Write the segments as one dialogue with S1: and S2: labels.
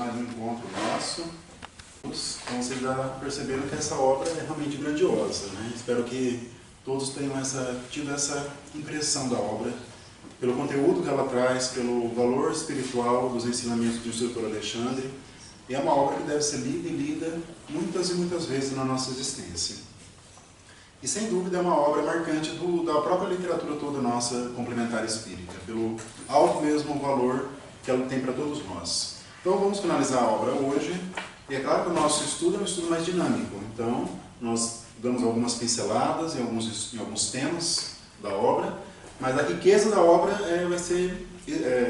S1: mais um encontro nosso. Então vocês já perceberam que essa obra é realmente grandiosa, né? Espero que todos tenham tido essa impressão da obra, pelo conteúdo que ela traz, pelo valor espiritual dos ensinamentos do instrutor Alexandre. E é uma obra que deve ser lida e lida muitas e muitas vezes na nossa existência. E sem dúvida é uma obra marcante da própria literatura toda nossa complementar espírita, pelo alto mesmo valor que ela tem para todos nós. Então vamos finalizar a obra hoje. E é claro que o nosso estudo é um estudo mais dinâmico. Então nós damos algumas pinceladas em alguns temas da obra, mas a riqueza da obra vai ser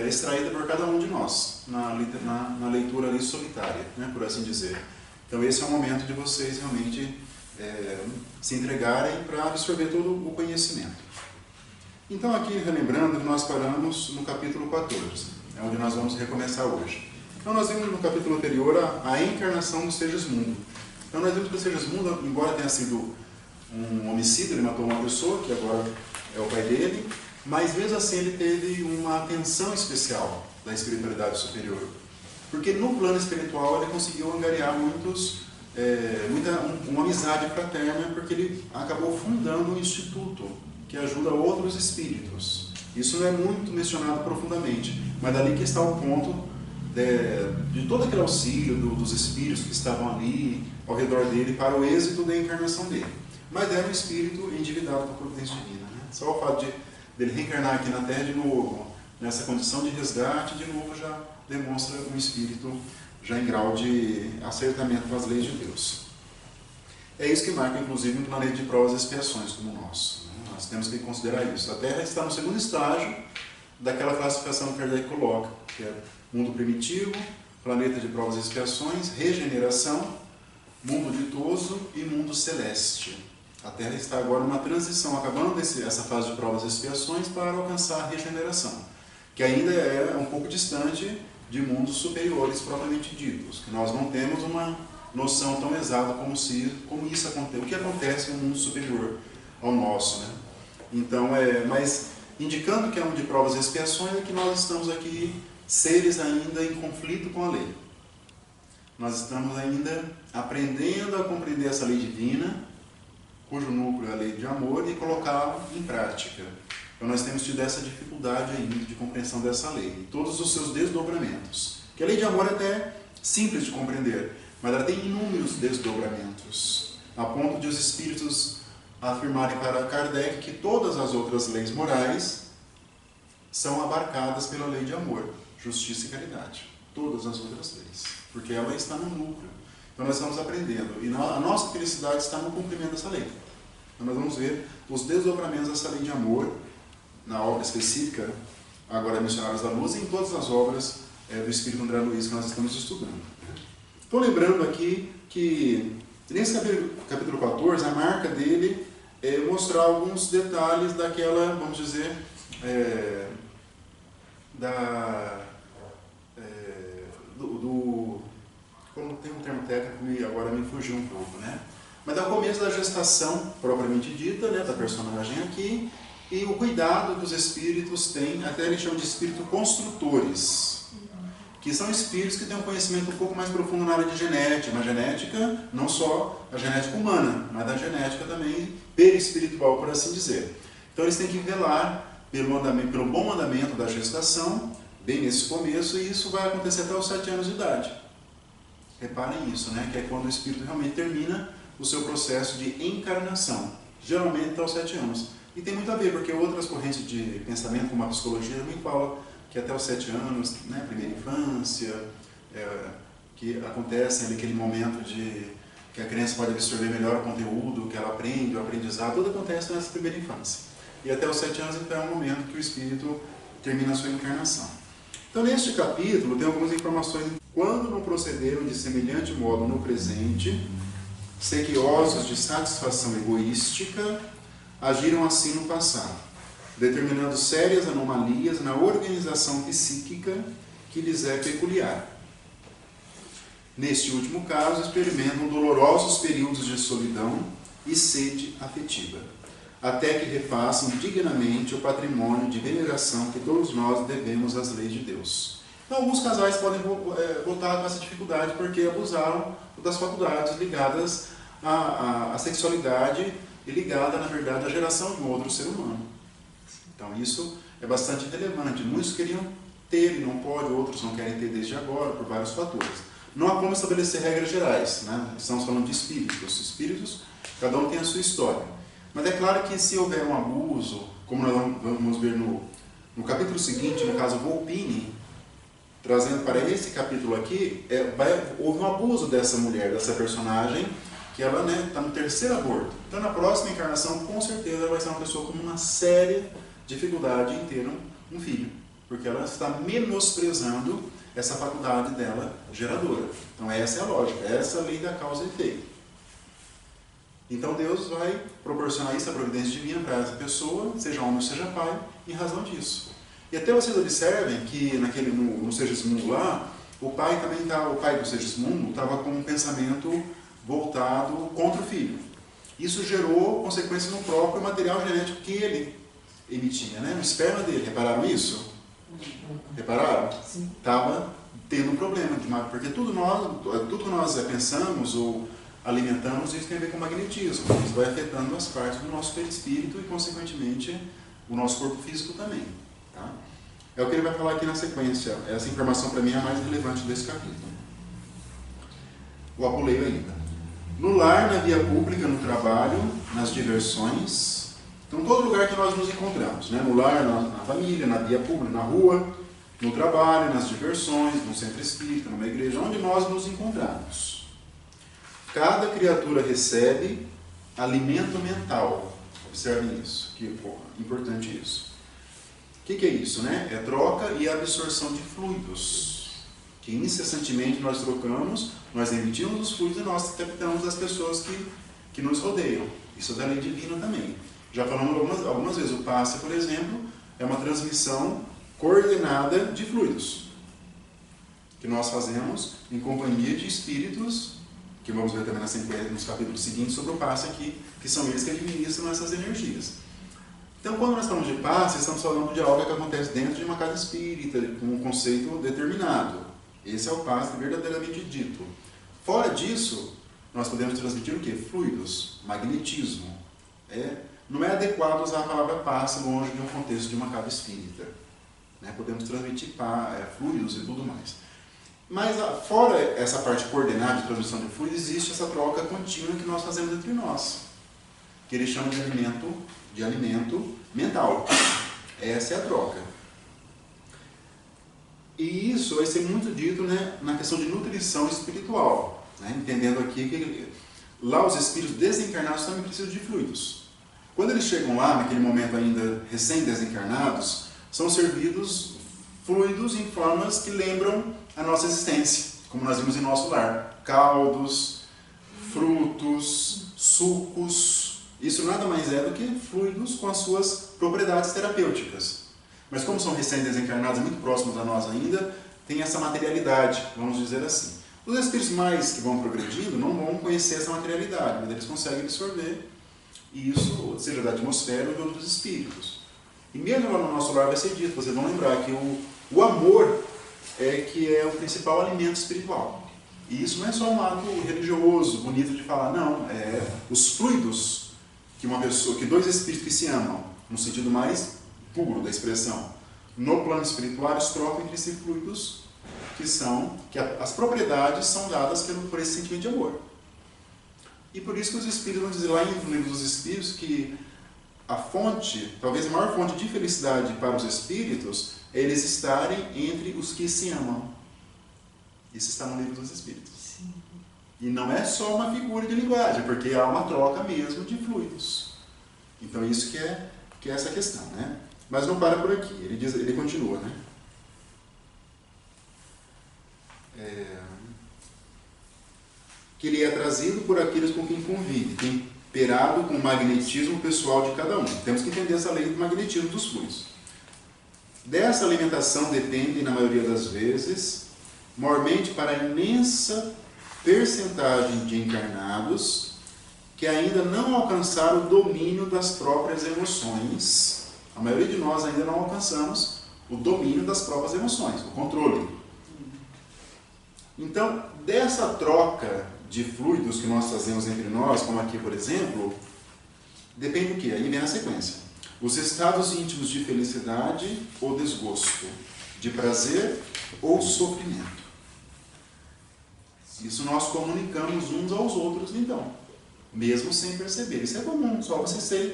S1: extraída por cada um de nós, na leitura ali solitária, né, por assim dizer. Então esse é o momento de vocês realmente se entregarem para absorver todo o conhecimento. Então aqui, relembrando que nós paramos no capítulo 14, é onde nós vamos recomeçar hoje. Então nós vimos no capítulo anterior a encarnação do Segismundo. Então nós vimos que o Segismundo, embora tenha sido um homicídio, ele matou uma pessoa, que agora é o pai dele, mas mesmo assim ele teve uma atenção especial da espiritualidade superior. Porque no plano espiritual ele conseguiu angariar uma amizade fraterna, porque ele acabou fundando um instituto que ajuda outros espíritos. Isso não é muito mencionado profundamente, mas dali que está o ponto de todo aquele auxílio dos espíritos que estavam ali ao redor dele para o êxito da encarnação dele. Mas era um espírito endividado por providência divina, né? Só o fato dele reencarnar aqui na Terra de novo, nessa condição de resgate, de novo já demonstra um espírito já em grau de acertamento com as leis de Deus. É isso que marca, inclusive, um planeta de provas e expiações como o nosso, né? Nós temos que considerar isso. A Terra está no segundo estágio daquela classificação que Kardec coloca, que é mundo primitivo, planeta de provas e expiações, regeneração, mundo ditoso e mundo celeste. A Terra está agora numa transição, acabando essa fase de provas e expiações para alcançar a regeneração, que ainda é um pouco distante de mundos superiores propriamente ditos, que nós não temos uma noção tão exata como isso acontece, o que acontece no mundo superior ao nosso, né? Então, mas indicando que é um de provas e expiações, é que nós estamos aqui seres ainda em conflito com a lei. Nós estamos ainda aprendendo a compreender essa lei divina, cujo núcleo é a lei de amor, e colocá-la em prática. Então nós temos tido essa dificuldade ainda de compreensão dessa lei, todos os seus desdobramentos. Que a lei de amor é até simples de compreender, mas ela tem inúmeros desdobramentos, a ponto de os espíritos afirmarem para Kardec que todas as outras leis morais são abarcadas pela lei de amor, justiça e caridade. Todas as outras leis, porque ela está no núcleo. Então nós estamos aprendendo, e a nossa felicidade está no cumprimento dessa lei. Então nós vamos ver os desdobramentos dessa lei de amor na obra específica, agora Missionários da Luz, e em todas as obras do Espírito André Luiz que nós estamos estudando. Estou lembrando aqui que nesse capítulo 14, a marca dele é mostrar alguns detalhes daquela, vamos dizer, como tem um termo técnico e agora me fugiu um pouco, né? Mas é o começo da gestação propriamente dita, né, da personagem aqui, e o cuidado que os espíritos têm, até eles chamam de espíritos construtores, que são espíritos que têm um conhecimento um pouco mais profundo na área de genética, não só a genética humana, mas a genética também perispiritual, por assim dizer. Então eles têm que velar pelo bom andamento da gestação, bem nesse começo, e isso vai acontecer até os 7 anos de idade. Reparem isso, né? Que é quando o espírito realmente termina o seu processo de encarnação, geralmente até os 7 anos. E tem muito a ver, porque outras correntes de pensamento, como a psicologia, também falam que até os 7 anos, né, primeira infância, que acontece naquele momento que a criança pode absorver melhor o conteúdo, que ela aprende, o aprendizado, tudo acontece nessa primeira infância. E até os 7 anos, então, é o momento que o espírito termina a sua encarnação. Então, neste capítulo, tem algumas informações. Quando não procederam de semelhante modo no presente, sequiosos de satisfação egoística, agiram assim no passado, determinando sérias anomalias na organização psíquica que lhes é peculiar. Neste último caso, experimentam dolorosos períodos de solidão e sede afetiva, até que refaçam dignamente o patrimônio de veneração que todos nós devemos às leis de Deus. Então, alguns casais podem voltar com essa dificuldade porque abusaram das faculdades ligadas à sexualidade e ligada, na verdade, à geração de um outro ser humano. Então, isso é bastante relevante. Muitos queriam ter e não pode, outros não querem ter desde agora, por vários fatores. Não há como estabelecer regras gerais, né? Estamos falando de espíritos. Espíritos, cada um tem a sua história. Mas é claro que se houver um abuso, como nós vamos ver no capítulo seguinte, no caso Volpini, trazendo para esse capítulo aqui, houve um abuso dessa mulher, dessa personagem, que ela está no terceiro aborto. Então, na próxima encarnação, com certeza, ela vai ser uma pessoa com uma séria dificuldade em ter um filho, porque ela está menosprezando essa faculdade dela geradora. Então, essa é a lógica, essa é a lei da causa e efeito. Então, Deus vai proporcionar isso, a providência divina, para essa pessoa, seja homem ou seja pai, em razão disso. E até vocês observem que no Segismundo lá, o pai do Segismundo estava com um pensamento voltado contra o filho. Isso gerou consequências no próprio material genético que ele emitia, né? No esperma dele. Repararam isso? Repararam?
S2: Sim.
S1: Estava tendo um problema, porque tudo que nós pensamos ou alimentamos, isso tem a ver com magnetismo. Isso vai afetando as partes do nosso perispírito e, consequentemente, o nosso corpo físico também. Tá? É o que ele vai falar aqui na sequência. Essa informação, para mim, é a mais relevante desse capítulo. O apuleio ainda. No lar, na via pública, no trabalho, nas diversões. Então, todo lugar que nós nos encontramos. Né? No lar, na família, na via pública, na rua, no trabalho, nas diversões, no centro espírita, numa igreja, onde nós nos encontramos. Cada criatura recebe alimento mental. Observem isso, que é importante isso. O que é isso? Né? É troca e absorção de fluidos. Que incessantemente nós trocamos, nós emitimos os fluidos e nós captamos das pessoas que nos rodeiam. Isso é da lei divina também. Já falamos algumas vezes, o passe, por exemplo, é uma transmissão coordenada de fluidos. Que nós fazemos em companhia de espíritos, que vamos ver também nos capítulos seguintes sobre o passe aqui, que são eles que administram essas energias. Então, quando nós falamos de passe, estamos falando de algo que acontece dentro de uma casa espírita, com um conceito determinado. Esse é o passe verdadeiramente dito. Fora disso, nós podemos transmitir o quê? Fluidos, magnetismo. Não é adequado usar a palavra passe longe de um contexto de uma casa espírita. Podemos transmitir fluidos e tudo mais. Mas, fora essa parte coordenada de transmissão de fluidos, existe essa troca contínua que nós fazemos entre nós, que eles chamam de alimento mental. Essa é a troca. E isso vai ser muito dito, né, na questão de nutrição espiritual, né, entendendo aqui que lá os espíritos desencarnados também precisam de fluidos. Quando eles chegam lá, naquele momento ainda recém-desencarnados, são servidos fluidos em formas que lembram a nossa existência, como nós vimos em nosso lar. Caldos, frutos, sucos. Isso nada mais é do que fluidos com as suas propriedades terapêuticas. Mas como são recém-desencarnados, muito próximos a nós ainda, tem essa materialidade, vamos dizer assim. Os espíritos mais que vão progredindo não vão conhecer essa materialidade, mas eles conseguem absorver isso, seja da atmosfera ou de outros espíritos. E mesmo lá no nosso lar vai ser dito, vocês vão lembrar que o amor que é o principal alimento espiritual. E isso não é só um ato religioso, bonito de falar, não. Os fluidos que dois espíritos que se amam, no sentido mais puro da expressão, no plano espiritual, eles trocam entre si fluidos que as propriedades são dadas por esse sentimento de amor. E por isso que os espíritos vão dizer lá no livro dos espíritos que a fonte, talvez a maior fonte de felicidade para os espíritos é eles estarem entre os que se amam. Isso está no livro dos espíritos. Sim. E não é só uma figura de linguagem, porque há uma troca mesmo de fluidos. Então isso que é essa questão, né? Mas não para por aqui, ele continua, né? Que ele é trazido por aqueles com quem convive, temperado com o magnetismo pessoal de cada um. Temos que entender essa lei do magnetismo dos fluidos. Dessa alimentação dependem, na maioria das vezes, mormente para a imensa percentagem de encarnados que ainda não alcançaram o domínio das próprias emoções. A maioria de nós ainda não alcançamos o domínio das próprias emoções, o controle. Então, dessa troca de fluidos que nós fazemos entre nós, como aqui, por exemplo, depende do quê? Aí vem a sequência. Os estados íntimos de felicidade ou desgosto, de prazer ou sofrimento. Isso nós comunicamos uns aos outros, então, mesmo sem perceber. Isso é comum, só vocês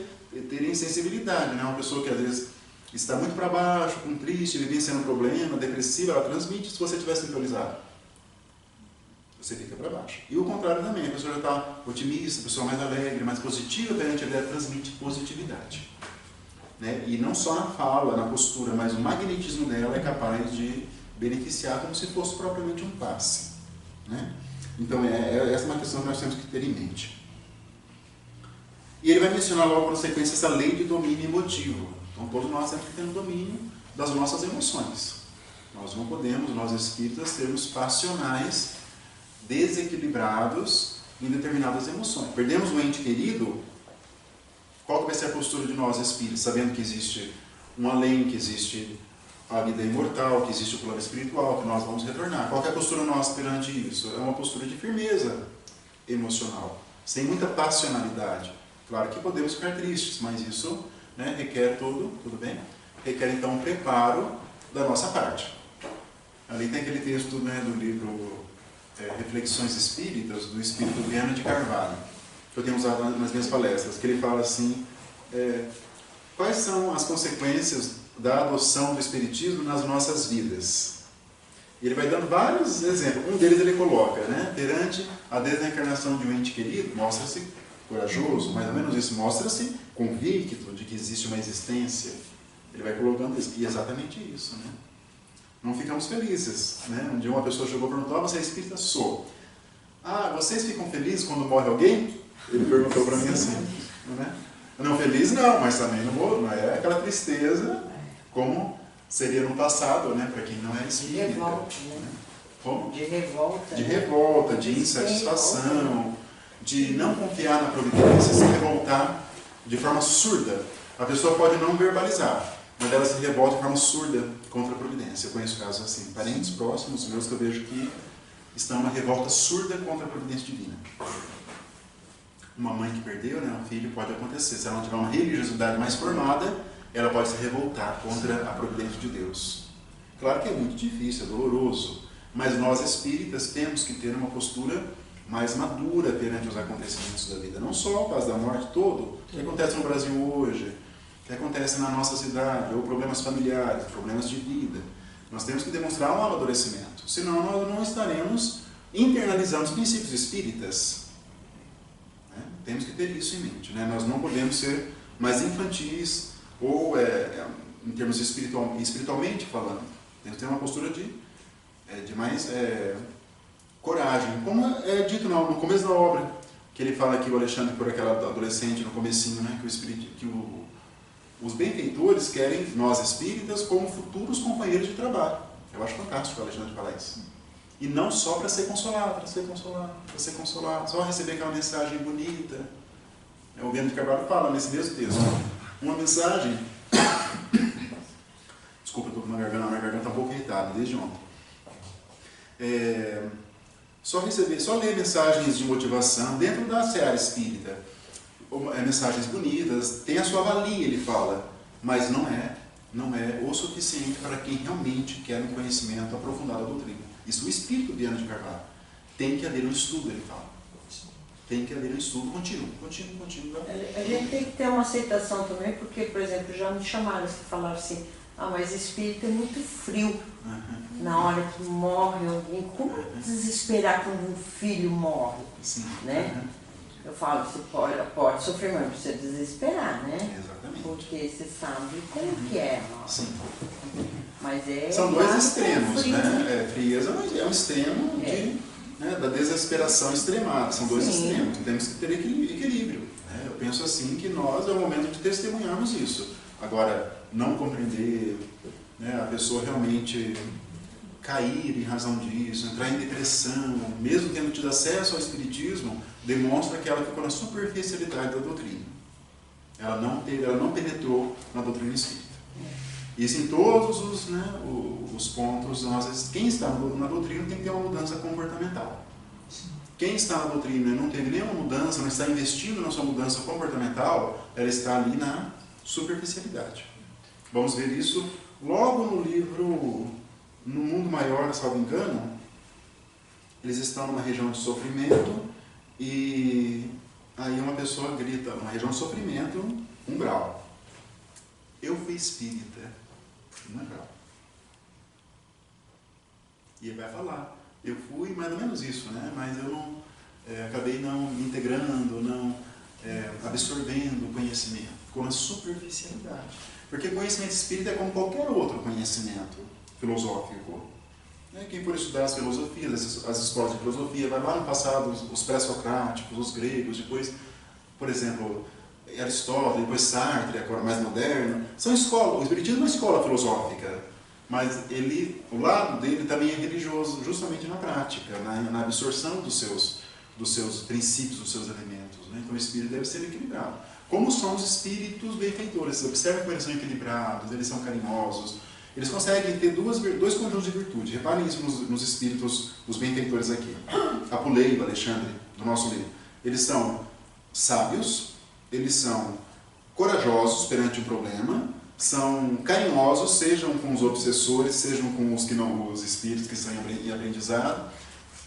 S1: terem sensibilidade, né? Uma pessoa que às vezes está muito para baixo, com triste, vivenciando um problema, depressiva, ela transmite se você estiver sintonizado. Você fica para baixo. E o contrário também, a pessoa já está otimista, a pessoa mais alegre, mais positiva, perante a vida, transmite positividade. Né? E não só na fala, na postura, mas o magnetismo dela é capaz de beneficiar como se fosse propriamente um passe. Né? Então, essa é uma questão que nós temos que ter em mente. E ele vai mencionar logo na sequência essa lei de domínio emotivo. Então, todos nós temos que ter um domínio das nossas emoções. Nós não podemos, nós espíritas, sermos passionais, desequilibrados em determinadas emoções. Perdemos um ente querido, qual que vai ser a postura de nós espíritas? Sabendo que existe um além, que existe a vida imortal, que existe o plano espiritual, que nós vamos retornar. Qual que é a postura nossa perante isso? É uma postura de firmeza emocional, sem muita passionalidade. Claro que podemos ficar tristes, mas isso, né, requer tudo bem? Requer então um preparo da nossa parte. Ali tem aquele texto, né, do livro Reflexões Espíritas, do Espírito Viana de Carvalho, que eu tenho usado nas minhas palestras, que ele fala assim, quais são as consequências da adoção do Espiritismo nas nossas vidas? E ele vai dando vários exemplos. Um deles ele coloca, né, perante a desencarnação de um ente querido, mostra-se corajoso, mais ou menos isso, mostra-se convicto de que existe uma existência. Ele vai colocando isso, e exatamente isso, né? Não ficamos felizes, né? Um dia uma pessoa chegou e perguntou, você é espírita? Sou. Ah, vocês ficam felizes quando morre alguém? Ele perguntou para mim assim, né? Não, feliz não, mas também não é aquela tristeza como seria no passado, né? Para quem não é espírita.
S2: De revolta, né?
S1: Como?
S2: De revolta.
S1: De revolta, de insatisfação, de não confiar na providência, se revoltar de forma surda. A pessoa pode não verbalizar, mas ela se revolta de forma surda contra a providência. Eu conheço casos assim, parentes próximos meus que eu vejo que estão numa revolta surda contra a providência divina. Uma mãe que perdeu, né, um filho, pode acontecer. Se ela não tiver uma religiosidade mais formada, ela pode se revoltar contra a providência de Deus. Claro que é muito difícil, é doloroso, mas nós espíritas temos que ter uma postura mais madura perante os acontecimentos da vida. Não só o caso da morte, todo o que acontece no Brasil hoje, o que acontece na nossa cidade, ou problemas familiares, problemas de vida. Nós temos que demonstrar um amadurecimento, senão nós não estaremos internalizando os princípios espíritas. Né? Temos que ter isso em mente. Né? Nós não podemos ser mais infantis, ou em termos espiritualmente falando, temos que ter uma postura de mais coragem. Como é dito no começo da obra, que ele fala aqui, o Alexandre, por aquela adolescente no comecinho, né, os benfeitores querem nós espíritas como futuros companheiros de trabalho. Eu acho fantástico o Alexandre falar isso. E não só para ser consolado, só receber aquela mensagem bonita. O Viana de Carvalho fala nesse mesmo texto. Uma mensagem... Desculpa, eu estou com minha garganta está um pouco irritada desde ontem. Só ler mensagens de motivação dentro da seara espírita. Mensagens bonitas, tem a sua valia, ele fala, mas não é o suficiente para quem realmente quer um conhecimento aprofundado da doutrina. Isso o Espírito Viana de Carvalho. Tem que haver um estudo, ele fala. Tem que haver um estudo contínuo.
S2: A gente tem que ter uma aceitação também, porque, por exemplo, já me chamaram e falaram assim, mas espírito é muito frio. Na hora que morre alguém, como desesperar quando um filho morre?
S1: Sim.
S2: Né? Eu falo, você pode sofrer, mas não precisa desesperar, né?
S1: Exatamente.
S2: Porque você sabe como que é.
S1: Sim.
S2: Mas
S1: são dois extremos, né? Frieza é um extremo da desesperação extremada. São dois extremos. Temos que ter equilíbrio. Né? Eu penso assim que nós é o momento de testemunharmos isso. Agora, não compreender, né, a pessoa realmente cair em razão disso, entrar em depressão, mesmo tendo tido acesso ao Espiritismo, demonstra que ela ficou na superficialidade da doutrina. Ela não penetrou na doutrina espírita. Isso em todos os pontos. Quem está na doutrina tem que ter uma mudança comportamental. Quem está na doutrina e não teve nenhuma mudança, não está investindo na sua mudança comportamental, ela está ali na superficialidade. Vamos ver isso logo no livro No Mundo Maior, salvo engano. Eles estão numa região de sofrimento e aí uma pessoa grita, uma região de sofrimento, 1 grau. Eu fui espírita, 1 grau. E ele vai falar, eu fui mais ou menos isso, né? Mas eu não, acabei não me integrando, não absorvendo o conhecimento. Ficou na superficialidade. Porque conhecimento espírita é como qualquer outro conhecimento filosófico. Quem for estudar as filosofias, as escolas de filosofia, vai lá no passado, os pré-socráticos, os gregos, depois, por exemplo, Aristóteles, depois Sartre, agora mais moderno, são escolas. O espiritismo é uma escola filosófica, mas o lado dele também é religioso, justamente na prática, na absorção dos seus princípios, dos seus elementos. Então o espírito deve ser equilibrado. Como são os espíritos benfeitores? Você observa como eles são equilibrados, eles são carinhosos. Eles conseguem ter dois conjuntos de virtude. Reparem isso nos espíritos, os benfeitores aqui. Apuleio, Alexandre, do nosso livro. Eles são sábios, eles são corajosos perante um problema, são carinhosos, sejam com os obsessores, sejam com os espíritos que estão em aprendizado,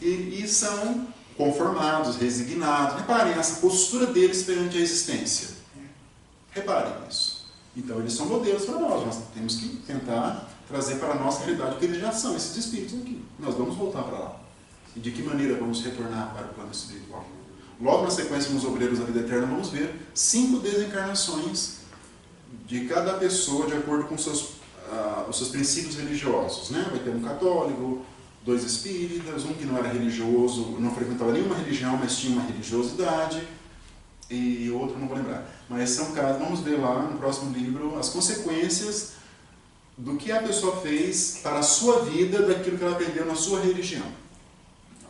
S1: e são conformados, resignados. Reparem essa postura deles perante a existência. Reparem isso. Então, eles são modelos para nós temos que tentar trazer para a nossa realidade o que eles já são, esses espíritos aqui. Nós vamos voltar para lá. E de que maneira vamos retornar para o plano espiritual? Logo na sequência, nos Obreiros da Vida Eterna, vamos ver 5 desencarnações de cada pessoa de acordo com os seus princípios religiosos. Vai ter um católico, 2 espíritas, um que não era religioso, não frequentava nenhuma religião, mas tinha uma religiosidade, e outro não vou lembrar. Mas são casos, vamos ver lá no próximo livro as consequências do que a pessoa fez para a sua vida, daquilo que ela aprendeu na sua religião.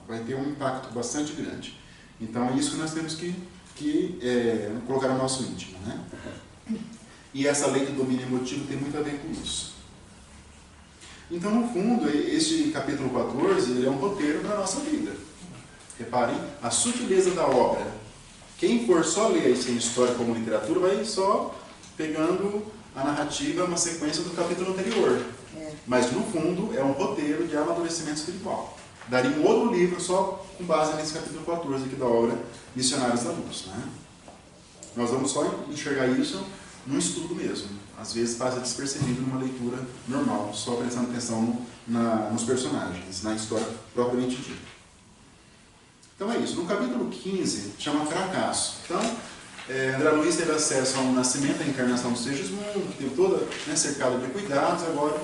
S1: Vai ter um impacto bastante grande. Então é isso que nós temos que colocar no nosso íntimo. E essa lei do domínio emotivo tem muito a ver com isso. Então, no fundo, este capítulo 14 ele é um roteiro para a nossa vida. Reparem a sutileza da obra. Quem for só ler isso em história como literatura, vai só pegando a narrativa, uma sequência do capítulo anterior. Mas, no fundo, é um roteiro de amadurecimento espiritual. Daria um outro livro só com base nesse capítulo 14 aqui da obra Missionários da Luz. Nós vamos só enxergar isso num estudo mesmo. Às vezes passa despercebido numa leitura normal, só prestando atenção nos personagens, na história propriamente dita. Então é isso. No capítulo 15, chama Fracasso. Então, André Luiz teve acesso ao nascimento, à encarnação do Segismundo, que teve toda cercada de cuidados agora,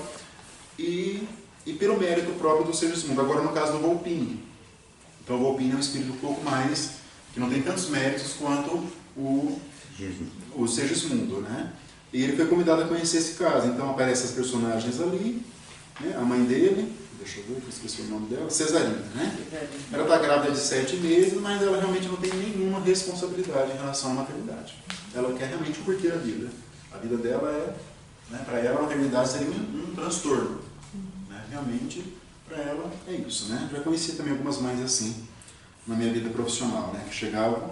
S1: e pelo mérito próprio do Segismundo. Agora no caso do Volpini. Então o Volpini é um espírito um pouco mais, que não tem tantos méritos quanto o Segismundo, E ele foi convidado a conhecer esse caso. Então aparecem as personagens ali, a mãe dele, deixa eu ver, eu esqueci o nome dela, Cesarina, Ela está grávida de 7 meses, mas ela realmente não tem nenhuma responsabilidade em relação à maternidade. Ela quer realmente curtir a vida. A vida dela para ela a maternidade seria um transtorno. Realmente, para ela é isso. Já conheci também algumas mães assim, na minha vida profissional, que chegavam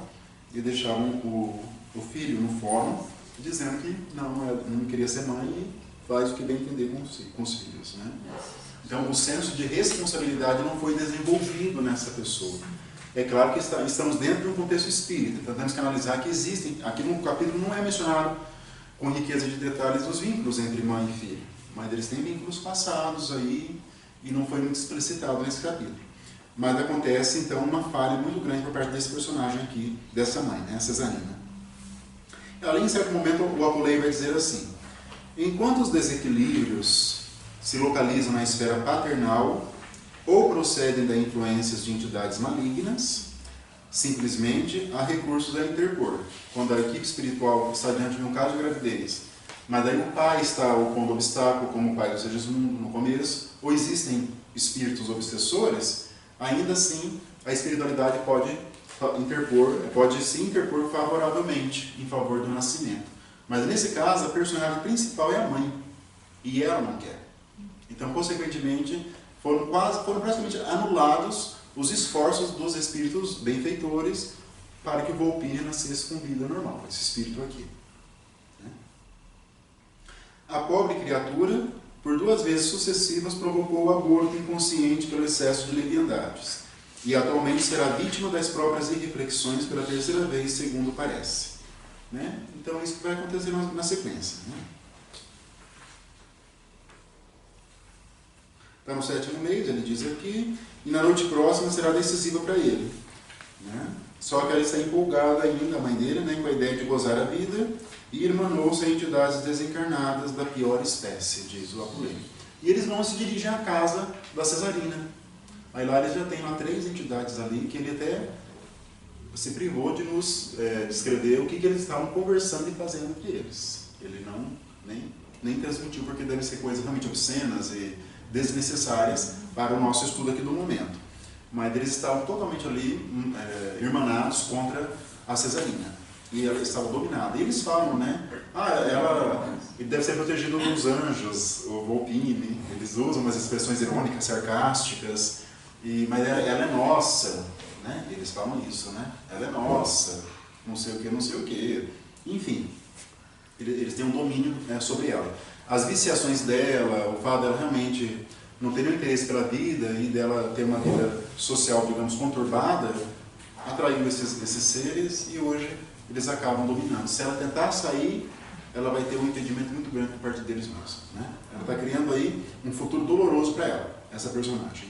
S1: e deixavam o filho no fórum, dizendo que não queria ser mãe e faz o que bem entender com os filhos. Então, o senso de responsabilidade não foi desenvolvido nessa pessoa. É claro que estamos dentro de um contexto espírita, então temos que analisar que existem, aqui no capítulo não é mencionado com riqueza de detalhes os vínculos entre mãe e filho, mas eles têm vínculos passados aí e não foi muito explicitado nesse capítulo. Mas acontece, então, uma falha muito grande por parte desse personagem aqui, dessa mãe, Cesarina. Ali, em certo momento, o Apuleio vai dizer assim: enquanto os desequilíbrios se localizam na esfera paternal ou procedem da influências de entidades malignas, simplesmente há recursos a interpor. Quando a equipe espiritual está diante de um caso de gravidez, mas daí o pai está opondo obstáculo, como o pai do Segismundo no começo, ou existem espíritos obsessores, ainda assim a espiritualidade pode se interpor favoravelmente em favor do nascimento. Mas nesse caso, a personagem principal é a mãe. e ela não quer. Então, consequentemente, foram praticamente anulados os esforços dos espíritos benfeitores para que o Volpini nascesse com vida normal, esse espírito aqui. A pobre criatura, por 2 vezes sucessivas, provocou o aborto inconsciente pelo excesso de leviandades, e atualmente será vítima das próprias irreflexões pela 3ª vez, segundo parece. Então, isso que vai acontecer na sequência. Está no 7º mês, ele diz aqui, e na noite próxima será decisiva para ele. Só que ela está empolgada ainda, a mãe dele, com a ideia de gozar a vida, e irmanou-se a entidades desencarnadas da pior espécie, diz o Apulei. E eles vão se dirigir à casa da Cesarina. Aí lá eles já tem lá 3 entidades ali, que ele até se privou de nos descrever o que eles estavam conversando e fazendo entre eles. Ele nem transmitiu, porque devem ser coisas realmente obscenas e desnecessárias para o nosso estudo aqui do momento. Mas eles estavam totalmente ali irmanados contra a Cesarina. E ela estava dominada. E eles falam, ele deve ser protegido dos anjos, o Volpini. Eles usam umas expressões irônicas, sarcásticas, mas ela é nossa, eles falam isso, ela é nossa, não sei o que, não sei o que. Enfim, eles têm um domínio sobre ela. As viciações dela, o fato dela realmente não ter nenhum interesse pela vida e dela ter uma vida social, digamos, conturbada, atraiu esses seres e hoje eles acabam dominando. Se ela tentar sair, ela vai ter um impedimento muito grande por parte deles mesmos. Ela está criando aí um futuro doloroso para ela, essa personagem.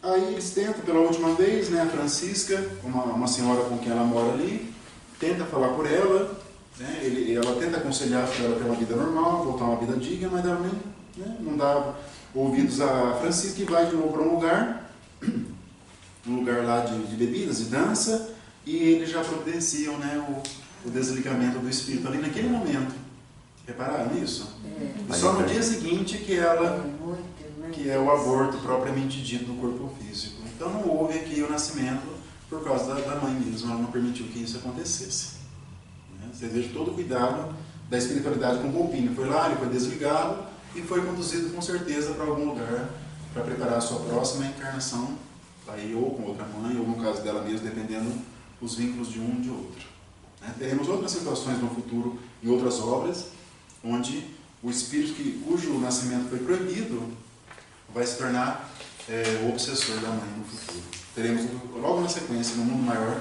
S1: Aí eles tentam pela última vez, a Francisca, uma senhora com quem ela mora ali, tenta falar por ela, ela tenta aconselhar para ela ter uma vida normal, voltar a uma vida digna, mas ela não dá ouvidos a Francisca e vai de novo para um lugar lá de bebidas, de dança, e eles já providenciam o desligamento do espírito ali naquele momento. Repararam nisso? Só no dia seguinte que é o aborto propriamente dito do corpo físico. Então não houve aqui o nascimento por causa da mãe mesmo, ela não permitiu que isso acontecesse. Você veja todo o cuidado da espiritualidade com o Volpini. Foi lá, ele foi desligado e foi conduzido com certeza para algum lugar para preparar a sua próxima encarnação, aí, ou com outra mãe, ou no caso dela mesma, dependendo dos vínculos de um e de outro. Teremos outras situações no futuro, em outras obras, onde o espírito cujo nascimento foi proibido vai se tornar o obsessor da mãe no futuro. Teremos logo na sequência, no mundo maior,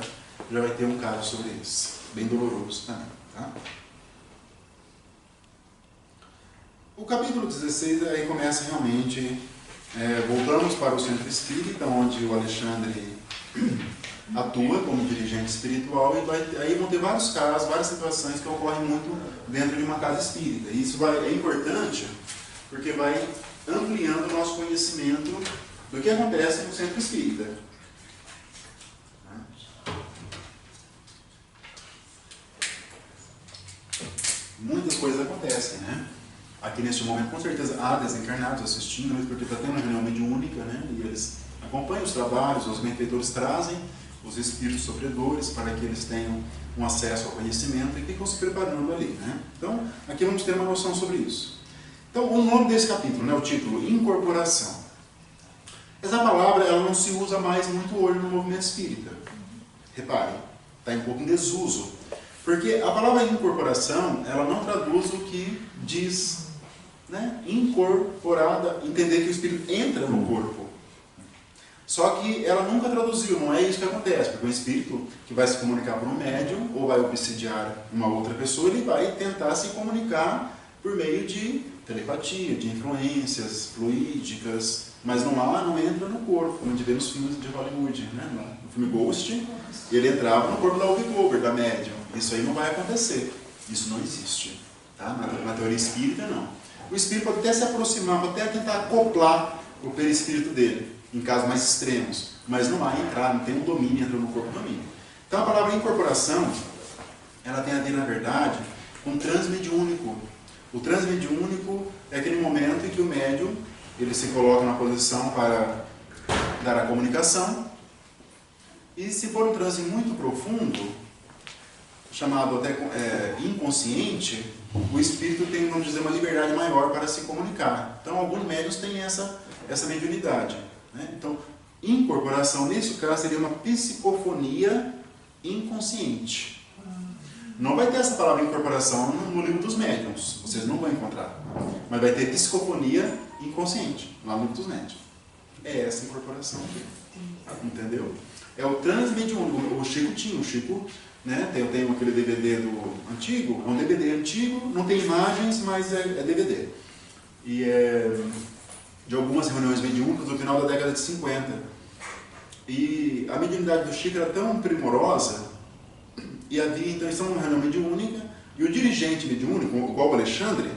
S1: já vai ter um caso sobre isso, bem doloroso também. O capítulo 16 aí começa realmente, voltamos para o centro espírita, onde o Alexandre atua como dirigente espiritual, e aí vão ter vários casos, várias situações que ocorrem muito dentro de uma casa espírita. E isso é importante porque vai ampliando o nosso conhecimento do que acontece no centro espírita. Muitas coisas acontecem, Aqui neste momento, com certeza, há desencarnados assistindo, porque está tendo uma reunião mediúnica, e eles acompanham os trabalhos, os benfeitores trazem os espíritos sofredores para que eles tenham um acesso ao conhecimento e ficam se preparando ali. Então, aqui vamos ter uma noção sobre isso. Então, o nome desse capítulo, o título, Incorporação. Essa palavra ela não se usa mais muito hoje no movimento espírita. Reparem, está um pouco em desuso. Porque a palavra incorporação, ela não traduz o que diz, incorporada, entender que o espírito entra no corpo. Só que ela nunca traduziu, não é isso que acontece, porque o espírito que vai se comunicar por um médium, ou vai obsidiar uma outra pessoa, ele vai tentar se comunicar por meio de telepatia, de influências fluídicas, mas não entra no corpo, como a gente vê nos filmes de Hollywood, no filme Ghost, ele entrava no corpo da Whoopi Goldberg, da médium. Isso aí não vai acontecer, isso não existe, na teoria espírita não. O espírito pode até se aproximar, pode até tentar acoplar o perispírito dele, em casos mais extremos, mas não vai entrar, não tem um domínio, entra no corpo domínio. Então a palavra incorporação, ela tem a ver, na verdade, com transmediúnico. O transmediúnico é aquele momento em que o médium ele se coloca na posição para dar a comunicação, e se for um transe muito profundo, chamado até inconsciente, o espírito tem, vamos dizer, uma liberdade maior para se comunicar. Então, alguns médiuns têm essa mediunidade, né? Então, incorporação, nesse caso, seria uma psicofonia inconsciente. Não vai ter essa palavra incorporação no livro dos médiuns, vocês não vão encontrar. Mas vai ter psicofonia inconsciente, lá no livro dos médiuns. É essa incorporação aqui. Entendeu? É o transe mediúnico. O Chico tinha, né? Eu tenho aquele DVD antigo, é um DVD antigo, não tem imagens, mas é DVD. E é de algumas reuniões mediúnicas do final da década de 50. E a mediunidade do Chico era tão primorosa, e havia, então, eles estão numa reunião mediúnica, e o dirigente mediúnico, igual o Alexandre,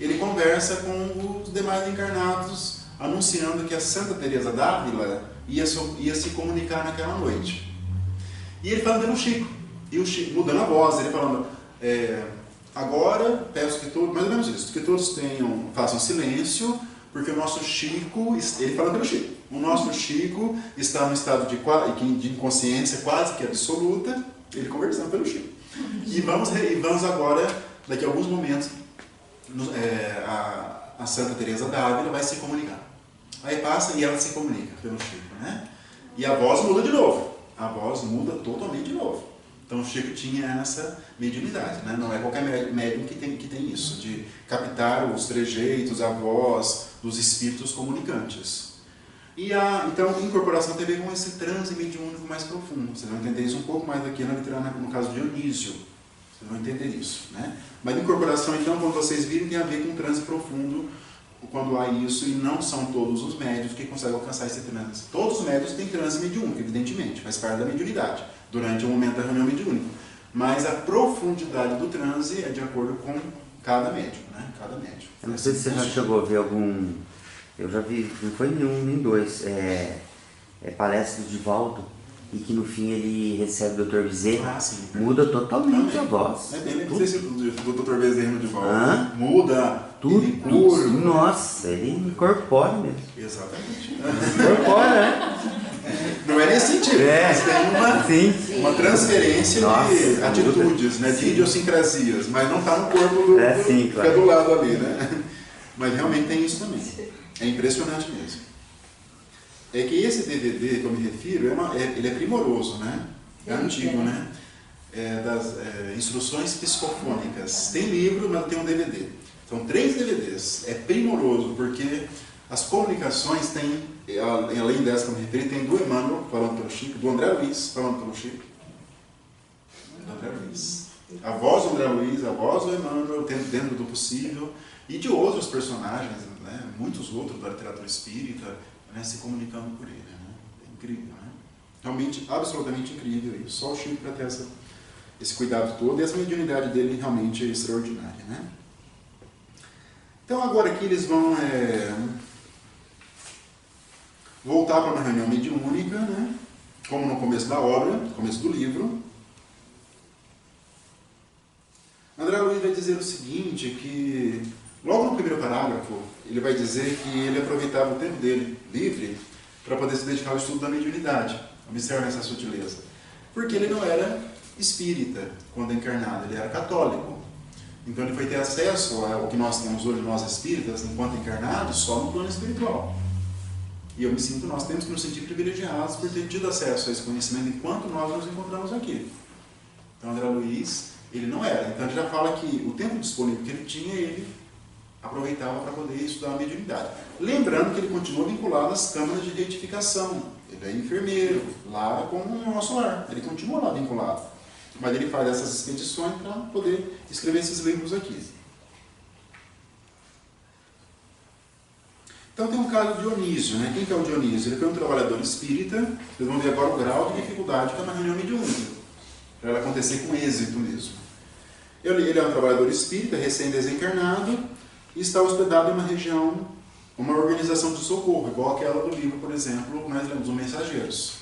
S1: ele conversa com os demais encarnados, anunciando que a Santa Teresa d'Ávila ia se comunicar naquela noite. E ele falando pelo Chico, e o Chico mudando a voz, ele falando, agora peço que todos, mais ou menos isso, que todos façam silêncio, porque o nosso Chico, ele falando pelo Chico, o nosso Chico está no estado de inconsciência quase que absoluta, ele conversando pelo Chico. E vamos agora, daqui a alguns momentos, a Santa Teresa d'Ávila vai se comunicar. Aí passa e ela se comunica pelo Chico, né? E a voz muda de novo. A voz muda totalmente de novo. Então o Chico tinha essa mediunidade, né? Não é qualquer médium que tem isso, de captar os trejeitos, a voz dos espíritos comunicantes. Então, a incorporação tem a ver com esse transe mediúnico mais profundo. Vocês vão entender isso um pouco mais aqui no caso de Dionísio. Vocês vão entender isso, né? Mas incorporação, então, quando vocês virem, tem a ver com um transe profundo, quando há isso, e não são todos os médiuns que conseguem alcançar esse transe. Todos os médiuns têm transe mediúnico, evidentemente, faz parte da mediunidade, durante o momento da reunião mediúnica. Mas a profundidade do transe é de acordo com cada médium, né? Cada médium.
S3: Eu não sei se você já chegou a ver algum... Eu já vi, não foi nenhum nem dois, palestra do Divaldo, e que no fim ele recebe o Dr. Bezerra, muda totalmente a voz.
S1: Não sei se o Dr. Bezerra no Divaldo muda,
S3: tudo. Nossa, ele incorpora mesmo.
S1: Exatamente.
S3: Incorpora, né?
S1: Não é nesse sentido, mas tem uma transferência de atitudes, né, de idiosincrasias, mas não está no corpo fica do lado ali, né? Mas realmente tem isso também. É impressionante mesmo. É que esse DVD que eu me refiro, ele é primoroso, né? É antigo, né? Das instruções psicofônicas. Tem livro, mas tem um DVD. São 3 DVDs. É primoroso, porque as comunicações têm, além dessa que eu me referi, tem do Emmanuel falando pelo Chico, do André Luiz falando pelo Chico. Do André Luiz. A voz do André Luiz, a voz do Emmanuel, dentro do possível, e de outros personagens, né? Muitos outros da literatura espírita, né? Se comunicando por ele. Né? É incrível, né? Realmente, absolutamente incrível isso. Só o Chico para ter esse cuidado todo, e essa mediunidade dele realmente é extraordinária. Né? Então agora aqui eles vão voltar para uma reunião mediúnica, né? Como no começo da obra, no começo do livro. André Luiz vai dizer o seguinte, que logo no primeiro parágrafo, ele vai dizer que ele aproveitava o tempo dele livre para poder se dedicar ao estudo da mediunidade. Observe essa sutileza. Porque ele não era espírita quando encarnado, ele era católico. Então ele foi ter acesso ao que nós temos hoje, nós espíritas, enquanto encarnados, só no plano espiritual. E nós temos que nos sentir privilegiados por ter tido acesso a esse conhecimento enquanto nós nos encontramos aqui. Então André Luiz, ele não era. Então ele já fala que o tempo disponível que ele tinha, ele aproveitava para poder estudar a mediunidade. Lembrando que ele continua vinculado às câmaras de retificação. Ele é enfermeiro, lá como no nosso lar. Ele continua lá vinculado. Mas ele faz essas expedições para poder escrever esses livros aqui. Então tem um caso de Dionísio, né? Quem que é o Dionísio? Ele foi um trabalhador espírita. Vocês vão ver agora o grau de dificuldade que é uma reunião mediúnica, para ela acontecer com êxito mesmo. Ele é um trabalhador espírita, recém-desencarnado, e está hospedado em uma região, uma organização de socorro, igual aquela do livro, por exemplo, nós lemos, os Mensageiros.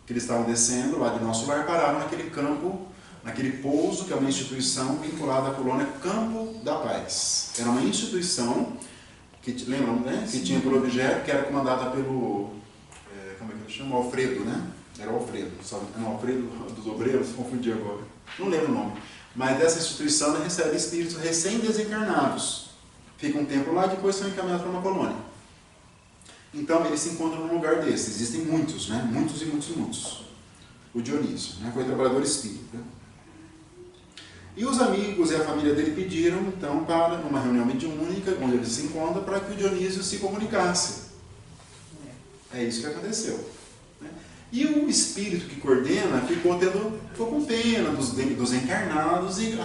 S1: Que eles estavam descendo lá de Nosso Lar, pararam naquele campo, naquele pouso, que é uma instituição vinculada à colônia Campo da Paz. Era uma instituição que, lembram, né? Que tinha por objeto, que era comandada pelo, como é que ele chama? Alfredo, né? era o Alfredo, sabe? Não, Alfredo dos Obreiros, confundi agora, não lembro o nome. Mas dessa instituição ela recebe espíritos recém-desencarnados. Fica um tempo lá e depois são encaminhados para uma colônia. Então eles se encontram num lugar desse. Existem muitos, né? Muitos e muitos e muitos. O Dionísio, né? Foi trabalhador espírita. E os amigos e a família dele pediram, então, para numa reunião mediúnica, onde ele se encontra, para que o Dionísio se comunicasse. É isso que aconteceu. Né? E o espírito que coordena ficou com pena dos encarnados e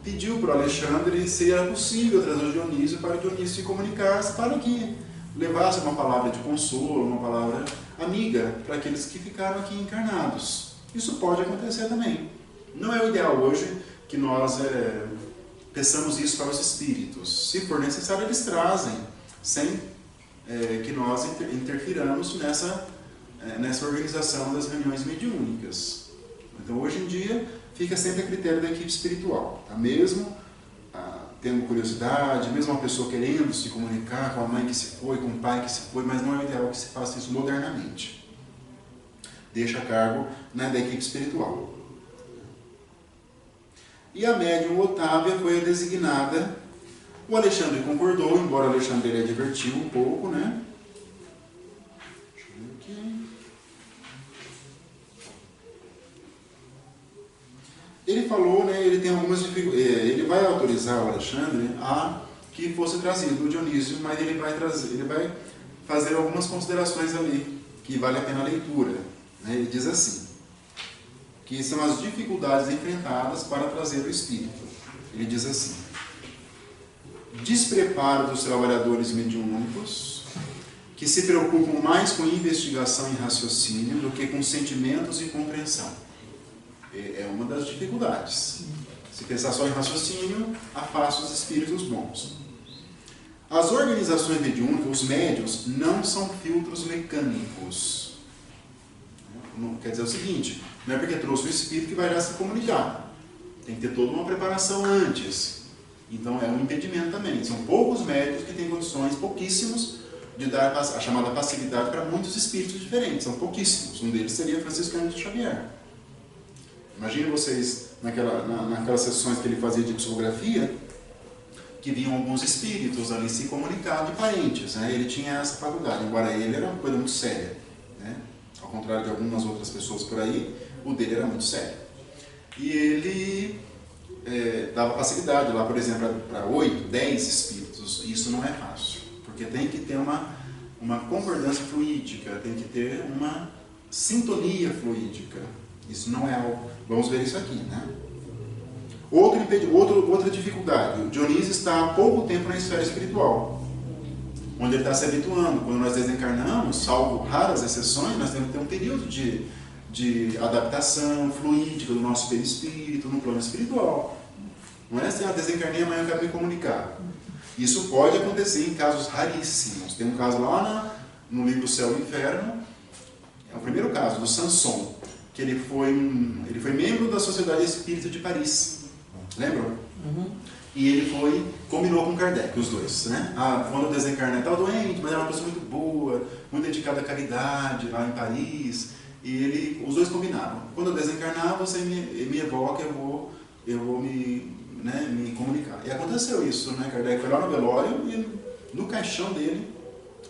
S1: pediu para o Alexandre se era possível trazer o Dionísio para que o Dionísio se comunicasse, para que levasse uma palavra de consolo, uma palavra amiga para aqueles que ficaram aqui encarnados. Isso pode acontecer também. Não é o ideal hoje que nós peçamos isso para os espíritos. Se for necessário, eles trazem, sem que nós interfiramos nessa organização das reuniões mediúnicas. Então, hoje em dia, fica sempre a critério da equipe espiritual. Tá? Mesmo tendo curiosidade, mesmo uma pessoa querendo se comunicar com a mãe que se foi, com o pai que se foi, mas não é o ideal que se faça isso modernamente. Deixa a cargo, né, da equipe espiritual. E a médium Otávia foi a designada. O Alexandre concordou, embora o Alexandre ele advertiu um pouco, né? Deixa eu ver aqui. Ele falou, né, ele tem algumas dificuldades, ele vai autorizar o Alexandre a que fosse trazido o Dionísio, mas ele vai fazer algumas considerações ali, que vale a pena a leitura. Né? Ele diz assim, que são as dificuldades enfrentadas para trazer o espírito. Ele diz assim: despreparo dos trabalhadores mediúnicos, que se preocupam mais com investigação e raciocínio do que com sentimentos e compreensão. É uma das dificuldades. Se pensar só em raciocínio, afasta os espíritos bons. As organizações mediúnicas, os médiuns, não são filtros mecânicos. Quer dizer o seguinte, não é porque trouxe o espírito que vai já se comunicar. Tem que ter toda uma preparação antes. Então é um impedimento também. São poucos médiuns que têm condições, pouquíssimos, de dar a chamada passividade para muitos espíritos diferentes. São pouquíssimos. Um deles seria Francisco Cândido Xavier. Imaginem vocês, naquelas sessões que ele fazia de psicografia, que vinham alguns espíritos ali se comunicar de parentes. Né? Ele tinha essa faculdade, embora ele era uma coisa muito séria. Né? Ao contrário de algumas outras pessoas por aí, o dele era muito sério. E ele dava passividade lá, por exemplo, para 8, 10 espíritos. Isso não é fácil, porque tem que ter uma concordância fluídica, tem que ter uma sintonia fluídica. Isso não é algo... Vamos ver isso aqui, né? Outra dificuldade. O Dionísio está há pouco tempo na esfera espiritual, onde ele está se habituando. Quando nós desencarnamos, salvo raras exceções, nós temos que ter um período de adaptação fluídica do nosso perispírito no plano espiritual. Não é assim, desencarnei, amanhã eu quero me comunicar. Isso pode acontecer em casos raríssimos. Tem um caso lá no livro Céu e Inferno, é o primeiro caso, do Sanson, que ele foi membro da Sociedade Espírita de Paris. Lembram? Uhum. E ele combinou com Kardec, os dois. Né? Quando eu desencarnei, estava doente, mas era uma pessoa muito boa, muito dedicada à caridade, lá em Paris. E os dois combinaram. Quando eu desencarnar, você me evoca, eu vou me comunicar. E aconteceu isso, né? Kardec foi lá no velório e no caixão dele,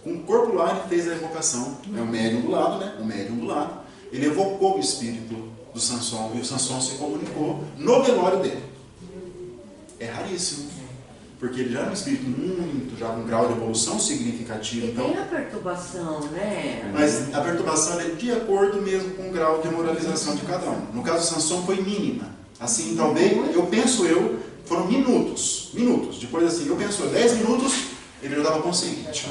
S1: com o corpo lá, ele fez a evocação. É o médium do lado, né? O médium do lado. Ele evocou o espírito do Sanson e o Sanson se comunicou no velório dele. É raríssimo, porque ele já é um espírito já com um grau de evolução significativo.
S2: E então, tem a perturbação, né?
S1: Mas a perturbação é de acordo mesmo com o grau de moralização de cada um. No caso do Sanson foi mínima. Assim, talvez, foram minutos. Depois assim, 10 minutos, ele já estava consciente.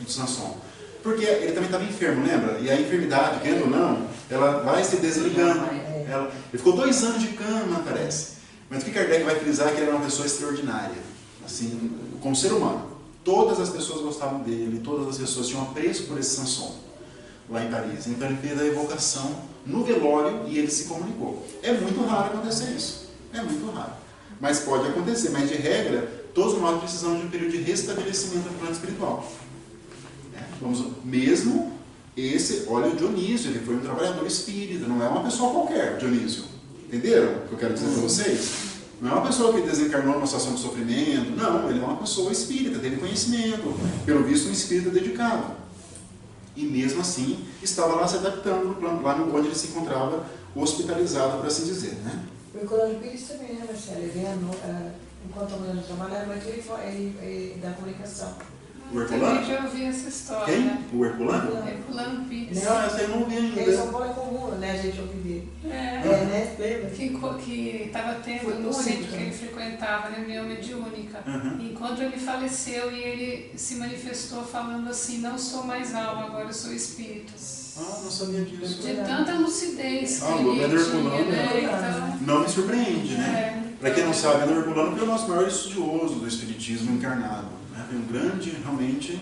S1: Do Sanson. Porque ele também estava enfermo, lembra? E a enfermidade, querendo ou não, ela vai se desligando. Ele ficou 2 anos de cama, parece. Mas o que Kardec vai frisar é que ele era uma pessoa extraordinária. Assim, como ser humano. Todas as pessoas gostavam dele, todas as pessoas tinham apreço por esse Sanson, lá em Paris. Então ele fez a evocação no velório e ele se comunicou. É muito raro acontecer isso. É muito raro. Mas pode acontecer. Mas de regra, todos nós precisamos de um período de restabelecimento do plano espiritual. Mesmo Esse, olha o Dionísio, ele foi um trabalhador espírita, não é uma pessoa qualquer, Dionísio. Entenderam o que eu quero dizer para vocês? Não é uma pessoa que desencarnou numa situação de sofrimento, não, ele é uma pessoa espírita, teve conhecimento, pelo visto um espírita dedicado. E mesmo assim, estava lá se adaptando, lá no onde ele se encontrava hospitalizado, por assim dizer, né?
S4: O Herculano Pires também, né, Marcelo? Ele enquanto a mulher trabalhava, mas ele da comunicação.
S1: O Herculano?
S5: Eu já ouvi essa história.
S1: Quem? O Herculano?
S5: Herculano Pires.
S1: Não, essa eu não ouvi ainda.
S4: Ele em São Paulo é comum, né, a gente ouve dele. Né? Lembra?
S5: Que estava tendo no centro que ele frequentava, reunião mediúnica. Enquanto ele faleceu e ele se manifestou falando assim, não sou mais alma, agora eu sou espírito.
S1: Ah, não sabia disso.
S5: De tanta lucidez que
S1: o
S5: ele
S1: Herculano,
S5: tinha, né? Então,
S1: não me surpreende, né? Para quem não sabe, o Herculano foi o nosso maior estudioso do espiritismo encarnado. Né? Foi um grande, realmente,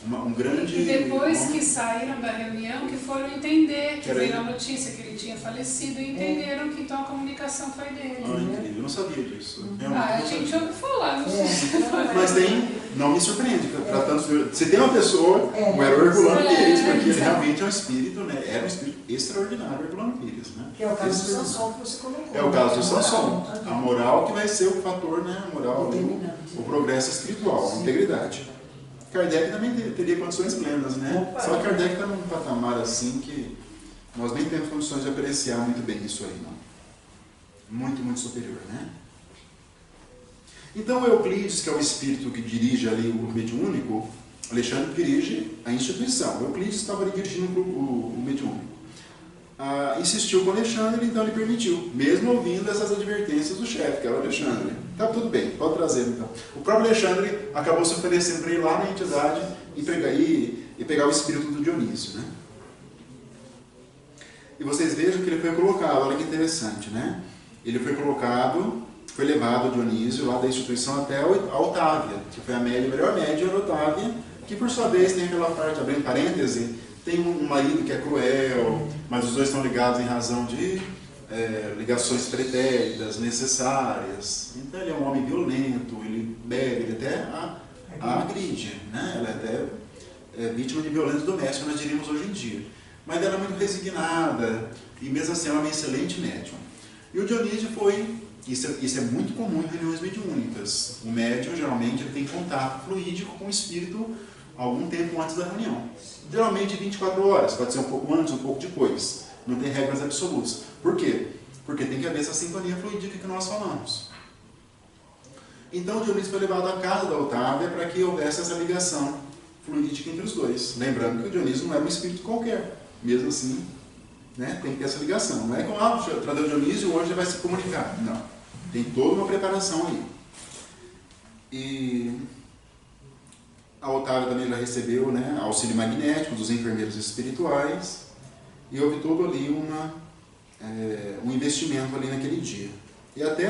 S1: um grande...
S5: E depois que saíram da reunião, que foram entender, que viram a notícia que ele tinha falecido e entenderam que então a comunicação foi dele.
S1: Ah, incrível, eu não sabia disso.
S5: A gente ouve falar, não sei se
S1: Mas não me surpreende, tratando se tem uma pessoa, era o Herculano Pires, porque ele realmente é um espírito, né? Era um espírito extraordinário, o Herculano Pires, né?
S4: Que é o caso do Sansão que você colocou.
S1: É o caso do Sansão. A moral que vai ser o fator, né? A moral, o progresso espiritual, a integridade. Kardec também teria condições plenas, né? Só que Kardec está num patamar assim que nós nem temos condições de apreciar muito bem isso aí, não. Muito, muito superior, né? Então, Euclides, que é o espírito que dirige ali o grupo mediúnico, Alexandre dirige a instituição. Euclides estava ali dirigindo o mediúnico. Insistiu com Alexandre, então ele permitiu, mesmo ouvindo essas advertências do chefe, que era o Alexandre. Tá tudo bem, pode trazer então. O próprio Alexandre acabou se oferecendo para ir lá na entidade e pegar o espírito do Dionísio, né? E vocês vejam que ele foi colocado, olha que interessante, né? Ele foi colocado, foi levado o Dionísio lá da instituição até a Otávia, que foi a melhor média era a Otávia, que por sua vez tem aquela parte, abrindo parêntese, tem um marido que é cruel, mas os dois estão ligados em razão de ligações pretéritas, necessárias. Então ele é um homem violento, ele bebe, ele até a agride, né? Ela é até vítima de violência doméstica, nós diríamos hoje em dia. Mas ela é muito resignada e mesmo assim ela é uma excelente médium. E o Dionísio foi, isso é muito comum em reuniões mediúnicas. O médium geralmente ele tem contato fluídico com o espírito algum tempo antes da reunião. Geralmente 24 horas, pode ser um pouco antes, um pouco depois. Não tem regras absolutas. Por quê? Porque tem que haver essa sintonia fluídica que nós falamos. Então o Dionísio foi levado à casa da Otávia para que houvesse essa ligação fluídica entre os dois. Lembrando que o Dionísio não é um espírito qualquer. Mesmo assim, né, tem que ter essa ligação. Não é que trazer o Dionísio hoje ele vai se comunicar. Não. Tem toda uma preparação aí. E a Otávia também já recebeu, né, auxílio magnético dos enfermeiros espirituais e houve todo ali um investimento ali naquele dia. E até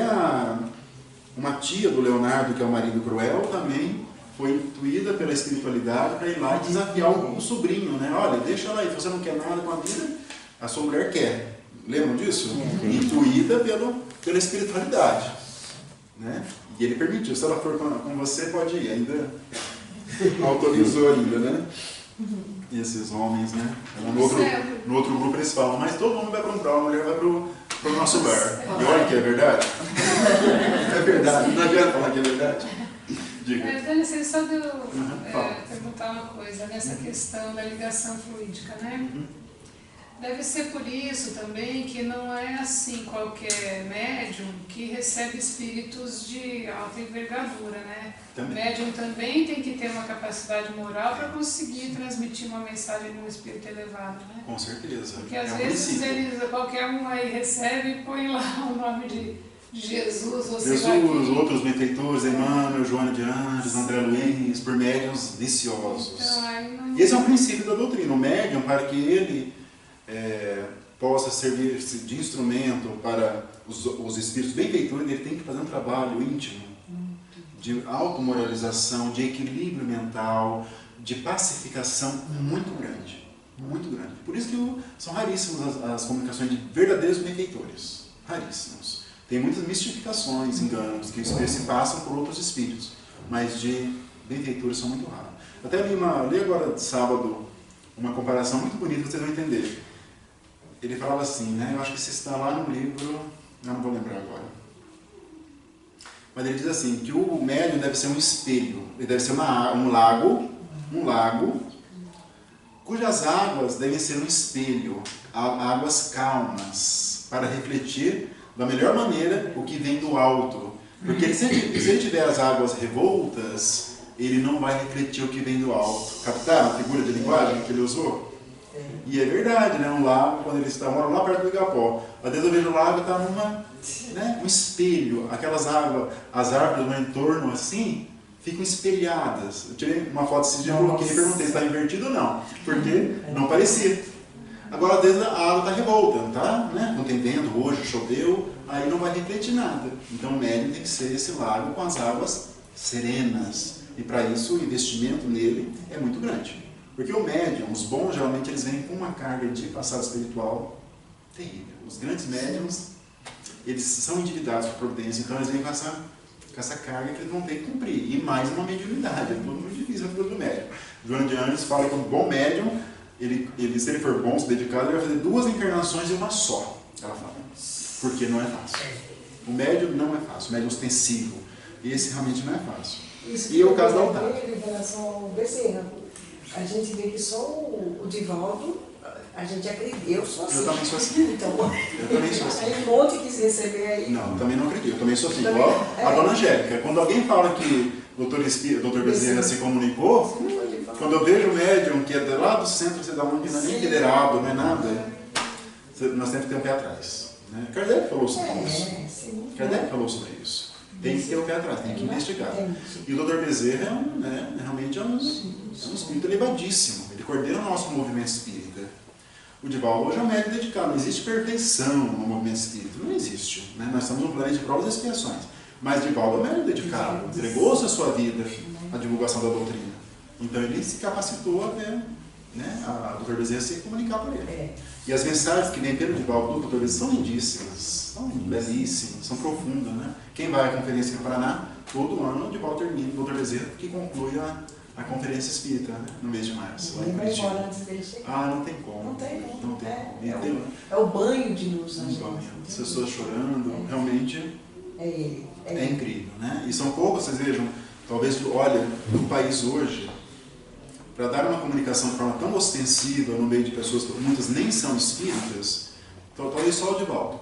S1: uma tia do Leonardo, que é o marido cruel, também foi intuída pela espiritualidade para ir lá e desafiar o sobrinho, né? Olha, deixa ela aí, se você não quer nada com a vida, a sua mulher quer. Lembram disso? Intuída pela espiritualidade, né? E ele permitiu, se ela for com você, pode ir, ainda autorizou ainda, né? E esses homens, né? No outro grupo eles falam, mas todo mundo vai para um bar, a mulher vai para o nosso bar. E olha que é verdade. É verdade, não adianta falar que é verdade.
S5: Mas, Dani, só de eu perguntar uma coisa nessa questão da ligação fluídica, né? Deve ser por isso também que não é assim qualquer médium que recebe espíritos de alta envergadura, né? O médium também tem que ter uma capacidade moral para conseguir transmitir uma mensagem num espírito elevado, né?
S1: Com certeza.
S5: Porque às vezes qualquer um aí recebe e põe lá o nome de Jesus, ou sei lá
S1: Jesus, outros benfeitores, Emmanuel, Joana de Anjos, André Luiz, por médiuns viciosos.
S5: Então,
S1: esse é um princípio da doutrina. O médium, para que ele possa servir de instrumento para os espíritos benfeitores, ele tem que fazer um trabalho íntimo de automoralização, de equilíbrio mental, de pacificação muito grande. Muito grande. Por isso que são raríssimas as comunicações de verdadeiros benfeitores. Raríssimos. Tem muitas mistificações, enganos, que se passam por outros espíritos, mas de benfeitores são muito raros. Até li agora de sábado uma comparação muito bonita, vocês vão entender. Ele falava assim, né? Eu acho que isso está lá no livro, eu não vou lembrar agora. Mas ele diz assim, que o médium deve ser um espelho, ele deve ser um lago, cujas águas devem ser um espelho, águas calmas, para refletir da melhor maneira o que vem do alto. Porque se ele tiver as águas revoltas, ele não vai refletir o que vem do alto. Captaram a figura de linguagem que ele usou? E é verdade, né? Um lago, quando ele está morando lá perto do Igapó, às vezes eu vejo o lago está um espelho, aquelas águas, as árvores no entorno assim, ficam espelhadas. Eu tirei uma foto esses dias, coloquei e perguntei se está invertido ou não, porque não parecia. Agora, às vezes a água está revolta, tá? Né? Não tem vento, hoje choveu, aí não vai refletir nada. Então o médium tem que ser esse lago com as águas serenas. E para isso o investimento nele é muito grande. Porque o médium, os bons, geralmente eles vêm com uma carga de passado espiritual terrível. Os grandes médiums, eles são endividados por providência, então eles vêm com essa carga que eles vão ter que cumprir. E mais uma mediunidade, é tudo muito difícil a figura do médium. João de Anjos fala que um bom médium, se ele for bom, se dedicado, ele vai fazer 2 encarnações em uma só, ela fala. Porque não é fácil. O médium não é fácil, o médium ostensivo. Esse realmente não é fácil.
S4: Isso
S1: e é o caso da Otávio.
S4: Em relação ao Bezerra, a gente vê que só o Divaldo, a gente acredita. Eu sou assim.
S1: Eu também sou assim.
S4: Então,
S1: eu também sou assim.
S4: Aí um monte quis receber aí.
S1: Não, eu também não acredito. Eu também sou assim. Igual a dona Angélica. Quando alguém fala que o doutor Bezerra se comunicou, quando eu vejo o médium que é lá do centro, você dá uma não é nem federado, não é nada, nós temos que ter um pé atrás. Né? Kardec falou sobre isso. Kardec falou sobre isso. Tem que ter o pé atrás, tem que investigar. E o doutor Bezerra realmente é um espírito elevadíssimo. Ele coordena o nosso movimento espírita. O Divaldo hoje é um médium dedicado. Não existe perfeição no movimento espírita. Não existe. Né? Nós estamos num planeta de provas e expiações. Mas Divaldo é um médium dedicado. Entregou-se a sua vida à divulgação da doutrina. Então ele se capacitou até a doutor Bezerra se comunicar para ele. E as mensagens que vêm pelo Divaldo do doutor Bezerra são lindíssimas, são belíssimas, são profundas. Né? Quem vai à conferência no Paraná, todo ano o Divaldo termina, o doutor Bezerra, que conclui a conferência espírita, né? No mês de março.
S4: Ele vai embora antes dele chegar.
S1: Não tem como.
S4: Não tem como.
S1: Não tem como.
S4: É o banho de luz.
S1: As pessoas chorando, realmente é incrível. Né? E são poucos, vocês vejam, talvez, olha, no país hoje, para dar uma comunicação de forma tão ostensiva no meio de pessoas que muitas nem são espíritas, talvez só o Divaldo.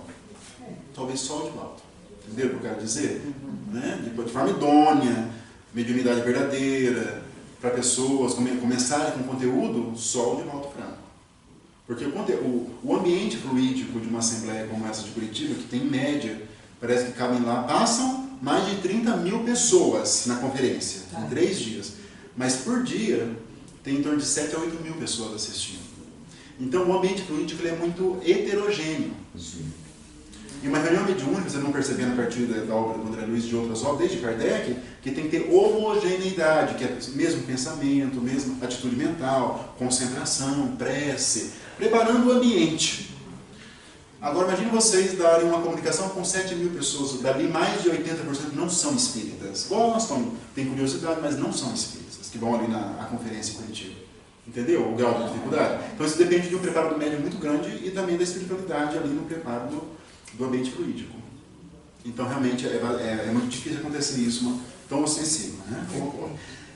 S1: Talvez só o Divaldo. Entendeu o que eu quero dizer? Né? De forma idônea, mediunidade verdadeira, para pessoas começarem com conteúdo, só o Divaldo Franco. Porque o ambiente fluídico de uma assembleia como essa de Curitiba, que tem em média, parece que cabem lá, passam mais de 30 mil pessoas na conferência, em 3 dias. Mas por dia, tem em torno de 7 a 8 mil pessoas assistindo. Então o ambiente fluídico ele é muito heterogêneo. E uma reunião mediúnica, você não percebendo a partir da obra do André Luiz e de outras obras, desde Kardec, que tem que ter homogeneidade, que é mesmo pensamento, mesmo atitude mental, concentração, prece, preparando o ambiente. Agora imagine vocês darem uma comunicação com 7 mil pessoas, dali mais de 80% não são espíritas. Igual nós estamos, tem curiosidade, mas não são espíritas, que vão ali na conferência coletiva. Entendeu? O grau de dificuldade. Então isso depende de um preparo do médium muito grande e também da espiritualidade ali no preparo do ambiente fluídico. Então realmente é muito difícil acontecer isso tão ostensivo. Né?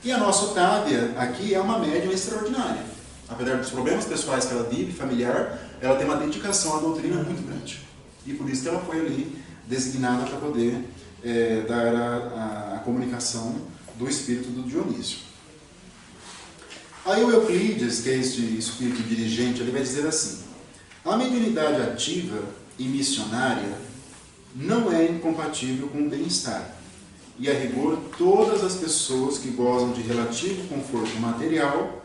S1: E a nossa Otávia aqui é uma médium extraordinária. Apesar dos problemas pessoais que ela vive, familiar, ela tem uma dedicação à doutrina muito grande. E por isso que ela foi ali designada para poder dar a comunicação do espírito do Dionísio. Aí o Euclides, que é este espírito dirigente, ele vai dizer assim: a mediunidade ativa e missionária não é incompatível com o bem-estar. E, a rigor, todas as pessoas que gozam de relativo conforto material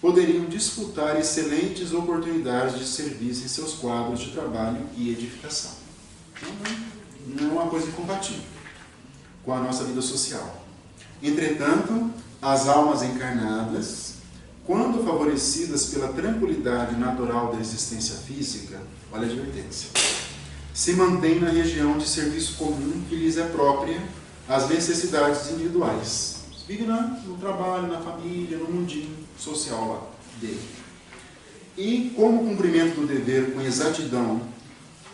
S1: poderiam disputar excelentes oportunidades de serviço em seus quadros de trabalho e edificação. Não é uma coisa incompatível com a nossa vida social. Entretanto, as almas encarnadas, quando favorecidas pela tranquilidade natural da existência física, olha a advertência, se mantêm na região de serviço comum que lhes é própria às necessidades individuais. Vivem no trabalho, na família, no mundinho social lá dele. E como o cumprimento do dever com exatidão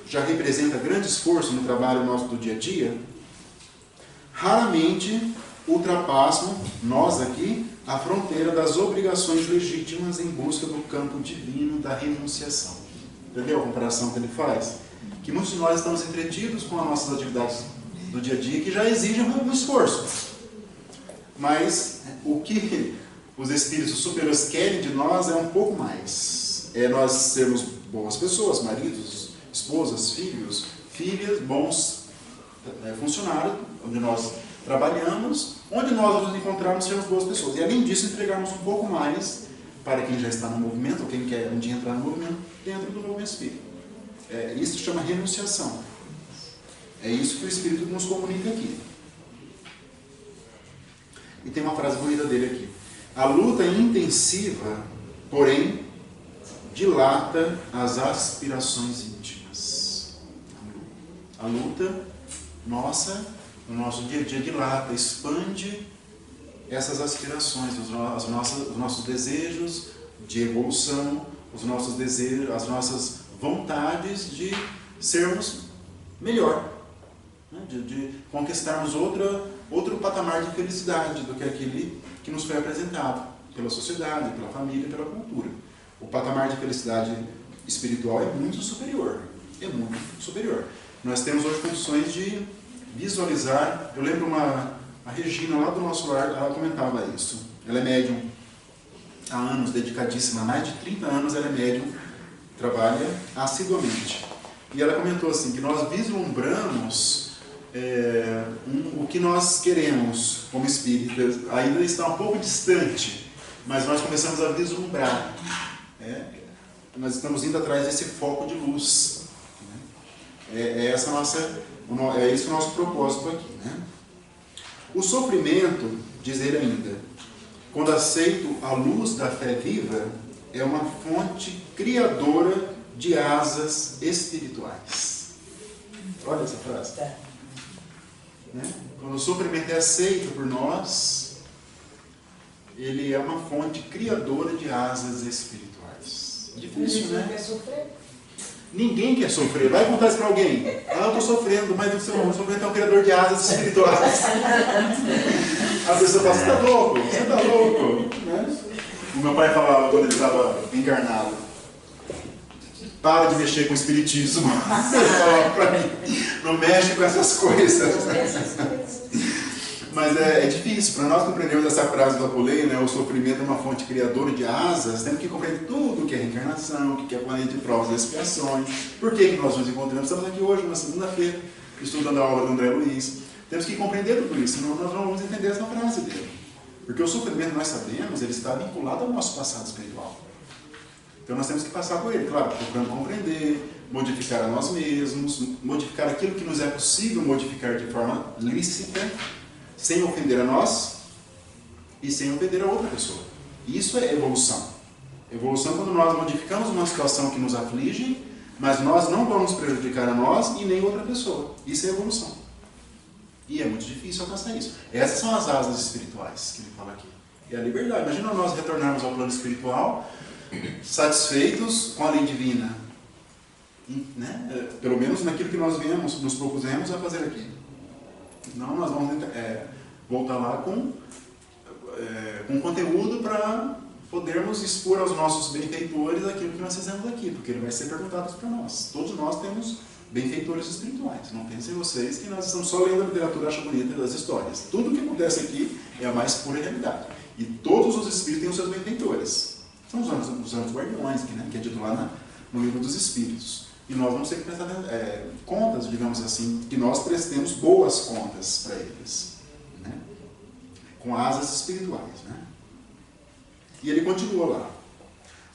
S1: já representa grande esforço no trabalho nosso do dia a dia, raramente ultrapassam, nós aqui, a fronteira das obrigações legítimas em busca do campo divino da renunciação. Entendeu a comparação que ele faz? Que muitos de nós estamos entretidos com as nossas atividades do dia a dia que já exigem um esforço. Mas o que os espíritos superiores querem de nós é um pouco mais. É nós sermos boas pessoas, maridos, esposas, filhos, filhas, bons funcionários, onde nós trabalhamos, onde nós nos encontrarmos sermos boas pessoas. E além disso, entregarmos um pouco mais para quem já está no movimento, ou quem quer um dia entrar no movimento, dentro do movimento espírita. Isso se chama renunciação. É isso que o Espírito nos comunica aqui. E tem uma frase bonita dele aqui. A luta intensiva, porém, dilata as aspirações íntimas. A luta nossa, no nosso dia a dia, dilata, expande essas aspirações, os nossos desejos de evolução, os nossos desejos, as nossas vontades de sermos melhor, né? de conquistarmos outro patamar de felicidade do que aquele que nos foi apresentado pela sociedade, pela família, pela cultura. O patamar de felicidade espiritual é muito superior. É muito superior. Nós temos hoje condições de visualizar. Eu lembro a Regina lá do nosso lar, ela comentava isso. Ela é médium há anos, dedicadíssima, há mais de 30 anos ela é médium, trabalha assiduamente. E ela comentou assim, que nós vislumbramos o que nós queremos como espíritas. Ainda está um pouco distante, mas nós começamos a vislumbrar. Nós estamos indo atrás desse foco de luz. É esse o nosso propósito aqui. Né? O sofrimento, diz ele ainda, quando aceito a luz da fé viva, é uma fonte criadora de asas espirituais. Olha essa frase. Né? Quando o sofrimento é aceito por nós, ele é uma fonte criadora de asas espirituais. Difícil, né?
S4: Quer sofrer?
S1: Ninguém quer sofrer. Vai contar isso para alguém. Eu estou sofrendo, mas o sofrimento é um criador de asas espirituais. A pessoa fala, você está louco? Você está louco? Né? O meu pai falava quando ele estava encarnado, para de mexer com o espiritismo. Ele falava para mim, não mexe com essas coisas. Mas é difícil. Para nós compreendermos essa frase do Apoleio, né, o sofrimento é uma fonte criadora de asas, temos que compreender tudo o que é reencarnação, o que é planeta de provas e expiações, por que nós nos encontramos. Estamos aqui hoje, na segunda-feira, estudando a obra do André Luiz. Temos que compreender tudo isso, senão nós não vamos entender essa frase dele. Porque o sofrimento, nós sabemos, ele está vinculado ao nosso passado espiritual. Então nós temos que passar por ele, claro, procurando compreender, modificar a nós mesmos, modificar aquilo que nos é possível modificar de forma lícita, sem ofender a nós e sem ofender a outra pessoa. Isso é evolução. Evolução é quando nós modificamos uma situação que nos aflige, mas nós não vamos prejudicar a nós e nem outra pessoa. Isso é evolução. E é muito difícil alcançar isso. Essas são as asas espirituais que ele fala aqui. É a liberdade. Imagina nós retornarmos ao plano espiritual, satisfeitos com a lei divina. Né? Pelo menos naquilo que nós viemos, nos propusemos a fazer aqui. Não, nós vamos voltar lá com conteúdo para podermos expor aos nossos benfeitores aquilo que nós fizemos aqui, porque ele vai ser perguntado para nós. Todos nós temos benfeitores espirituais. Não pensem vocês que nós estamos só lendo a literatura acha bonita das histórias. Tudo o que acontece aqui é a mais pura realidade. E todos os espíritos têm os seus benfeitores. São os anjos guardiões, que é dito lá no livro dos Espíritos. E nós vamos ter que prestar contas, digamos assim, que nós prestemos boas contas para eles, né? Com asas espirituais. Né? E ele continua lá.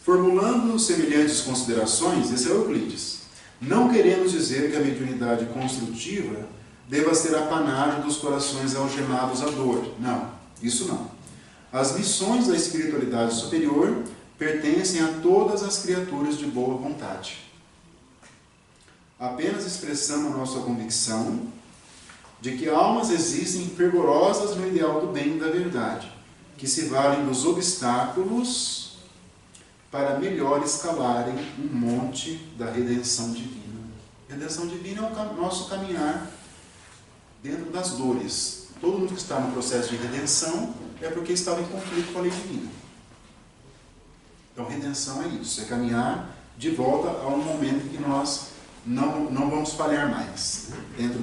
S1: Formulando semelhantes considerações, esse é Euclides, não queremos dizer que a mediunidade construtiva deva ser apanágio dos corações algemados à dor. Não, isso não. As missões da espiritualidade superior pertencem a todas as criaturas de boa vontade. Apenas expressamos a nossa convicção de que almas existem fervorosas no ideal do bem e da verdade, que se valem dos obstáculos para melhor escalarem um monte da redenção divina. Redenção divina é o nosso caminhar dentro das dores. Todo mundo que está no processo de redenção é porque estava em conflito com a lei divina. Então, redenção é isso, é caminhar de volta a um momento que nós não vamos falhar mais, dentro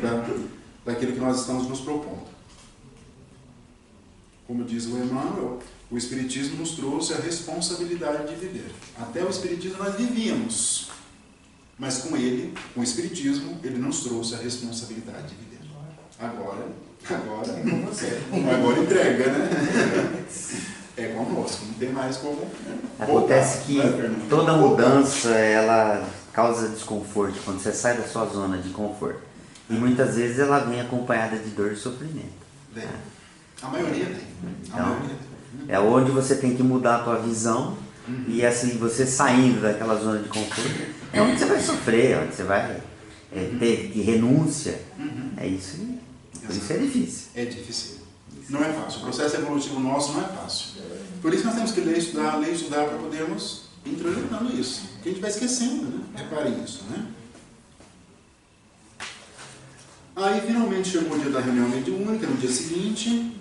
S1: daquilo que nós estamos nos propondo. Como diz o Emmanuel, o Espiritismo nos trouxe a responsabilidade de viver. Até o Espiritismo nós vivíamos, mas com ele, com o Espiritismo, ele nos trouxe a responsabilidade de viver. Agora entrega, né? É conosco, não tem mais como
S3: Acontece
S1: voltar,
S3: que
S1: né?
S3: toda mudança, ela causa desconforto quando você sai da sua zona de conforto. E muitas vezes ela vem acompanhada de dor e sofrimento.
S1: Vem. A maioria vem.
S3: Então, é onde você tem que mudar a tua visão. E assim, você saindo daquela zona de conforto, é onde você vai sofrer, é onde você vai ter que renúncia. É isso. Por isso é difícil.
S1: É difícil. Não é fácil. O processo evolutivo nosso não é fácil. Por isso nós temos que ler e estudar para podermos ir introjetando isso. Porque a gente vai esquecendo, né? Reparem isso, né? Aí finalmente chegou o dia da reunião mediúnica, no dia seguinte.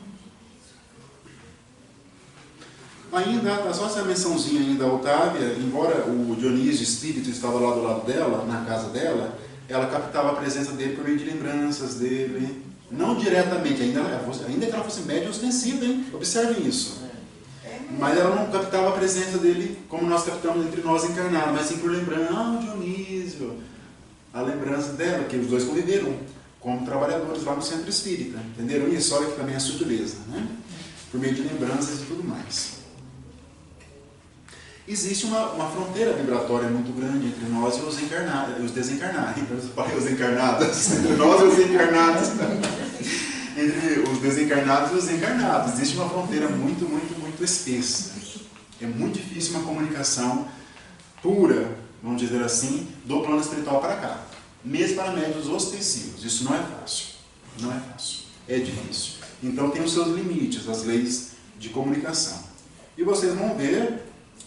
S1: Ainda, só essa mençãozinha ainda da Otávia, embora o Dionísio Espírito estava lá do lado dela, na casa dela, ela captava a presença dele por meio de lembranças dele. Não diretamente, ainda que ela fosse média ostensiva, hein? Observem isso. Mas ela não captava a presença dele como nós captamos entre nós encarnados, mas sim por lembrança. O Dionísio. A lembrança dela, que os dois conviveram como trabalhadores lá no centro espírita. Entenderam isso? Olha que também é sutileza, né? Por meio de lembranças e tudo mais. Existe uma fronteira vibratória muito grande entre nós e os encarnados, os desencarnados. Então, eu falei os encarnados, entre nós e os encarnados. Entre os desencarnados e os encarnados. Existe uma fronteira muito, muito, muito espessa. É muito difícil uma comunicação pura, vamos dizer assim, do plano espiritual para cá. Mesmo para médiuns ostensivos. Isso não é fácil. Não é fácil. É difícil. Então tem os seus limites, as leis de comunicação. E vocês vão ver,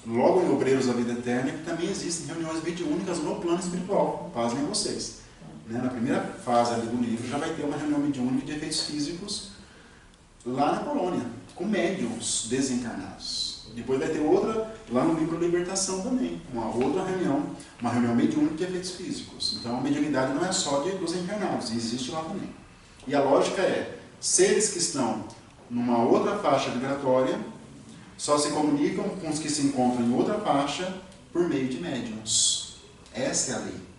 S1: logo em Obreiros da Vida Eterna, que também existem reuniões mediúnicas no plano espiritual. Pasmem vocês. Na primeira fase ali do livro já vai ter uma reunião mediúnica de efeitos físicos lá na Polônia, com médiuns desencarnados. Depois vai ter outra lá no livro Libertação também, uma outra reunião, uma reunião mediúnica de efeitos físicos. Então a mediunidade não é só dos encarnados, existe lá também. E a lógica é, seres que estão numa outra faixa vibratória só se comunicam com os que se encontram em outra faixa por meio de médiuns. Essa é a lei.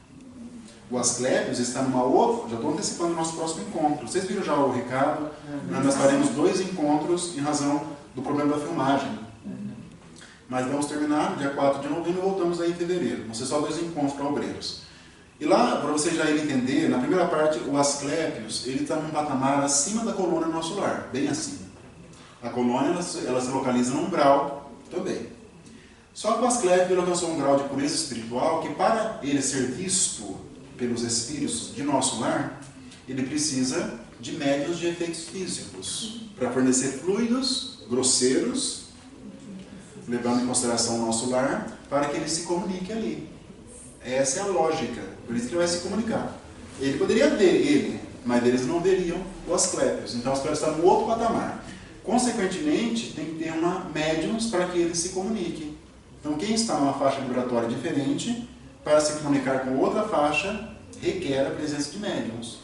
S1: O Asclépios está numa outra... Já estou antecipando o nosso próximo encontro. Vocês viram já o recado? Nós faremos 2 encontros em razão do problema da filmagem. Mas vamos terminar dia 4 de novembro e voltamos aí em fevereiro. Vão ser só 2 encontros para obreiros. E lá, para vocês já irem entender, na primeira parte, o Asclépios, ele está num patamar acima da colônia do nosso lar, bem acima. A colônia, ela se localiza num grau também. Só que o Asclépio alcançou um grau de pureza espiritual que, para ele ser visto pelos espíritos de nosso lar, ele precisa de médiuns de efeitos físicos para fornecer fluidos grosseiros, levando em consideração o nosso lar, para que ele se comunique ali. Essa é a lógica, por isso que ele vai se comunicar. Ele poderia ver ele, mas eles não veriam o Asclépios. Então o Asclépios está no outro patamar. Consequentemente, tem que ter médiums para que ele se comunique. Então quem está numa faixa vibratória diferente, para se comunicar com outra faixa, requer a presença de médiums.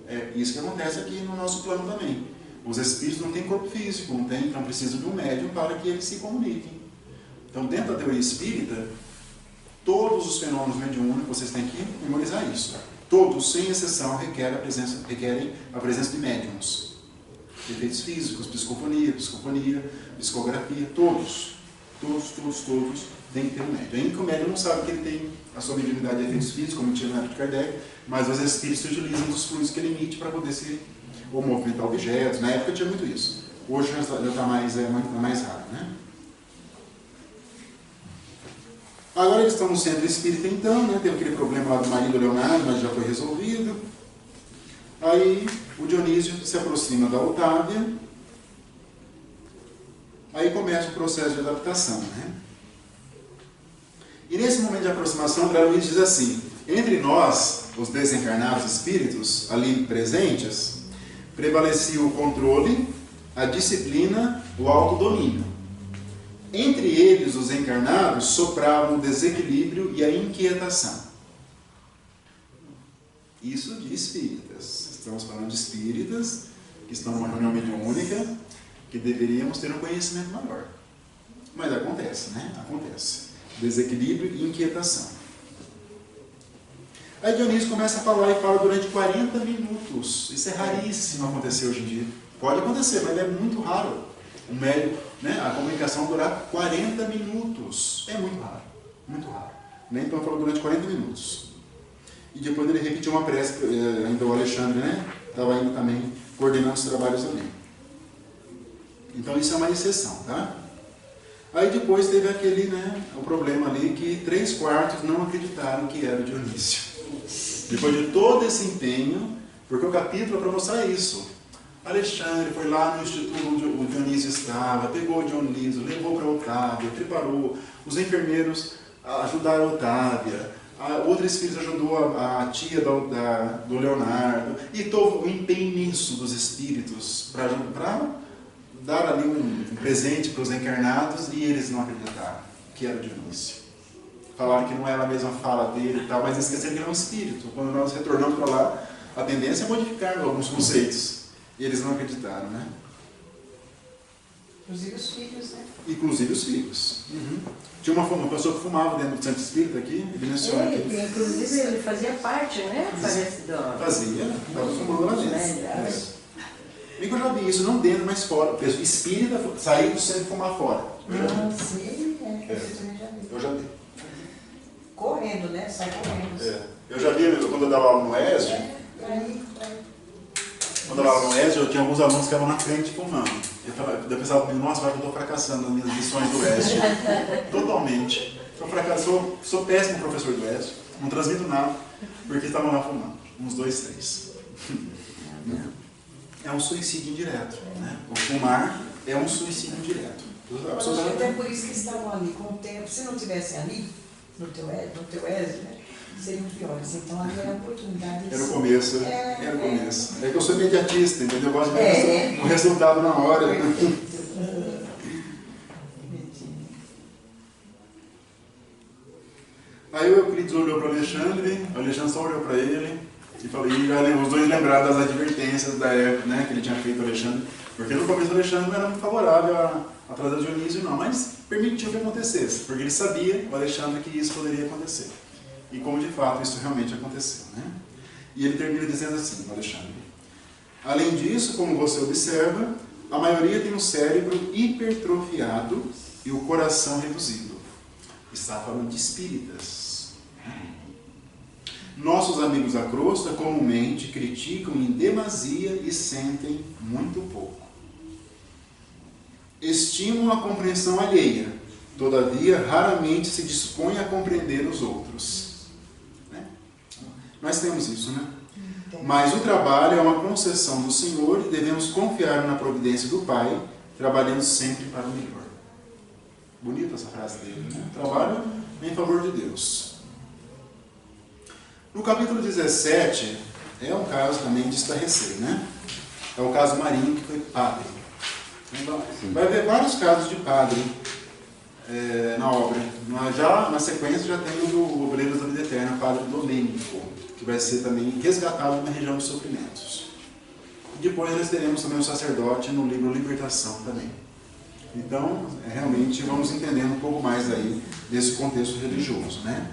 S1: É isso que acontece aqui no nosso plano também. Os espíritos não têm corpo físico, então precisam de um médium para que eles se comuniquem. Então, dentro da teoria espírita, todos os fenômenos mediúnicos, vocês têm que memorizar isso. Todos, sem exceção, requerem a presença de médiums. Efeitos físicos, psicofonia, psicografia, todos tem que ter um médium. Ainda que o médium não sabe que ele tem a sua mediunidade de efeitos físicos, como tinha na época de Kardec, mas os espíritos utilizam os fluidos que ele emite para poder ou movimentar objetos. Na época tinha muito isso. Hoje já está mais raro, né? Agora eles estão no centro espírita então, né? Teve aquele problema lá do marido Leonardo, mas já foi resolvido. Aí o Dionísio se aproxima da Otávia. Aí começa o processo de adaptação, né? E nesse momento de aproximação, André Luiz diz assim: entre nós, os desencarnados espíritos ali presentes, prevalecia o controle, a disciplina, o autodomínio. Entre eles, os encarnados, sopravam o desequilíbrio e a inquietação. Isso de espíritas. Estamos falando de espíritas que estão numa reunião mediúnica, que deveríamos ter um conhecimento maior. Mas acontece, né? Acontece. Desequilíbrio e inquietação. Aí Dionísio começa a falar e fala durante 40 minutos. Isso é raríssimo acontecer hoje em dia. Pode acontecer, mas é muito raro. Um médico, né, a comunicação durar 40 minutos. É muito raro. Muito raro. Né? Então falou durante 40 minutos. E depois ele repetiu uma prece, ainda o Alexandre, né? Estava ainda também coordenando os trabalhos ali. Então isso é uma exceção, tá? Aí depois teve aquele, né, o problema ali que 3/4 não acreditaram que era o Dionísio. Depois de todo esse empenho, porque o capítulo é para mostrar isso. Alexandre foi lá no instituto onde o Dionísio estava, pegou o Dionísio, levou para Otávia, preparou, os enfermeiros ajudaram a Otávia, outro espírito ajudou a tia do Leonardo, e todo o empenho imenso dos espíritos para dar ali um presente para os encarnados, e eles não acreditaram que era o Dionísio. Falaram que não era a mesma fala dele e tal, mas esqueceram que ele é um espírito. Quando nós retornamos para lá, a tendência é modificar alguns conceitos. E eles não acreditaram, né?
S4: Inclusive os filhos, né?
S1: Inclusive os filhos. Uhum. Tinha uma pessoa que fumava dentro do Santo Espírito aqui, ele menciona aqui.
S2: Inclusive ele fazia parte, né? Parece do...
S1: Fazia, estava fumando lá dentro. Bem que eu já vi isso, não dentro, mas fora. O espírita saindo sem fumar fora.
S4: Sim, você também já viu.
S1: Eu já vi.
S4: Correndo, né? Sai correndo.
S1: Eu já vi, quando eu dava aula no ESG, quando eu dava aula no ESG, eu tinha alguns alunos que estavam na frente fumando. Eu pensava, nossa, eu estou fracassando nas minhas lições do ESG. Totalmente. Sou péssimo professor do ESG, não transmito nada, porque estavam lá fumando. Uns 2, 3. É um suicídio indireto. Né? O fumar é um suicídio indireto.
S4: Até por isso que estavam ali com o tempo. Se não tivessem ali, no teu ESG, né? Seriam piores. Então ali era a oportunidade.
S1: Era o começo. Era o começo. É que eu sou imediatista, entendeu? Eu gosto de ver o resultado na hora. Aí o Euclides olhou para o Alexandre só olhou para ele e falou, os dois lembraram das advertências da época, né, que ele tinha feito o Alexandre, porque no começo o Alexandre não era muito favorável a trazer o Dionísio, não, mas permitiu que acontecesse, porque ele sabia, o Alexandre, que isso poderia acontecer. E como de fato isso realmente aconteceu, né? E ele termina dizendo assim, o Alexandre: além disso, como você observa, a maioria tem um cérebro hipertrofiado e o coração reduzido. Está falando de espíritas. Nossos amigos da crosta comumente criticam em demasia e sentem muito pouco. Estimam a compreensão alheia, todavia raramente se dispõem a compreender os outros. Nós temos isso, né? Mas o trabalho é uma concessão do Senhor e devemos confiar na providência do Pai, trabalhando sempre para o melhor. Bonita essa frase dele, né? Trabalho em favor de Deus. No capítulo 17, é um caso também de estarrecer, né? É o caso Marinho, que foi padre. Vai ver vários casos de padre na obra. Já na sequência já tem o do Obreiros da Vida Eterna, Padre Domênico, que vai ser também resgatado na região dos sofrimentos. Depois nós teremos também o sacerdote no livro Libertação também. Então, realmente vamos entendendo um pouco mais aí desse contexto religioso, né?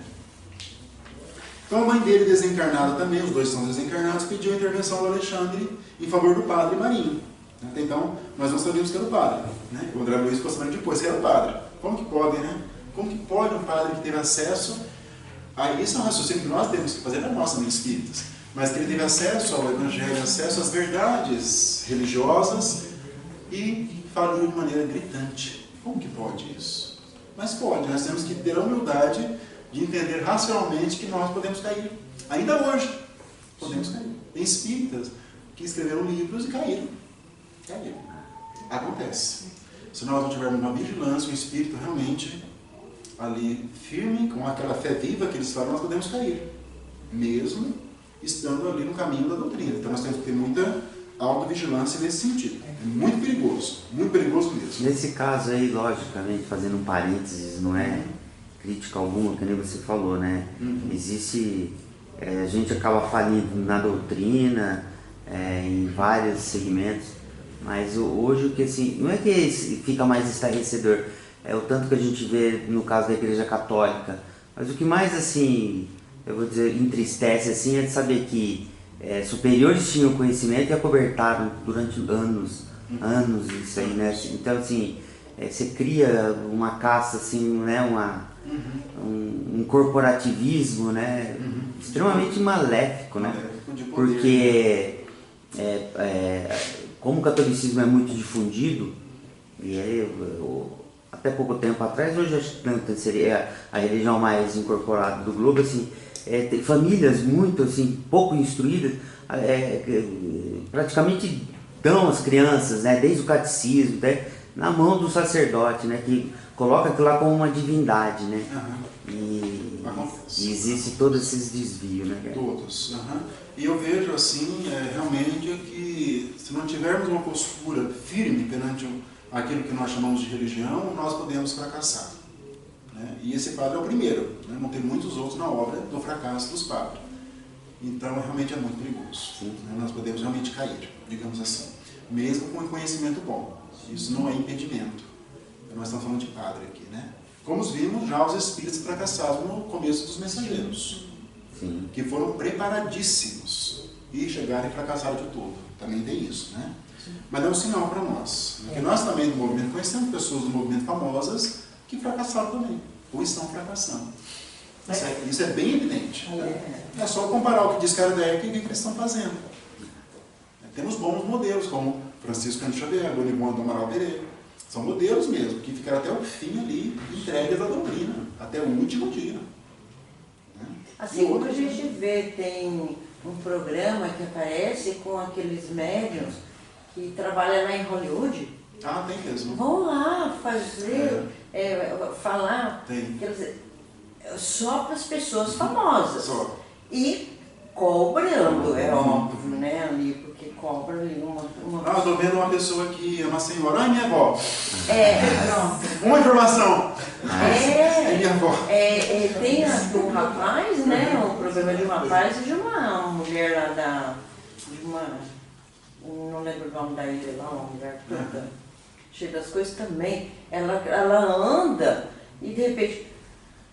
S1: Então a mãe dele desencarnada também, os dois são desencarnados, pediu a intervenção do Alexandre em favor do padre Marinho. Até então, nós não sabíamos que era o padre, né? O André Luiz ficou sabendo depois que era o padre. Como que pode, né? Como que pode um padre que teve acesso a isso? É um raciocínio que nós temos que fazer para nós também espíritas, mas que ele teve acesso ao Evangelho, acesso às verdades religiosas e falou de maneira gritante. Como que pode isso? Mas pode, nós temos que ter a humildade de entender racionalmente que nós podemos cair. Ainda hoje, podemos cair. Tem espíritas que escreveram livros e caíram. Acontece. Se nós não tivermos uma vigilância, o espírito realmente ali firme, com aquela fé viva que eles falam, nós podemos cair, mesmo estando ali no caminho da doutrina. Então nós temos que ter muita autovigilância nesse sentido. É muito perigoso mesmo.
S3: Nesse caso aí, logicamente, fazendo um parênteses, não é crítica alguma, que nem você falou, né? Existe, a gente acaba falindo na doutrina, em vários segmentos, mas hoje o que assim, não é que fica mais estarrecedor, é o tanto que a gente vê no caso da Igreja Católica, mas o que mais assim, eu vou dizer, entristece assim, é de saber que superiores tinham conhecimento e acobertaram durante anos isso aí, né? Então assim, você cria uma caça assim, né? Um corporativismo, né? Extremamente maléfico, né? Porque como o catolicismo é muito difundido, e até pouco tempo atrás, hoje acho que seria a religião mais incorporada do globo, assim, tem famílias muito assim, pouco instruídas, praticamente dão as crianças, né, desde o catecismo, na mão do sacerdote, né, que coloca aquilo lá como uma divindade, né? E existe todos esses desvios, né?
S1: Todos. E eu vejo assim, realmente, que se não tivermos uma postura firme perante aquilo que nós chamamos de religião, nós podemos fracassar. Né? E esse padre é o primeiro, né? Não tem muitos outros na obra do fracasso dos padres. Então, realmente é muito perigoso. Né? Nós podemos realmente cair, digamos assim, mesmo com um conhecimento bom. Isso não é impedimento. Nós estamos falando de padre aqui, né? Como vimos já os espíritos fracassados no começo dos mensageiros, que foram preparadíssimos e chegaram e fracassaram de tudo. Também tem isso, né? Mas é um sinal para nós, porque nós também do movimento conhecemos pessoas do movimento famosas que fracassaram também, ou estão fracassando. Isso é bem evidente. Né? É só comparar o que diz Kardec e o que eles estão fazendo. Temos bons modelos, como Francisco Cândido Xavier, Dona do Amaral Pereira. São modelos mesmo, que ficaram até o fim ali, entregues à doutrina, até o último dia. Né?
S2: Assim como a gente vê, tem um programa que aparece com aqueles médiuns que trabalham lá em Hollywood.
S1: Ah, tem mesmo.
S2: Vão lá fazer, falar, quer dizer, só para as pessoas famosas.
S1: Só.
S2: E cobrando, é óbvio, né, ali, porque cobra ali uma
S1: eu estou vendo uma pessoa aqui, uma senhora, minha avó.
S2: Pronto.
S1: Uma informação. Minha avó.
S2: Tem um rapaz, né, o problema de um rapaz e de uma mulher lá não lembro o nome da ilha lá, uma mulher toda cheia das coisas também. Ela anda e de repente,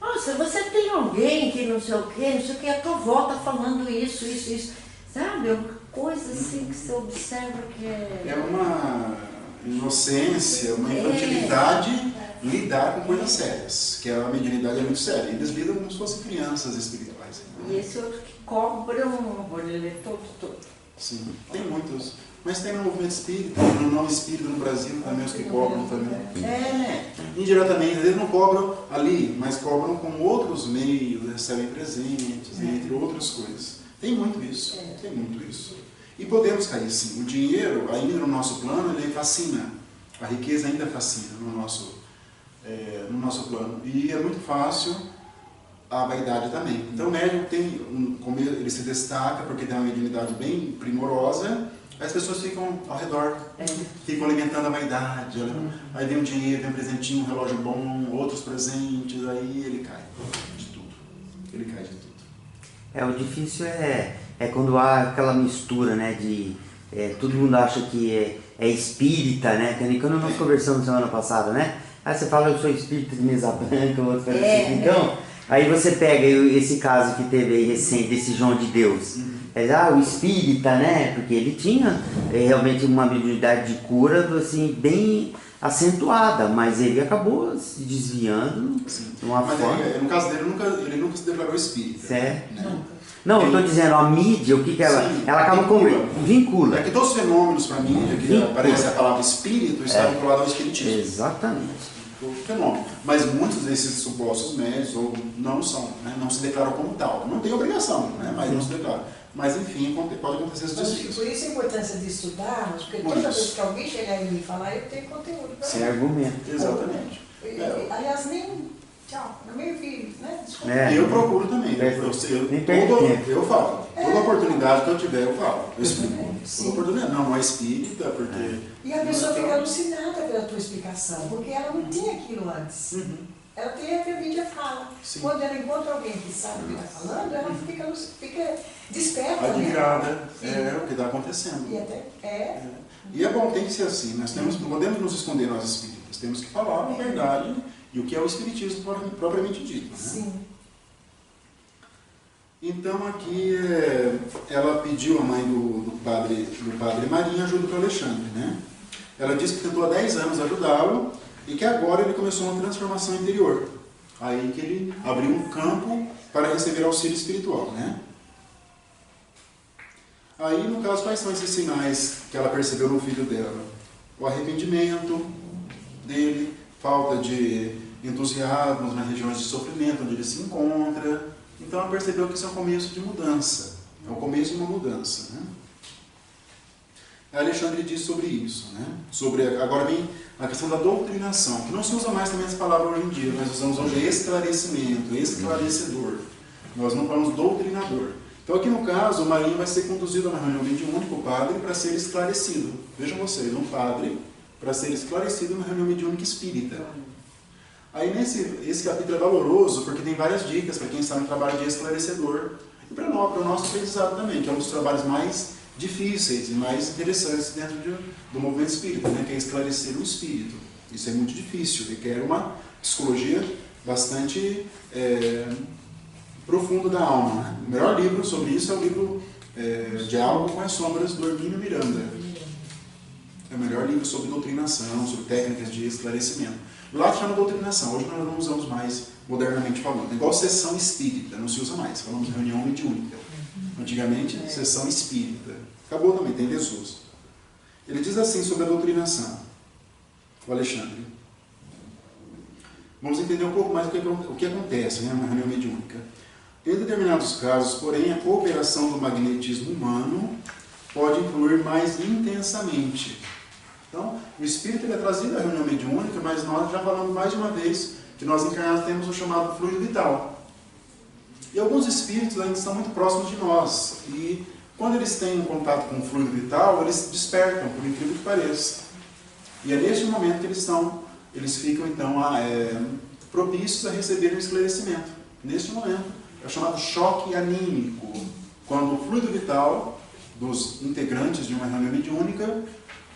S2: nossa, você tem alguém que não sei o que, a tua avó está falando isso. Sabe, uma coisa assim que você observa que
S1: é uma inocência, uma infantilidade lidar com coisas sérias, que a mediunidade é muito séria. Eles lidam como se fossem crianças espirituais.
S2: E esse outro que cobra vou ler todo.
S1: Sim, tem muitos. Mas tem no movimento espírita, no não espírita no Brasil também, os que cobram também. Indiretamente, às vezes não cobram ali, mas cobram com outros meios, recebem presentes, entre outras coisas. Tem muito isso, tem muito isso. E podemos cair sim. O dinheiro, ainda no nosso plano, ele fascina. A riqueza ainda fascina no nosso plano. E é muito fácil a vaidade também. Então o médium como ele se destaca porque tem uma mediunidade bem primorosa, as pessoas ficam ao redor, ficam alimentando a vaidade. Aí vem um dinheiro, vem um presentinho, um relógio bom, outros presentes, aí ele cai de tudo.
S3: O difícil é quando há aquela mistura, né, de todo mundo acha que é espírita, né, que quando nós conversamos semana passada, né, aí você fala eu sou espírita de mesa branca, outro fala assim, então, aí você pega esse caso que teve aí recente, desse João de Deus, o espírita, né, porque ele tinha realmente uma mediunidade de cura, assim, bem acentuada, mas ele acabou se desviando de uma forma...
S1: no caso dele, ele nunca se declarou espírita.
S3: Certo. Né? Não, eu estou dizendo, a mídia, o que ela... Sim, ela acaba vincula.
S1: É que todos os fenômenos, para mim, que aparece a palavra espírito, está vinculado ao espiritismo.
S3: Exatamente.
S1: O fenômeno. Mas muitos desses supostos médios não são, né? Não se declaram como tal. Não tem obrigação, né? Mas não se declaram. Mas, enfim, pode acontecer esses desvios.
S4: Por isso a importância de estudarmos, porque toda vez que alguém chegar aí e falar, eu tenho conteúdo para
S3: sem argumento.
S1: Exatamente.
S4: Aliás, nem... Tchau.
S1: E eu procuro também. Eu falo. Toda oportunidade que eu tiver, eu falo. Eu explico. Toda oportunidade. Não é espírita, porque...
S4: E a pessoa fica alucinada pela tua explicação, porque ela não tinha aquilo antes. Ela tem a mídia fala.
S1: Sim.
S4: Quando ela encontra alguém que sabe o que está falando, ela fica desperta.
S1: Admirada. É o que está acontecendo.
S4: E até
S1: E é bom, tem que ser assim. Nós não podemos nos esconder, nós espíritas. Temos que falar a verdade e o que é o espiritismo propriamente dito. Né?
S4: Sim.
S1: Então aqui ela pediu a mãe do padre Marinho ajuda para o Alexandre. Né? Ela disse que tentou há 10 anos ajudá-lo e que agora ele começou uma transformação interior. Aí que ele abriu um campo para receber auxílio espiritual. Né? Aí, no caso, quais são esses sinais que ela percebeu no filho dela? O arrependimento dele, falta de entusiasmo nas regiões de sofrimento onde ele se encontra. Então ela percebeu que isso é um começo de mudança. É o começo de uma mudança. Né? Alexandre diz sobre isso. Né? Agora vem a questão da doutrinação, que não se usa mais também essa palavra hoje em dia. Nós usamos hoje esclarecimento, esclarecedor. Nós não falamos doutrinador. Então aqui no caso, o Marinho vai ser conduzido a uma reunião mediúnica, o padre, para ser esclarecido. Vejam vocês, um padre para ser esclarecido em uma reunião mediúnica espírita. Aí esse capítulo é valoroso porque tem várias dicas para quem está no trabalho de esclarecedor. E para o nosso aprendizado também, que é um dos trabalhos mais difíceis e mais interessantes dentro do movimento espírita, né? Que é esclarecer o espírito. Isso é muito difícil, requer uma psicologia bastante profunda da alma. Né? O melhor livro sobre isso é o livro Diálogo com as Sombras, do Hermínio Miranda. É o melhor livro sobre doutrinação, sobre técnicas de esclarecimento. Lá chama doutrinação, hoje nós não usamos mais modernamente falando. É igual sessão espírita, não se usa mais, falamos de reunião mediúnica. Antigamente, sessão espírita. Acabou também, tem desuso. Ele diz assim sobre a doutrinação, o Alexandre. Vamos entender um pouco mais o que acontece na reunião mediúnica. Em determinados casos, porém, a cooperação do magnetismo humano pode influir mais intensamente. Então, o espírito é trazido à reunião mediúnica, mas nós já falamos mais de uma vez que nós encarnados temos o chamado fluido vital. E alguns espíritos ainda estão muito próximos de nós. E quando eles têm um contato com o fluido vital, eles despertam, por incrível que pareça. E é neste momento que eles ficam então propícios a receber um esclarecimento. Neste momento, é o chamado choque anímico, quando o fluido vital dos integrantes de uma reunião mediúnica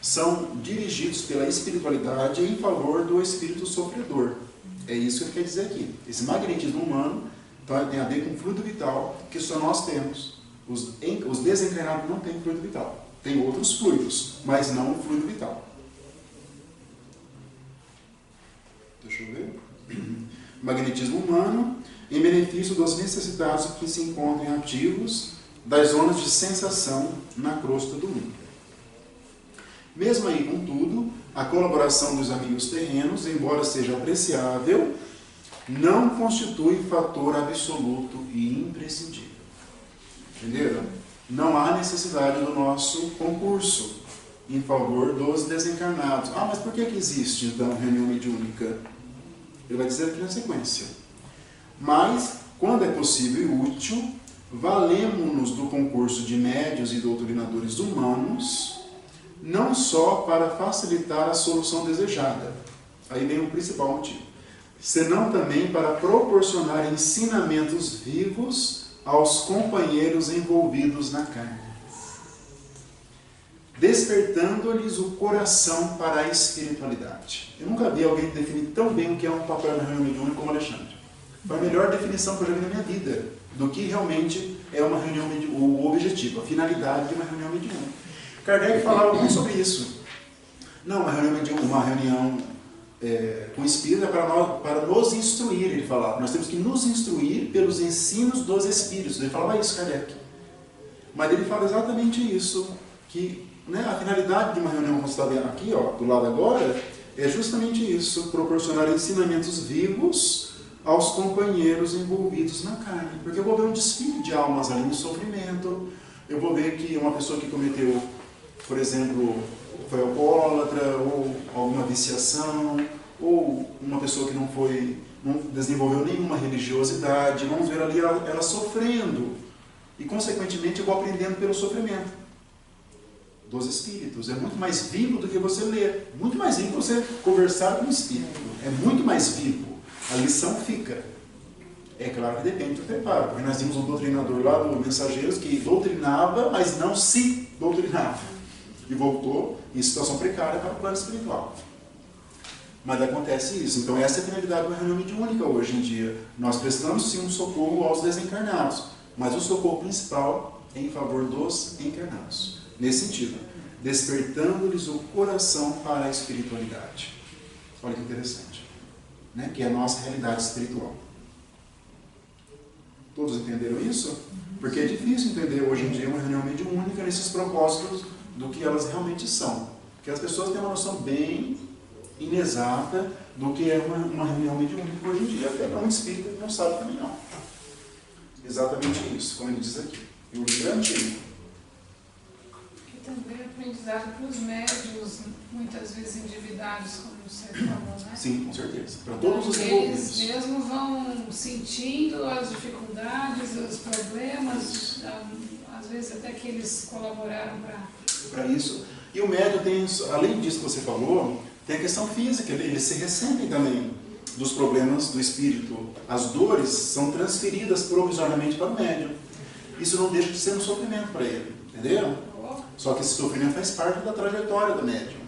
S1: são dirigidos pela espiritualidade em favor do espírito sofredor. É isso que ele quer dizer aqui. Esse magnetismo humano então, tem a ver com o fluido vital que só nós temos. Os desencarnados não têm fluido vital. Tem outros fluidos, mas não o fluido vital. Deixa eu ver. Magnetismo humano em benefício dos necessitados que se encontram ativos das zonas de sensação na crosta do mundo. Mesmo aí, contudo, a colaboração dos amigos terrenos, embora seja apreciável, não constitui fator absoluto e imprescindível. Entenderam? Não há necessidade do nosso concurso em favor dos desencarnados. Ah, mas por que existe, então, reunião mediúnica? Ele vai dizer aqui na sequência. Mas, quando é possível e útil, valemo-nos do concurso de médiuns e doutrinadores humanos, não só para facilitar a solução desejada, aí vem o principal motivo, senão também para proporcionar ensinamentos vivos aos companheiros envolvidos na carne, despertando-lhes o coração para a espiritualidade. Eu nunca vi alguém definir tão bem o que é um papel na reunião mediúnica como Alexandre. Foi a melhor definição que eu já vi na minha vida do que realmente é uma reunião mediúnica, o objetivo, a finalidade de uma reunião mediúnica. Kardec falava muito sobre isso. Não, uma reunião com o Espírito é para nos instruir, ele falava. Nós temos que nos instruir pelos ensinos dos Espíritos. Ele falava isso, Kardec. Mas ele fala exatamente isso, que a finalidade de uma reunião, como você está vendo aqui, do lado agora, é justamente isso, proporcionar ensinamentos vivos aos companheiros envolvidos na carne. Porque eu vou ver um desfile de almas ali no sofrimento, eu vou ver que uma pessoa que cometeu, por exemplo, foi alcoólatra, ou alguma viciação, ou uma pessoa que não foi não desenvolveu nenhuma religiosidade, vamos ver ali ela sofrendo e, consequentemente, eu vou aprendendo pelo sofrimento dos espíritos. É muito mais vivo do que você ler, muito mais vivo que você conversar com o espírito, é muito mais vivo, a lição fica. É claro que depende do preparo, porque nós vimos um doutrinador lá do Mensageiros que doutrinava, mas não se doutrinava, e voltou em situação precária para o plano espiritual. Mas acontece isso. Então essa é a finalidade da reunião mediúnica hoje em dia. Nós prestamos sim um socorro aos desencarnados, mas o socorro principal é em favor dos encarnados. Nesse sentido, despertando-lhes o coração para a espiritualidade. Olha que interessante, né? Que é a nossa realidade espiritual. Todos entenderam isso? Porque é difícil entender hoje em dia uma reunião mediúnica nesses propósitos do que elas realmente são. Porque as pessoas têm uma noção bem inexata do que é uma reunião mediúnica hoje em dia. Até para um espírita que não sabe também não. Exatamente isso, como ele diz aqui. E o livro é antigo.
S5: E também aprendizado para os médios, muitas vezes endividados, como você falou, né?
S1: Sim, com certeza. Para todos os
S5: Eles
S1: envolvidos.
S5: mesmos vão sentindo as dificuldades, os problemas, às vezes até que eles colaboraram
S1: para isso. E o médium tem, além disso que você falou, tem a questão física, eles se ressentem também dos problemas do espírito. As dores são transferidas provisoriamente para o médium. Isso não deixa de ser um sofrimento para ele, entenderam? Só que esse sofrimento faz parte da trajetória do médium.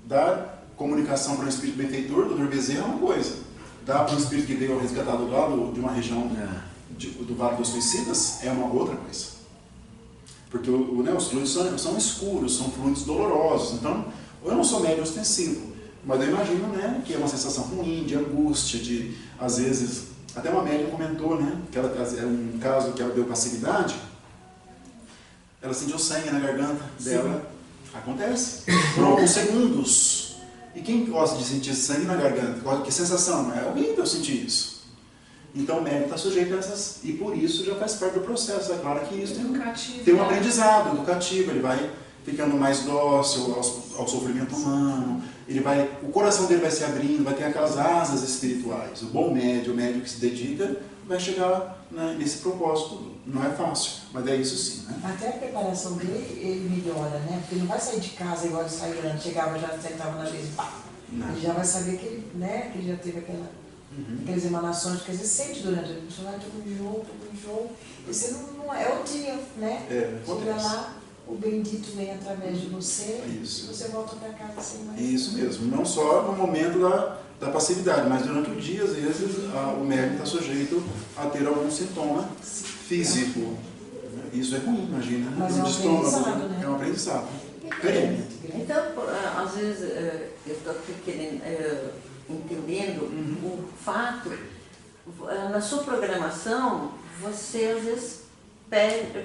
S1: Dar comunicação para um espírito benfeitor, do Dr. Bezerra, é uma coisa. Dar para um espírito que veio resgatado lá de uma região do Vale dos Suicidas, é uma outra coisa. Porque os fluidos são escuros, são fluidos dolorosos. Então, eu não sou médium ostensivo, mas eu imagino, né, que é uma sensação ruim, de angústia, de, às vezes, até uma médium comentou, né, que ela é um caso que ela deu passividade, ela sentiu sangue na garganta dela. Sim. Acontece. Por alguns segundos. E quem gosta de sentir sangue na garganta? Que sensação? É horrível sentir isso. Então o médium está sujeito a essas, e por isso já faz parte do processo. É claro que isso tem um aprendizado educativo, ele vai ficando mais dócil ao sofrimento humano, o coração dele vai se abrindo, vai ter aquelas asas espirituais. O bom médium, o médium que se dedica, vai chegar, né, nesse propósito. Não é fácil, mas é isso sim, né?
S4: Até a preparação dele, ele melhora, né? Porque ele não vai sair de casa igual ele saiu antes, chegava, já sentava na mesa e pá. Ele já vai saber que ele, né, que ele já teve aquelas emanações que às vezes sente durante a pessoa, estou com enjoo. Esse não é o dia, né? Chega lá, o bendito vem através de você e você volta para casa sem mais.
S1: Isso mesmo, não só no momento da passividade, mas durante o dia, às vezes, o médium está sujeito a ter algum sintoma físico. Isso é ruim, imagina.
S4: Mas é um aprendizado, né?
S1: É um aprendizado.
S2: Então, às vezes, eu estou aqui entendendo o fato, na sua programação, você às vezes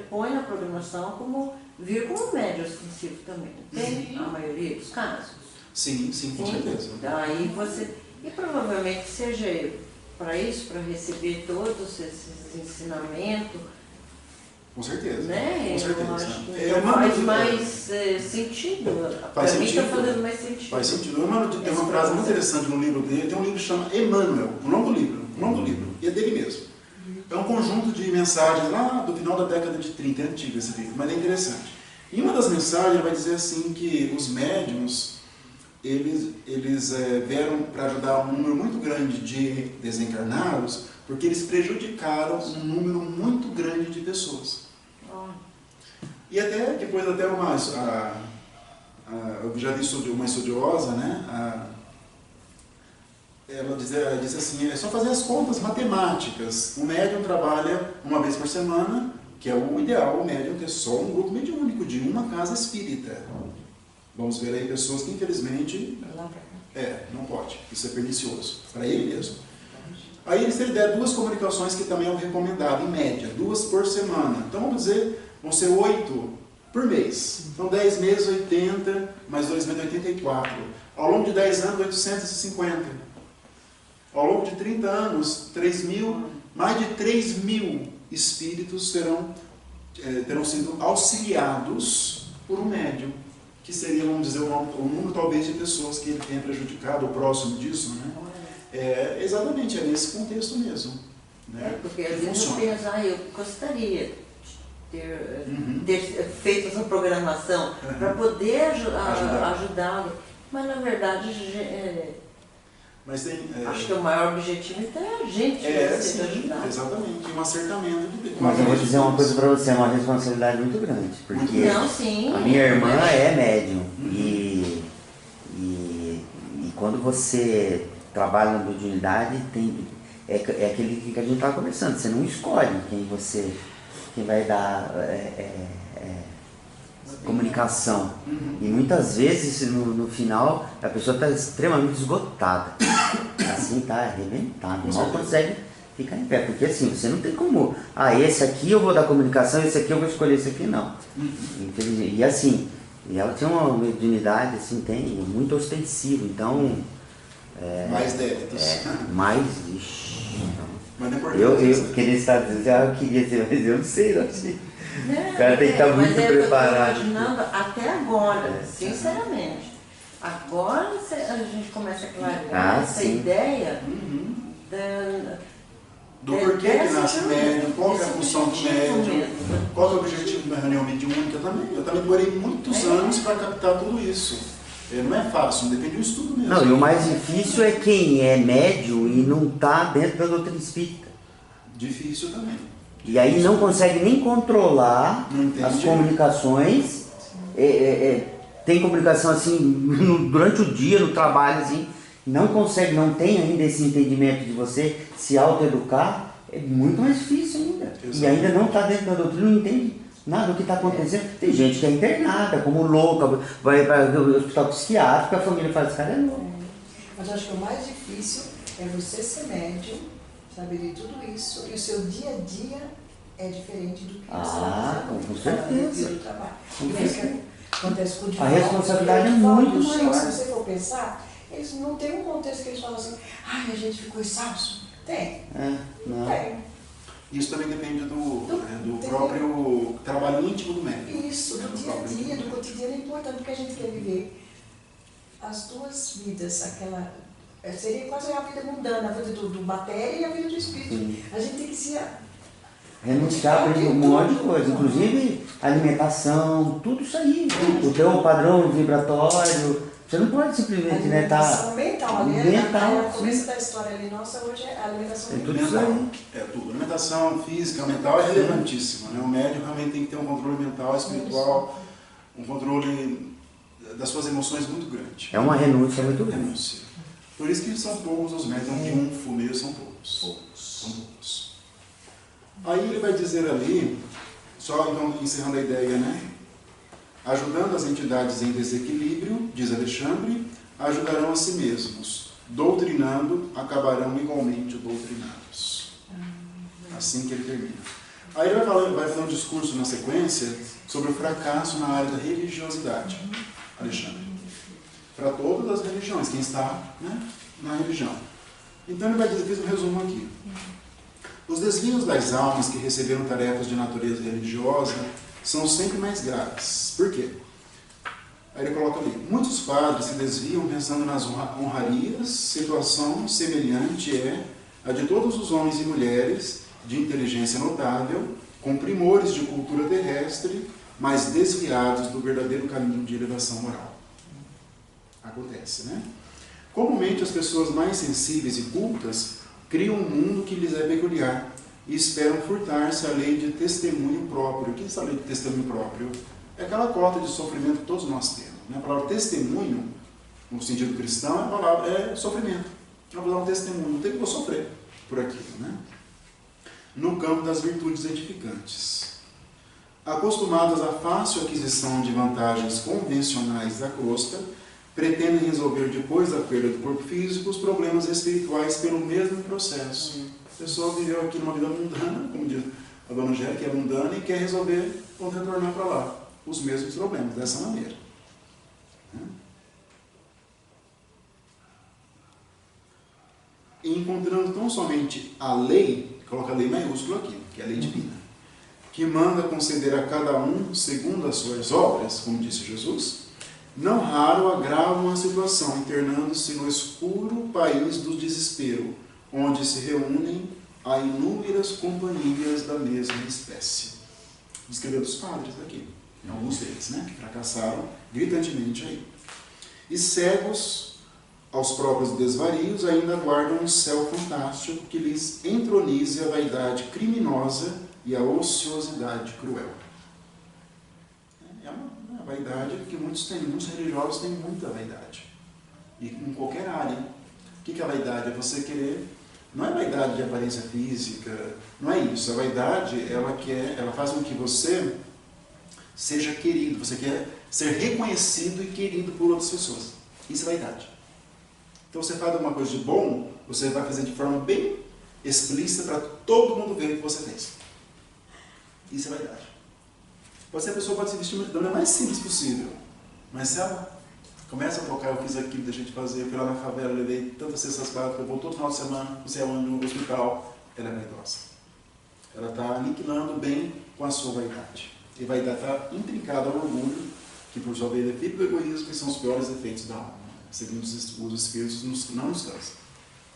S2: põe na programação como vir como médium ostensivo também, tem a maioria dos casos.
S1: Sim, com certeza.
S2: Daí você, e provavelmente seja para isso, para receber todos esses ensinamentos.
S1: Com certeza.
S2: Né?
S1: Com certeza.
S2: Eu acho que faz mais sentido. Para mim está fazendo mais sentido.
S1: Faz sentido. Tem uma frase muito interessante no livro dele, tem um livro que chama Emmanuel, o nome do livro, e é dele mesmo. É um conjunto de mensagens lá do final da década de 30, é antigo esse livro, mas é interessante. Em uma das mensagens ele vai dizer assim que os médiuns, eles vieram para ajudar um número muito grande de desencarnados, porque eles prejudicaram um número muito grande de pessoas. E até, depois até eu já vi uma estudiosa, né, ela diz assim, é só fazer as contas matemáticas. O médium trabalha uma vez por semana, que é o ideal, o médium ter só um grupo mediúnico de uma casa espírita. Vamos ver aí pessoas que infelizmente não pode, isso é pernicioso, para ele mesmo. Aí eles têm ideia 2 comunicações que também é o recomendado, em média, 2 por semana. Então vamos dizer, vão ser 8 por mês. Então 10 meses, 80, mais 2 meses, 84. Ao longo de 10 anos, 850. Ao longo de 30 anos, 3.000, mais de 3.000 espíritos terão sido auxiliados por um médium, que seria, vamos dizer, o número talvez de pessoas que ele tenha prejudicado, ou próximo disso, né? Exatamente, é nesse contexto mesmo. Né?
S2: Porque às vezes eu penso, eu gostaria de ter feito essa programação para poder ajudá-lo, mas na verdade
S1: mas tem,
S2: acho que o maior objetivo é a gente
S1: sim,
S2: ajudar.
S1: Exatamente, um acertamento de Deus.
S3: Mas eu vou dizer uma coisa para você, é uma responsabilidade muito grande, porque
S2: Não, sim,
S3: a minha irmã é médium e quando você trabalha na mediunidade, é aquele que a gente estava conversando, você não escolhe quem vai dar comunicação. E muitas vezes no final a pessoa está extremamente esgotada, assim, está arrebentada, mal consegue ficar em pé, porque assim, você não tem como, esse aqui eu vou dar comunicação, esse aqui eu vou escolher, esse aqui não. E assim, ela tem uma mediunidade, assim, muito ostensiva, então...
S1: mais débitos. Mas não é importante.
S3: Eu queria estar dizendo, eu queria ser, mas eu não sei, não sei. O cara tem que estar muito preparado.
S2: Eu estou imaginando até agora, sinceramente. Agora a gente começa a clarear essa ideia
S1: do porquê que nasce médium, qual é a função do médium, qual é o objetivo da reunião mediúnica também. Eu também demorei muitos anos para captar tudo isso. Não é fácil, depende do estudo mesmo.
S3: Não, e o mais difícil é quem é médium e não está dentro da doutrina espírita.
S1: Difícil também.
S3: E aí não consegue nem controlar as comunicações. Tem comunicação assim durante o dia, no trabalho, assim, não tem ainda esse entendimento de você se autoeducar, é muito mais difícil ainda. Exatamente. E ainda não está dentro da doutrina, não entende nada do que está acontecendo. Tem gente que é internada, como louca, vai para o hospital psiquiátrico, a família fala, esse cara é louco.
S4: Mas eu acho que o mais difícil é você ser médium, saber de tudo isso, e o seu dia a dia é diferente do que você vai fazer
S3: com certeza.
S4: do trabalho. Acontece com o
S3: a responsabilidade é muito maior.
S4: Se você for pensar, eles não tem um contexto que eles falam assim, a gente ficou exausto. Tem.
S3: Não.
S4: Tem.
S1: Isso também depende do próprio trabalho íntimo do médico.
S4: Isso, do dia a dia, do cotidiano é importante, porque a gente quer viver as duas vidas, seria quase a vida mundana, a vida do matéria e a vida do espírito. Sim. A gente tem que se
S3: renunciar a um monte de coisa, inclusive alimentação, tudo isso aí. O teu padrão vibratório, você não pode simplesmente
S4: alimentação mental, no começo da história ali, nossa, hoje é a alimentação mental.
S3: Tudo isso aí.
S1: Tudo. Alimentação física, mental é relevantíssima. Né? O médium realmente tem que ter um controle mental, espiritual, um controle das suas emoções muito grande.
S3: É uma renúncia muito grande.
S1: Por isso que são poucos os médiums, de um fumeiro são poucos. São poucos. Aí ele vai dizer ali, só então encerrando a ideia, né? Ajudando as entidades em desequilíbrio, diz Alexandre, ajudarão a si mesmos. Doutrinando, acabarão igualmente doutrinados. Assim que ele termina. Aí ele vai fazer um discurso na sequência sobre o fracasso na área da religiosidade, Alexandre. Para todas as religiões, quem está, né, na religião. Então ele vai dizer, fiz um resumo aqui. Os desvios das almas que receberam tarefas de natureza religiosa são sempre mais graves. Por quê? Aí ele coloca ali, muitos padres se desviam pensando nas honrarias, situação semelhante a de todos os homens e mulheres de inteligência notável, com primores de cultura terrestre, mas desviados do verdadeiro caminho de elevação moral. Acontece, né? Comumente as pessoas mais sensíveis e cultas criam um mundo que lhes é peculiar e esperam furtar-se à lei de testemunho próprio. O que é essa lei de testemunho próprio? É aquela cota de sofrimento que todos nós temos. Né? A palavra testemunho, no sentido cristão, a palavra é sofrimento. A palavra testemunho, não tem que eu sofrer por aquilo. Né? No campo das virtudes edificantes. Acostumadas à fácil aquisição de vantagens convencionais da crosta, pretendem resolver, depois da perda do corpo físico, os problemas espirituais pelo mesmo processo. A pessoa viveu aqui numa vida mundana, como diz a dona Angélica, que é mundana, e quer resolver quando retornar para lá os mesmos problemas, dessa maneira. E encontrando tão somente a lei, coloca a lei maiúscula aqui, que é a lei divina, que manda conceder a cada um segundo as suas obras, como disse Jesus, não raro agravam a situação, internando-se no escuro país do desespero, onde se reúnem a inúmeras companhias da mesma espécie. Descrevendo os padres aqui, alguns deles, né, que fracassaram gritantemente aí. E cegos aos próprios desvarios, ainda aguardam um céu fantástico que lhes entronize a vaidade criminosa e a ociosidade cruel. É uma vaidade que muitos têm, muitos religiosos têm muita vaidade. E em qualquer área. O que é a vaidade? É você querer... Não é vaidade de aparência física, não é isso. A vaidade, ela faz com que você seja querido, você quer ser reconhecido e querido por outras pessoas. Isso é vaidade. Então você faz alguma coisa de bom, você vai fazer de forma bem explícita para todo mundo ver o que você fez. Isso é vaidade. A pessoa pode se vestir da maneira mais simples possível, mas se ela começa a tocar, eu fiz aquilo, deixei de fazer, eu fui lá na favela, levei tantas cestas básicas, eu vou todo final de semana, não sei aonde, no hospital, ela é vaidosa. Ela está aniquilando bem com a sua vaidade. E vaidade está intrincada ao orgulho, que por sua vez é filho do egoísmo, que são os piores efeitos da alma. Segundo os espíritos, não nos cansa.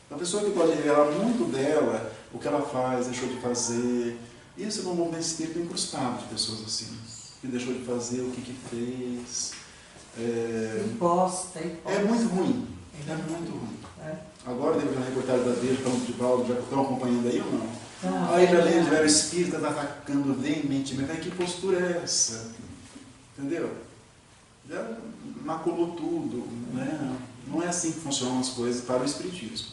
S1: Uma pessoa que pode revelar muito dela, o que ela faz, deixou de fazer, isso é um movimento espírita incrustado de pessoas assim, que deixou de fazer, o que fez.
S4: Imposta.
S1: É muito ruim. É muito ruim. Agora teve uma reportagem da Veja, de Paulo, já estão acompanhando aí ou não? Aí já lembro, o espírita está atacando veementemente. Que postura é essa? Entendeu? Já maculou tudo. Né? Não é assim que funcionam as coisas para o espiritismo.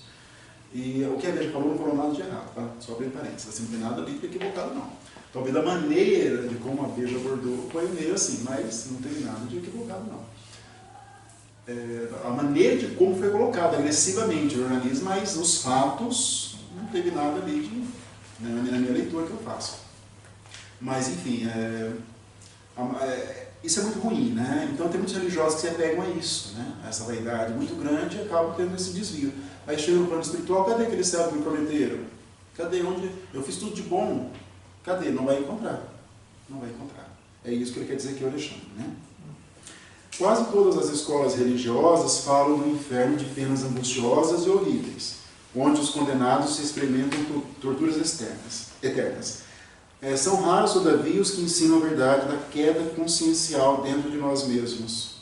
S1: E o que a Veja falou não falou nada de errado, tá? Só abrir parênteses, assim, não tem nada ali equivocado, não. Talvez a maneira de como a Veja abordou foi meio assim, mas não teve nada de equivocado, não. A maneira de como foi colocado, agressivamente o jornalismo, mas os fatos, não teve nada ali de, né, na minha leitura que eu faço. Mas, enfim, isso é muito ruim, né? Então tem muitos religiosos que se apegam a isso, né? A essa vaidade muito grande e acabam tendo esse desvio. Aí chega no plano espiritual, cadê aquele céu que me prometeram? Cadê? Onde? Eu fiz tudo de bom. Cadê? Não vai encontrar. Não vai encontrar. É isso que ele quer dizer aqui, Alexandre, né? Quase todas as escolas religiosas falam do inferno de penas angustiosas e horríveis, onde os condenados se experimentam torturas eternas. São raros, todavia, os que ensinam a verdade da queda consciencial dentro de nós mesmos,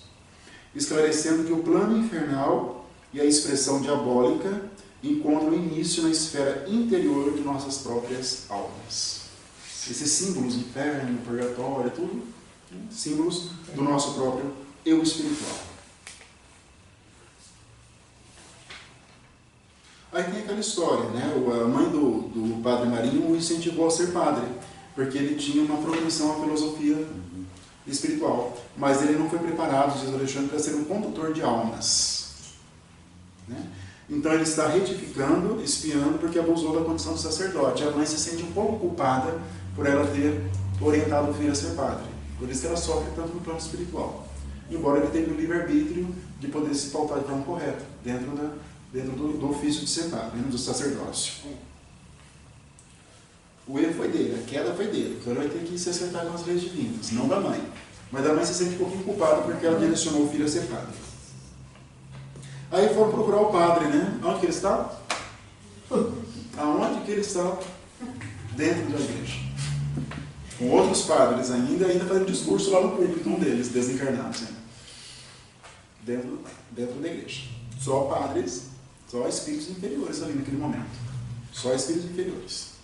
S1: esclarecendo que o plano infernal e a expressão diabólica encontram início na esfera interior de nossas próprias almas. Esses símbolos, inferno, purgatório, tudo, né? Símbolos do nosso próprio eu espiritual. Aí tem aquela história, né? A mãe do padre Marinho o incentivou a ser padre, porque ele tinha uma propensão à filosofia espiritual, mas ele não foi preparado, diz Alexandre, para ser um condutor de almas, né? Então ele está retificando, espiando, porque abusou da condição de sacerdote. A mãe se sente um pouco culpada por ela ter orientado o filho a ser padre, por isso que ela sofre tanto no plano espiritual, embora ele tenha o livre-arbítrio de poder se pautar de forma correta, dentro do ofício de ser padre, dentro do sacerdócio. O erro foi dele, a queda foi dele, então ele vai ter que se acertar com as leis divinas, não da mãe. Mas a mãe se sente um pouquinho culpada porque ela direcionou o filho a ser padre. Aí foram procurar o padre, né? Onde que ele está? Aonde que ele está? Dentro da igreja. Com outros padres ainda fazendo discurso lá no púlpito, um deles, desencarnados, né? Dentro da igreja. Só padres, só espíritos inferiores ali naquele momento. Só espíritos inferiores.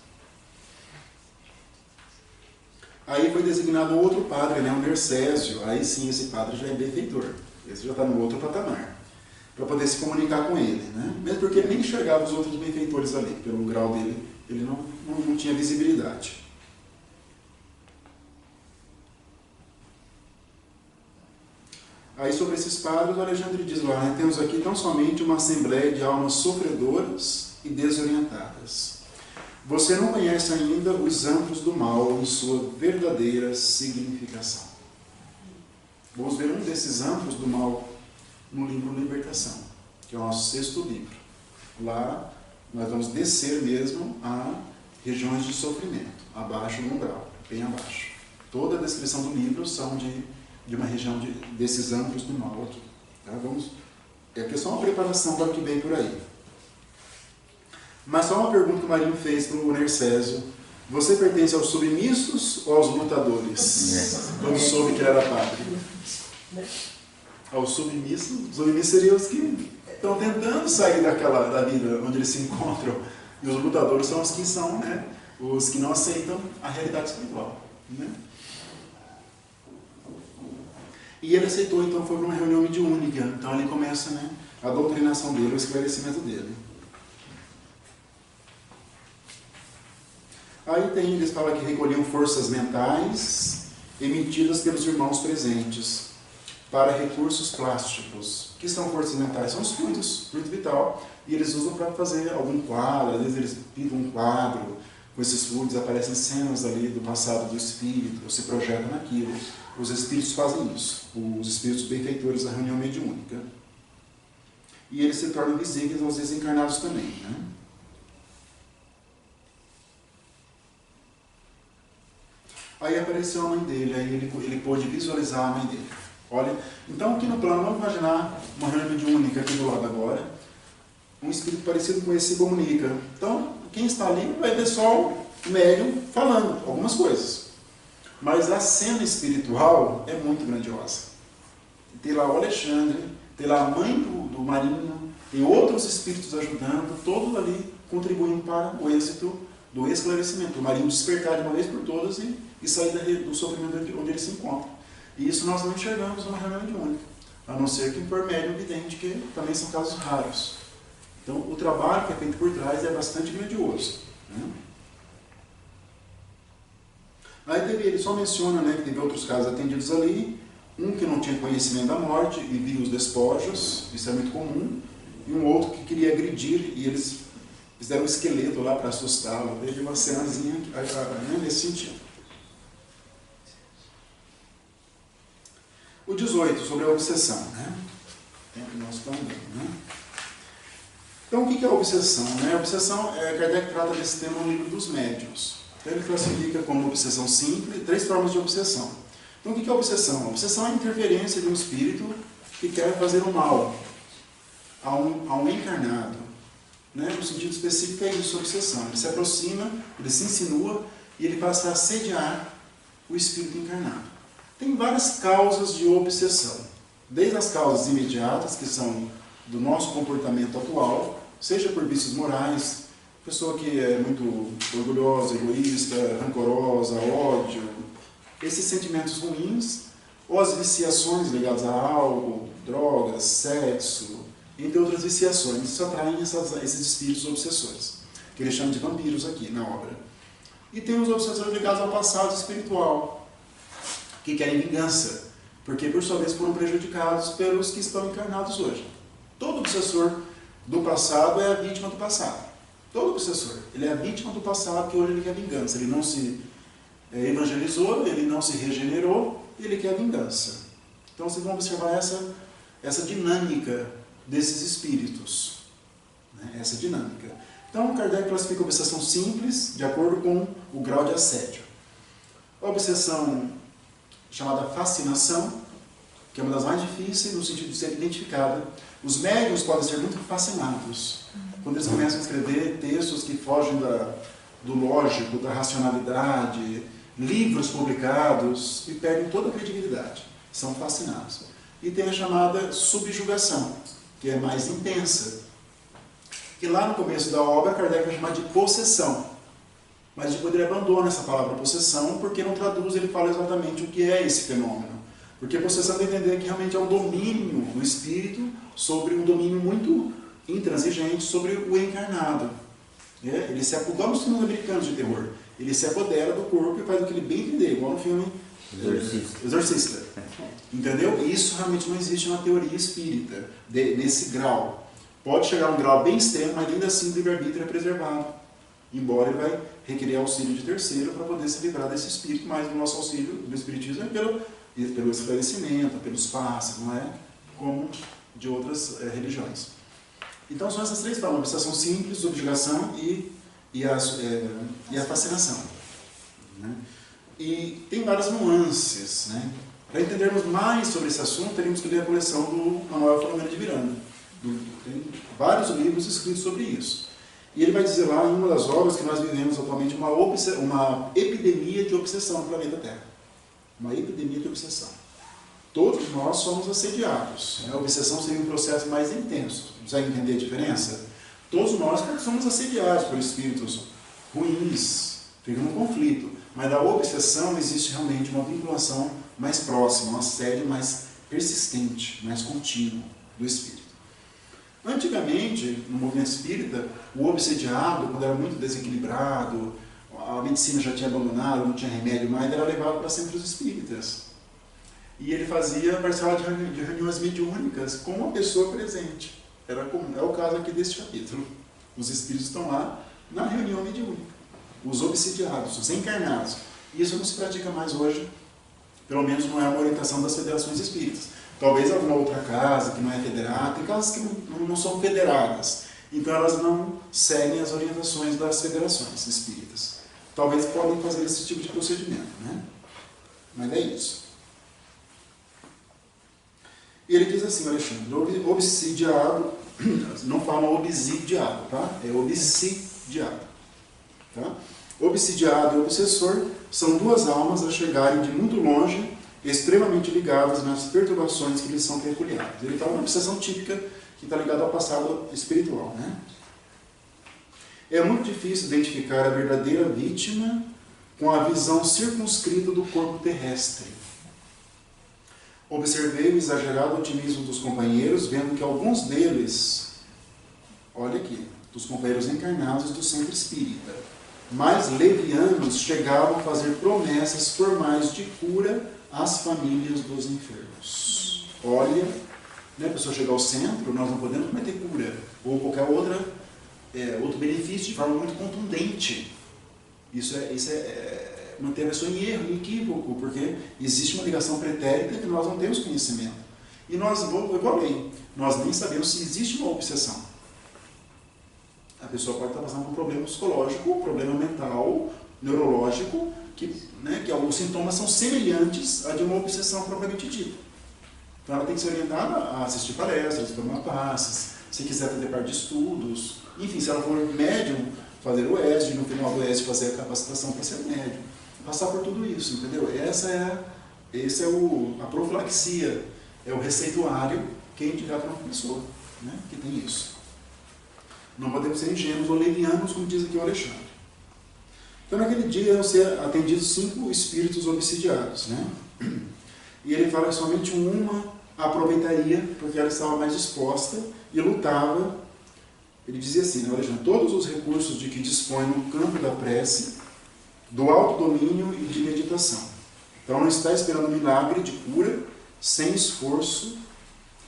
S1: Aí foi designado outro padre, né, o Nercésio. Aí sim, esse padre já é benfeitor. Esse já está no outro patamar. Para poder se comunicar com ele, né? Mesmo porque ele nem enxergava os outros benfeitores ali. Pelo grau dele, ele não tinha visibilidade. Aí sobre esses padres, o Alexandre diz lá, né, temos aqui tão somente uma assembleia de almas sofredoras e desorientadas. Você não conhece ainda os antros do mal em sua verdadeira significação. Vamos ver um desses antros do mal no livro Libertação, que é o nosso 6º livro. Lá nós vamos descer mesmo a regiões de sofrimento, abaixo do umbral, bem abaixo. Toda a descrição do livro são de de uma região desses âmbitos do mal aqui. Tá? É aqui só uma preparação para o que vem por aí. Mas só uma pergunta que o Marinho fez para o Nercésio. Você pertence aos submissos ou aos lutadores? Quando soube que ele era padre. Aos submissos? Os submissos seriam os que estão tentando sair da vida onde eles se encontram. E os lutadores são os que são, né, os que não aceitam a realidade espiritual. Né? E ele aceitou, então foi para uma reunião mediúnica. Então ali começa, né, a doutrinação dele, o esclarecimento dele. Aí eles falam que recolhiam forças mentais emitidas pelos irmãos presentes para recursos plásticos. O que são forças mentais? São os fluidos, fluido vital, e eles usam para fazer algum quadro. Às vezes eles pintam um quadro com esses fluidos, aparecem cenas ali do passado do espírito, se projetam naquilo. Os espíritos fazem isso, os espíritos benfeitores da reunião mediúnica. E eles se tornam visíveis aos desencarnados também, né? Aí apareceu a mãe dele, aí ele pôde visualizar a mãe dele. Olha, então aqui no plano, vamos imaginar uma reunião mediúnica aqui do lado agora, um espírito parecido com esse se comunica. Então, quem está ali vai ver só o médium falando algumas coisas. Mas a cena espiritual é muito grandiosa. Tem lá o Alexandre, tem lá a mãe do Marinho, tem outros espíritos ajudando, todos ali contribuindo para o êxito do esclarecimento. O Marinho despertar de uma vez por todas e sair do sofrimento onde ele se encontra. E isso nós não enxergamos numa reunião mediúnica, a não ser que por médium vidente, que também são casos raros. Então, o trabalho que é feito por trás é bastante grandioso. Né? Aí ele só menciona, né, que teve outros casos atendidos ali, um que não tinha conhecimento da morte e via os despojos, isso é muito comum, e um outro que queria agredir e eles fizeram um esqueleto lá para assustá-lo. Teve uma cenazinha nesse sentido. O 18, sobre a obsessão. Né? Tempo que nós estamos dando, né? Então, o que é a obsessão? Né? A obsessão, Kardec trata desse tema no livro dos médiuns. Então, ele classifica como obsessão simples, 3 formas de obsessão. Então, o que é a obsessão? A obsessão é a interferência de um espírito que quer fazer o mal a um encarnado. Né? No sentido específico é isso, a obsessão. Ele se aproxima, ele se insinua e ele passa a assediar o espírito encarnado. Tem várias causas de obsessão. Desde as causas imediatas, que são do nosso comportamento atual, seja por vícios morais, pessoa que é muito orgulhosa, egoísta, rancorosa, ódio, esses sentimentos ruins, ou as viciações ligadas a álcool, drogas, sexo, entre outras viciações, isso atraem esses espíritos obsessores, que ele chama de vampiros aqui na obra. E tem os obsessores ligados ao passado espiritual, que querem vingança, porque por sua vez foram prejudicados pelos que estão encarnados hoje. Todo obsessor do passado é a vítima do passado. Todo obsessor, ele é a vítima do passado, que hoje ele quer vingança. Ele não se evangelizou, ele não se regenerou, ele quer vingança. Então vocês vão observar essa dinâmica desses espíritos. Né? Essa dinâmica. Então Kardec classifica a obsessão simples, de acordo com o grau de assédio. A obsessão chamada fascinação, que é uma das mais difíceis no sentido de ser identificada. Os médiuns podem ser muito fascinados quando eles começam a escrever textos que fogem do lógico, da racionalidade, livros publicados e perdem toda a credibilidade. São fascinados. E tem a chamada subjugação, que é mais intensa. Que lá no começo da obra, Kardec vai chamar de possessão. Mas depois ele abandona essa palavra possessão, porque não traduz, ele fala exatamente o que é esse fenômeno. Porque possessão tem que entender que realmente é um domínio do espírito sobre um domínio muito intransigente sobre o encarnado. Ele se apodera, igual nos filmes americanos de terror, ele se apodera do corpo e faz o que ele bem entender, igual no filme Exorcista. Entendeu? E isso realmente não existe na teoria espírita, nesse grau. Pode chegar a um grau bem extremo, mas ainda assim o livre-arbítrio é preservado. Embora ele vai requerer auxílio de terceiro para poder se livrar desse espírito, mas o nosso auxílio do espiritismo é pelo esclarecimento, pelos passos, não é como de outras religiões. Então são essas 3 formas: obsessão simples, subjugação e a fascinação. Né? E tem várias nuances. Né? Para entendermos mais sobre esse assunto, teríamos que ler a coleção do Manuel Filomeno de Miranda. Tem vários livros escritos sobre isso. E ele vai dizer lá em uma das obras que nós vivemos atualmente uma epidemia de obsessão no planeta Terra. Uma epidemia de obsessão. Todos nós somos assediados. A obsessão seria um processo mais intenso. Consegue entender a diferença? Todos nós somos assediados por espíritos ruins, fica num conflito. Mas da obsessão existe realmente uma vinculação mais próxima, um assédio mais persistente, mais contínuo do espírito. Antigamente, no movimento espírita, o obsediado, quando era muito desequilibrado, a medicina já tinha abandonado, não tinha remédio mais, era levado para centros espíritas. E ele participava de reuniões mediúnicas com uma pessoa presente. É o caso aqui deste capítulo. Os espíritos estão lá na reunião mediúnica. Os obsidiados, os encarnados. Isso não se pratica mais hoje, pelo menos não é uma orientação das federações espíritas. Talvez alguma outra casa que não é federada, tem casas que não são federadas. Então elas não seguem as orientações das federações espíritas. Talvez podem fazer esse tipo de procedimento, né? Mas é isso. E ele diz assim, Alexandre, obsidiado, não fala obsidiado, tá? É obsidiado. Tá? Obsidiado e obsessor são duas almas a chegarem de muito longe, extremamente ligadas nas perturbações que lhes são peculiares. Ele fala uma obsessão típica que está ligada ao passado espiritual, né? É muito difícil identificar a verdadeira vítima com a visão circunscrita do corpo terrestre. Observei o exagerado otimismo dos companheiros, vendo que alguns deles, olha aqui, dos companheiros encarnados do centro espírita, mais levianos, chegavam a fazer promessas formais de cura às famílias dos enfermos. Olha, né, a pessoa chegar ao centro, nós não podemos prometer cura, ou qualquer outro benefício de forma muito contundente. Isso é manter a pessoa em erro, em equívoco, porque existe uma ligação pretérita que nós não temos conhecimento. E nós, eu falei, nós nem sabemos se existe uma obsessão. A pessoa pode estar passando por um problema psicológico, um problema mental, neurológico, que alguns sintomas são semelhantes a de uma obsessão propriamente dita. Então ela tem que ser orientada a assistir palestras, tomar passes, se quiser fazer parte de estudos, enfim, se ela for médium, fazer o ESD, no final do ESD fazer a capacitação para ser médium. Passar por tudo isso, entendeu? Essa é a profilaxia, é o receituário que é indicado para uma pessoa, né, que tem isso. Não podemos ser ingênuos ou levianos, como diz aqui o Alexandre. Então, naquele dia, iam ser atendidos 5 espíritos obsidiados, né? E ele fala que somente uma aproveitaria, porque ela estava mais disposta e lutava. Ele dizia assim, né, Alexandre, todos os recursos de que dispõe no campo da prece, do autodomínio e de meditação. Então, não está esperando um milagre de cura, sem esforço,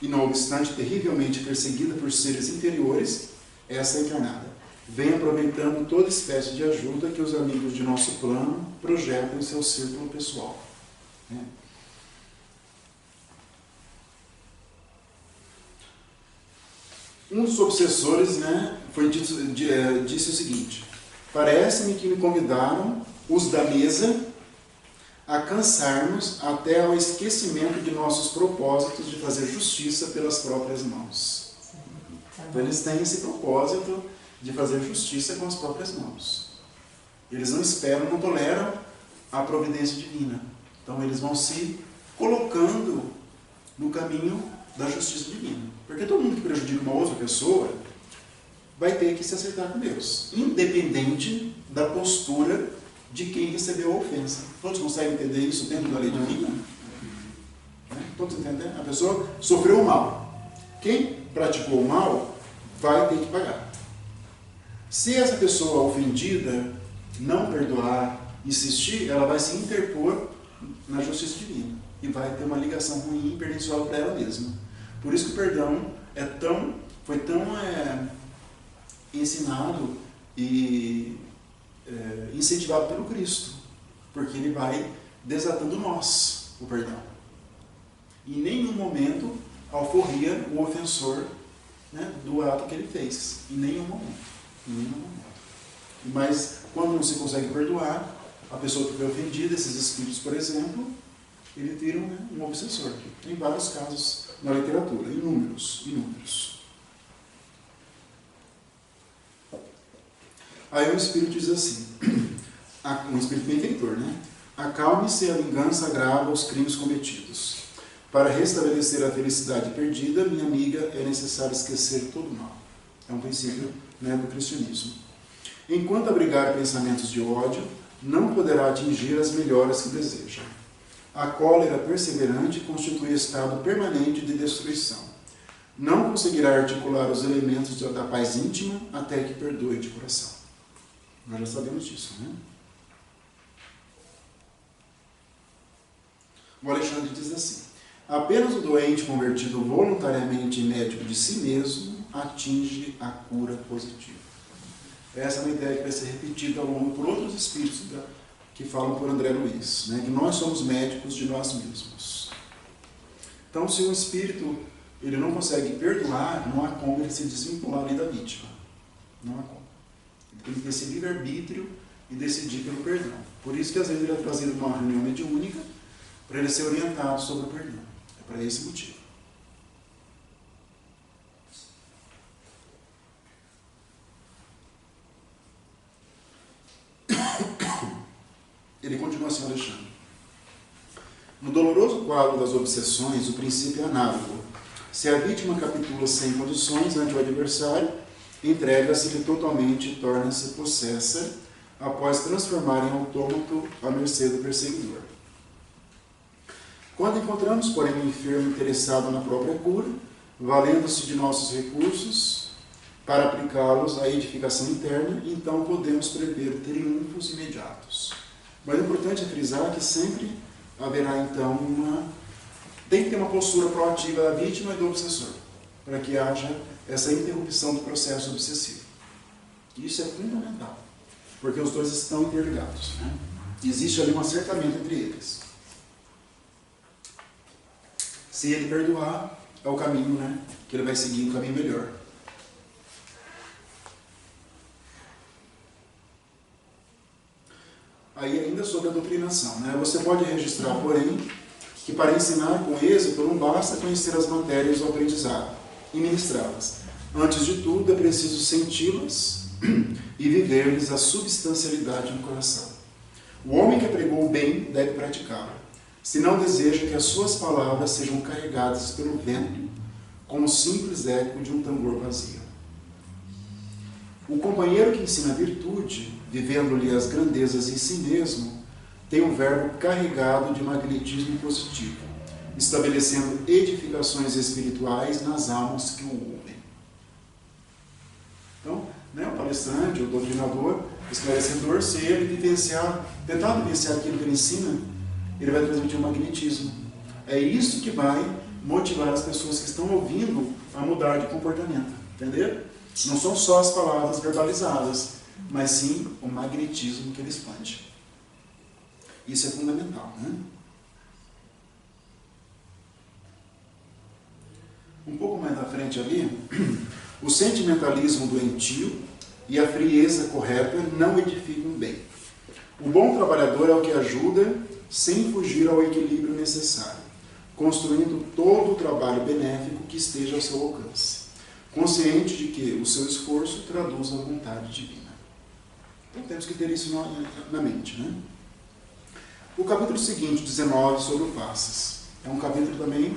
S1: e não obstante terrivelmente perseguida por seres inferiores, essa encarnada vem aproveitando toda espécie de ajuda que os amigos de nosso plano projetam em seu círculo pessoal. Um dos obsessores, né, disse o seguinte: parece-me que me convidaram os da mesa a cansar-nos até ao esquecimento de nossos propósitos de fazer justiça pelas próprias mãos. Então eles têm esse propósito de fazer justiça com as próprias mãos. Eles não esperam, não toleram a providência divina. Então eles vão se colocando no caminho da justiça divina. Porque todo mundo que prejudica uma outra pessoa vai ter que se acertar com Deus, independente da postura de quem recebeu a ofensa. Todos conseguem entender isso dentro da lei divina? Todos entendem? A pessoa sofreu o mal. Quem praticou o mal vai ter que pagar. Se essa pessoa ofendida não perdoar, insistir, ela vai se interpor na justiça divina e vai ter uma ligação ruim e perniciosa para ela mesma. Por isso que o perdão foi tão ensinado e incentivado pelo Cristo, porque ele vai desatando nós o perdão. Em nenhum momento alforria o ofensor, né, do ato que ele fez. Em nenhum momento. Mas quando não se consegue perdoar, a pessoa que foi ofendida, esses espíritos, por exemplo, ele vira um obsessor. Tem vários casos na literatura, inúmeros. Aí o Espírito diz assim, um Espírito benfeitor, né? Acalme-se, a vingança agrava os crimes cometidos. Para restabelecer a felicidade perdida, minha amiga, é necessário esquecer todo o mal. É um princípio, né, do cristianismo. Enquanto abrigar pensamentos de ódio, não poderá atingir as melhoras que deseja. A cólera perseverante constitui estado permanente de destruição. Não conseguirá articular os elementos da paz íntima até que perdoe de coração. Nós já sabemos disso, né? O Alexandre diz assim, apenas o doente convertido voluntariamente em médico de si mesmo atinge a cura positiva. Essa é uma ideia que vai ser repetida ao longo por outros espíritos que falam por André Luiz, né? Que nós somos médicos de nós mesmos. Então, se um espírito ele não consegue perdoar, não há como ele se desvincular ali da vítima. Não há como. Ele tem que ter esse livre-arbítrio e decidir pelo perdão. Por isso que às vezes ele é trazido numa reunião mediúnica para ele ser orientado sobre o perdão. É para esse motivo. Ele continua assim, Alexandre. No doloroso quadro das obsessões, o princípio é análogo. Se a vítima capitula sem condições ante o adversário, entrega-se-lhe totalmente e torna-se possessa, após transformar em autômato à mercê do perseguidor. Quando encontramos, porém, um enfermo interessado na própria cura, valendo-se de nossos recursos para aplicá-los à edificação interna, então podemos prever triunfos imediatos. Mas o importante é frisar que sempre haverá, então, tem que ter uma postura proativa da vítima e do obsessor, para que haja essa interrupção do processo obsessivo. Isso é fundamental, porque os dois estão interligados, né? Existe ali um acertamento entre eles. Se ele perdoar, é o caminho, né, que ele vai seguir, um caminho melhor. Aí ainda sobre a doutrinação, né? Você pode registrar, porém, que para ensinar com êxito não basta conhecer as matérias do aprendizado e ministrá-las. Antes de tudo, é preciso senti-las e viver-lhes a substancialidade no coração. O homem que pregou o bem deve praticá-lo, se não deseja que as suas palavras sejam carregadas pelo vento, como o simples eco de um tambor vazio. O companheiro que ensina a virtude, vivendo-lhe as grandezas em si mesmo, tem um verbo carregado de magnetismo positivo, estabelecendo edificações espirituais nas almas que o ouvem. Então, né, o palestrante, o doutrinador, o esclarecedor, se ele tentar vivenciar aquilo que ele ensina, ele vai transmitir um magnetismo. É isso que vai motivar as pessoas que estão ouvindo a mudar de comportamento. Entendeu? Não são só as palavras verbalizadas, mas sim o magnetismo que ele expande. Isso é fundamental, né? Um pouco mais na frente ali, o sentimentalismo doentio e a frieza correta não edificam bem. O bom trabalhador é o que ajuda sem fugir ao equilíbrio necessário, construindo todo o trabalho benéfico que esteja ao seu alcance, consciente de que o seu esforço traduz a vontade divina. Então temos que ter isso na mente, né? O capítulo seguinte, 19, sobre o passes, é um capítulo também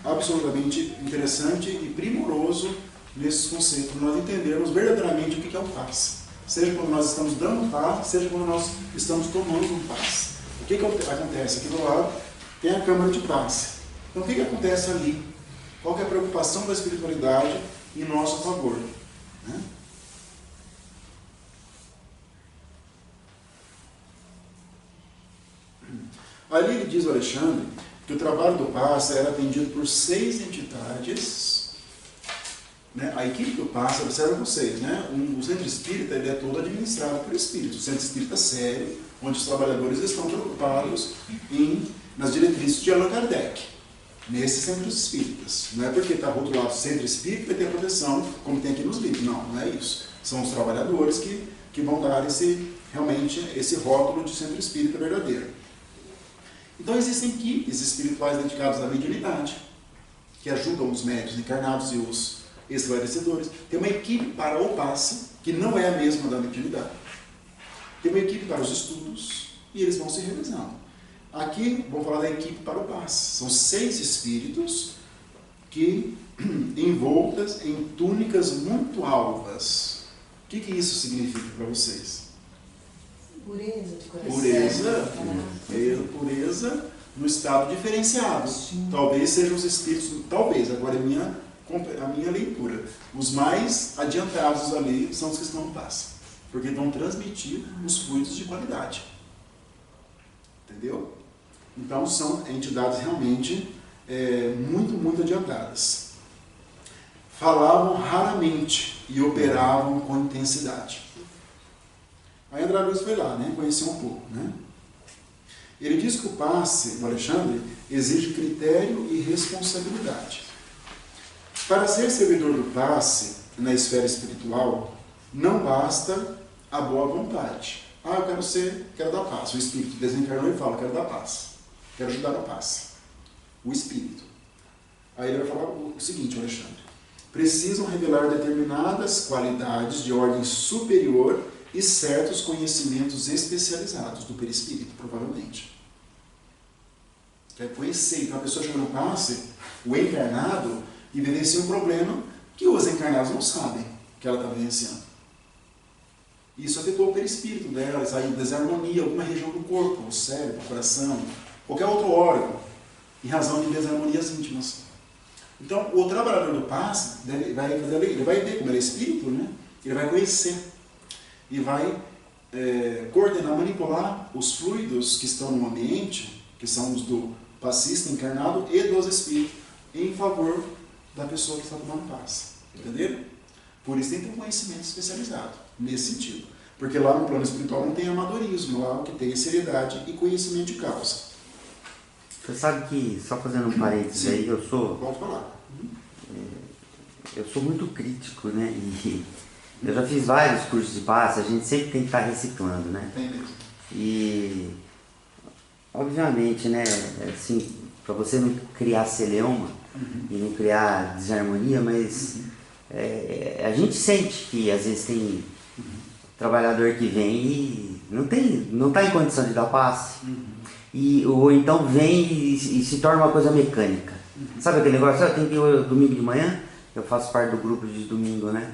S1: absolutamente interessante e primoroso nesses conceitos, nós entendermos verdadeiramente o que é o passe. Seja quando nós estamos dando passe, seja quando nós estamos tomando um passe. O que acontece? Aqui do lado tem a câmara de passe. Então o que acontece ali? Qual que é a preocupação da espiritualidade em nosso favor? Né? Ali ele diz, Alexandre, que o trabalho do passe era atendido por 6 entidades. Né? A equipe do passe, observa vocês, né? O centro espírita ele é todo administrado por espíritos. O centro espírita sério, onde os trabalhadores estão preocupados nas diretrizes de Allan Kardec, nesses centros espíritas. Não é porque está rotulado centro espírita que vai ter proteção, como tem aqui nos livros. Não é isso. São os trabalhadores que vão dar realmente esse rótulo de centro espírita verdadeiro. Então existem equipes espirituais dedicadas à mediunidade, que ajudam os médiuns encarnados e os esclarecedores. Tem uma equipe para o passe, que não é a mesma da mediunidade. Tem uma equipe para os estudos, e eles vão se revezando. Aqui, vamos falar da equipe para o passe. São 6 espíritos que, envoltas em túnicas muito alvas. O que isso significa para vocês?
S4: Pureza de coração.
S1: Pureza no estado diferenciado.
S4: Sim.
S1: Talvez sejam os espíritos, talvez, agora é a minha leitura. Os mais adiantados ali são os que estão no passe, porque vão transmitir os fluidos de qualidade. Entendeu? Então são entidades realmente muito, muito adiantadas. Falavam raramente e operavam com intensidade. Aí André Luiz foi lá, né? Conheceu um pouco, né? Ele diz que o passe do Alexandre exige critério e responsabilidade. Para ser servidor do passe na esfera espiritual, não basta a boa vontade. Ah, eu quero dar paz. O espírito desencarnou e fala, quero dar paz. Quero ajudar a paz. O espírito. Aí ele vai falar o seguinte, Alexandre. Precisam revelar determinadas qualidades de ordem superior e certos conhecimentos especializados do perispírito, provavelmente. Quer conhecer. Então a pessoa chega no passe, o encarnado, e vivencia um problema que os encarnados não sabem que ela está vivenciando. Isso afetou o perispírito dela, saiu desarmonia, alguma região do corpo, o cérebro, o coração, qualquer outro órgão, em razão de desarmonias íntimas. Então, o trabalhador do passe ele vai ver como ele é espírito, né? Ele vai conhecer e vai coordenar, manipular os fluidos que estão no ambiente, que são os do passista encarnado e dos espíritos, em favor da pessoa que está tomando passe. Entenderam? Por isso tem que ter um conhecimento especializado, nesse sentido. Porque lá no plano espiritual não tem amadorismo, lá o que tem é seriedade e conhecimento de causa.
S3: Você sabe que, só fazendo um parênteses aí, eu sou...
S1: Pode falar.
S3: Eu sou muito crítico, né? E eu já fiz vários cursos de passe, a gente sempre tem que estar reciclando, né?
S1: Tem mesmo.
S3: E, obviamente, né? Assim, para você não criar celeuma e não criar desarmonia, mas a gente sente que às vezes tem trabalhador que vem e não está em condição de dar passe. Ou então vem e se torna uma coisa mecânica. Sabe aquele negócio? Eu tenho que ir domingo de manhã, eu faço parte do grupo de domingo, né?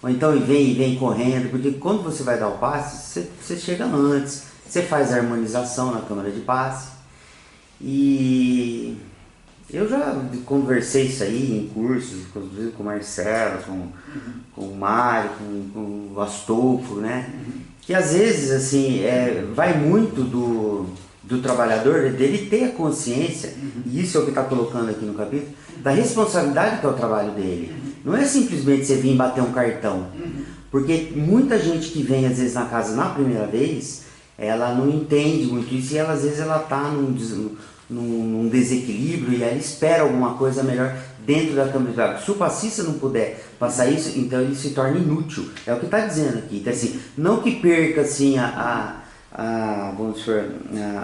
S3: Ou então vem correndo, porque quando você vai dar o passe, você chega antes, você faz a harmonização na câmara de passe. E eu já conversei isso aí em cursos, inclusive com o Marcelo, com o Mário, com o Astolfo, né? Que às vezes assim, vai muito do trabalhador, dele ter a consciência, e isso é o que está colocando aqui no capítulo, da responsabilidade que é o trabalho dele. Não é simplesmente você vir bater um cartão, porque muita gente que vem às vezes na casa na primeira vez, ela não entende muito isso e às vezes ela está num desequilíbrio e ela espera alguma coisa melhor dentro da câmara de trabalho. Se o passista não puder passar isso, então ele se torna inútil. É o que está dizendo aqui. Então, assim, não que perca assim, vamos supor,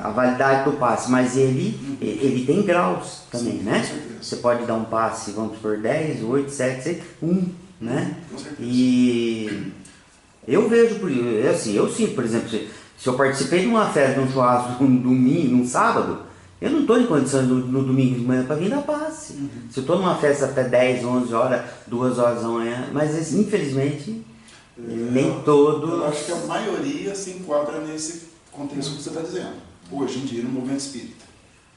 S3: a validade do passe, mas ele tem graus também, né? Você pode dar um passe, vamos supor, 10, 8, 7, 6, 1, né? E eu vejo por isso, assim, eu sim, por exemplo, se eu participei de uma festa, de um churrasco num domingo, num sábado, eu não estou em condições no domingo de manhã para vir dar passe. Se eu estou numa festa até 10, 11 horas, 2 horas da manhã, mas infelizmente nem todo...
S1: Eu acho que a maioria se enquadra nesse contexto que você está dizendo, hoje em dia, no movimento espírita.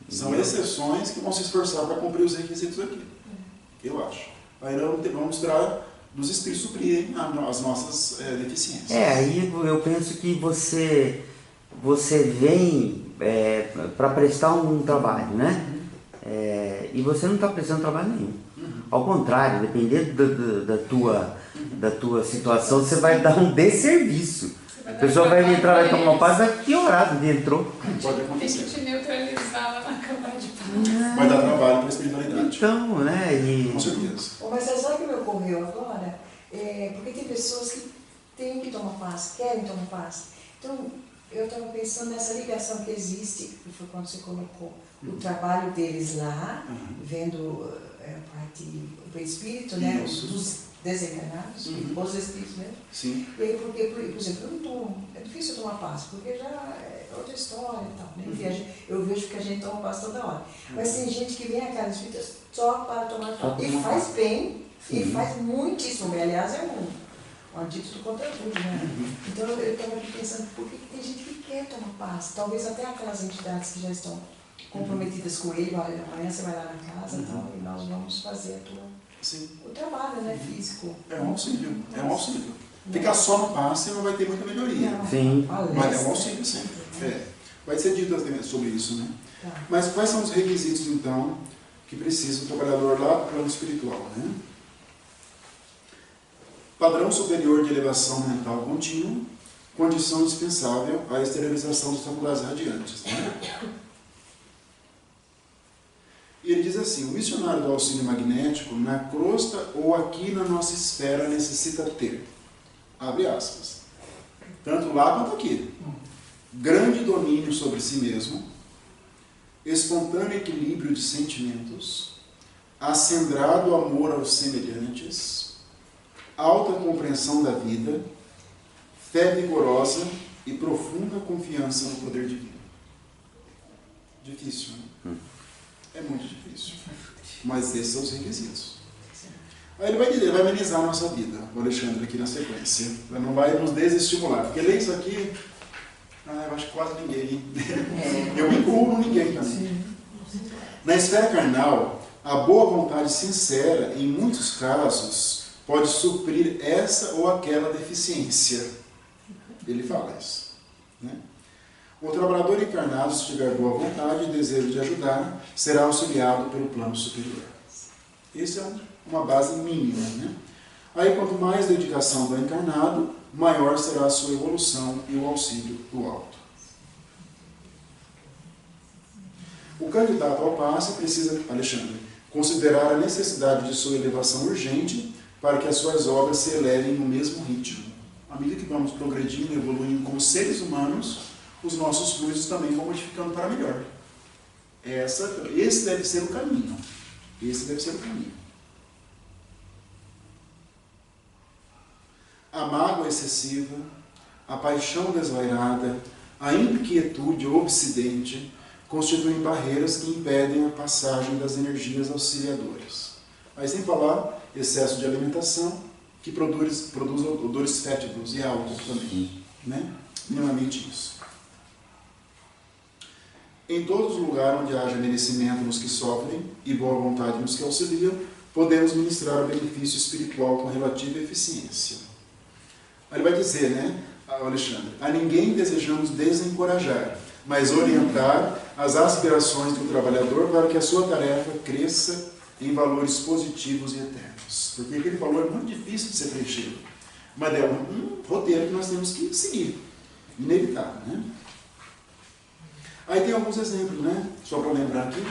S1: São exceções que vão se esforçar para cumprir os requisitos aqui, eu acho. Aí vamos esperar dos espíritos suprirem as nossas deficiências.
S3: Aí eu penso que você vem para prestar um trabalho, né? E você não está prestando trabalho nenhum. Ao contrário, dependendo da tua situação, você vai dar um desserviço. A pessoa vai entrar, vai tomar um passo, vai piorar do que entrou.
S1: Pode acontecer.
S5: Tem que te neutralizar lá na câmara de passe.
S1: Vai dar trabalho para a espiritualidade.
S3: Então, né?
S1: Com certeza.
S4: Mas você sabe o que me ocorreu agora? Porque tem pessoas que têm que tomar passe, querem tomar passe. Então, Eu estava pensando nessa ligação que existe, que foi quando você colocou o trabalho deles lá, vendo a parte do espírito, né, dos desencarnados, os espíritos mesmo.
S1: Sim.
S4: E aí, porque, por exemplo, eu não tomo, é difícil eu tomar passe, porque já é outra história e tal, né? Eu vejo que a gente toma passe toda hora. Mas tem gente que vem a casa espírita só para tomar passe. E faz bem, e faz muitíssimo bem. Aliás, é um antídoto contra tudo, né? Então eu estava aqui pensando, por que tem gente que quer tomar passe? Talvez até aquelas entidades que já estão comprometidas com ele, olha, amanhã você vai lá na casa e tal, e nós vamos fazer o trabalho, né, físico.
S1: É um auxílio, é um auxílio. Ficar só no passe não vai ter muita melhoria.
S4: Não.
S3: Sim.
S1: Mas é um auxílio sempre. Vai ser dito sobre isso, né? Tá. Mas quais são os requisitos, então, que precisa o trabalhador lá do plano espiritual, né? Padrão superior de elevação mental contínuo, condição indispensável à exteriorização dos faculdades radiantes. Né? E ele diz assim, o missionário do auxílio magnético, na crosta ou aqui na nossa esfera, necessita ter, abre aspas, tanto lá quanto aqui, grande domínio sobre si mesmo, espontâneo equilíbrio de sentimentos, acendrado amor aos semelhantes, alta compreensão da vida, fé vigorosa e profunda confiança no poder divino. Difícil, né? É muito difícil. Mas esses são os requisitos. Aí ele vai dizer, vai amenizar a nossa vida, o Alexandre aqui na sequência. Não vai nos desestimular. Porque ler isso aqui, eu acho que quase ninguém. Eu me incluo ninguém também. Na esfera carnal, a boa vontade sincera, em muitos casos, pode suprir essa ou aquela deficiência. Ele fala isso. Né? O trabalhador encarnado, se tiver boa vontade e desejo de ajudar, será auxiliado pelo plano superior. Essa é uma base mínima. Né? Aí, quanto mais dedicação do encarnado, maior será a sua evolução e o auxílio do alto. O candidato ao passe precisa, Alexandre, considerar a necessidade de sua elevação urgente para que as suas obras se elevem no mesmo ritmo. À medida que vamos progredindo, evoluindo como seres humanos, os nossos fluidos também vão modificando para melhor. Esse deve ser o caminho. Esse deve ser o caminho. A mágoa excessiva, a paixão desvairada, a inquietude obsidente constituem barreiras que impedem a passagem das energias auxiliadoras. Aí, sem falar, excesso de alimentação, que produz odores fétidos e álcool também. Né? Minimamente isso. Em todos os lugares onde haja merecimento nos que sofrem e boa vontade nos que auxiliam, podemos ministrar o benefício espiritual com relativa eficiência. Aí ele vai dizer, né, Alexandre, a ninguém desejamos desencorajar, mas orientar as aspirações do trabalhador para que a sua tarefa cresça em valores positivos e eternos. Porque aquele valor é muito difícil de ser preenchido, mas é um roteiro que nós temos que seguir, inevitável, né? Aí tem alguns exemplos, né? Só para lembrar aqui,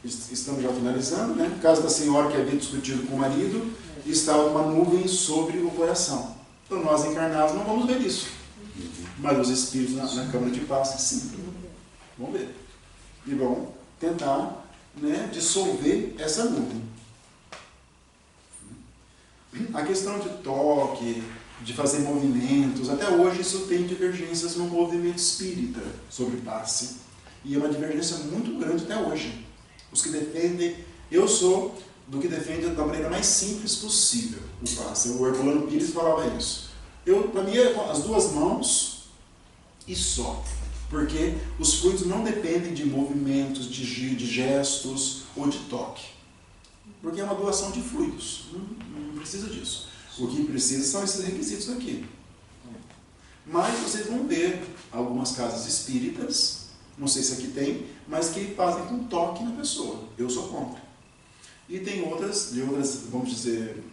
S1: estamos já finalizando, né? O caso da senhora que havia discutido com o marido, estava uma nuvem sobre o coração. Então nós encarnados não vamos ver isso. Mas os espíritos na câmara de passe, sim. Vão ver. E vão tentar, né, dissolver essa nuvem. A questão de toque, de fazer movimentos, até hoje isso tem divergências no movimento espírita sobre passe. E é uma divergência muito grande até hoje. Os que defendem, eu sou do que defende da maneira mais simples possível o passe. O Herculano Pires falava isso. Para mim é com as duas mãos e só. Porque os fluidos não dependem de movimentos, de gestos ou de toque. Porque é uma doação de fluidos. Não precisa disso. O que precisa são esses requisitos aqui. Mas vocês vão ver algumas casas espíritas, não sei se aqui tem, mas que fazem com toque na pessoa. Eu sou contra. E tem outras, vamos dizer,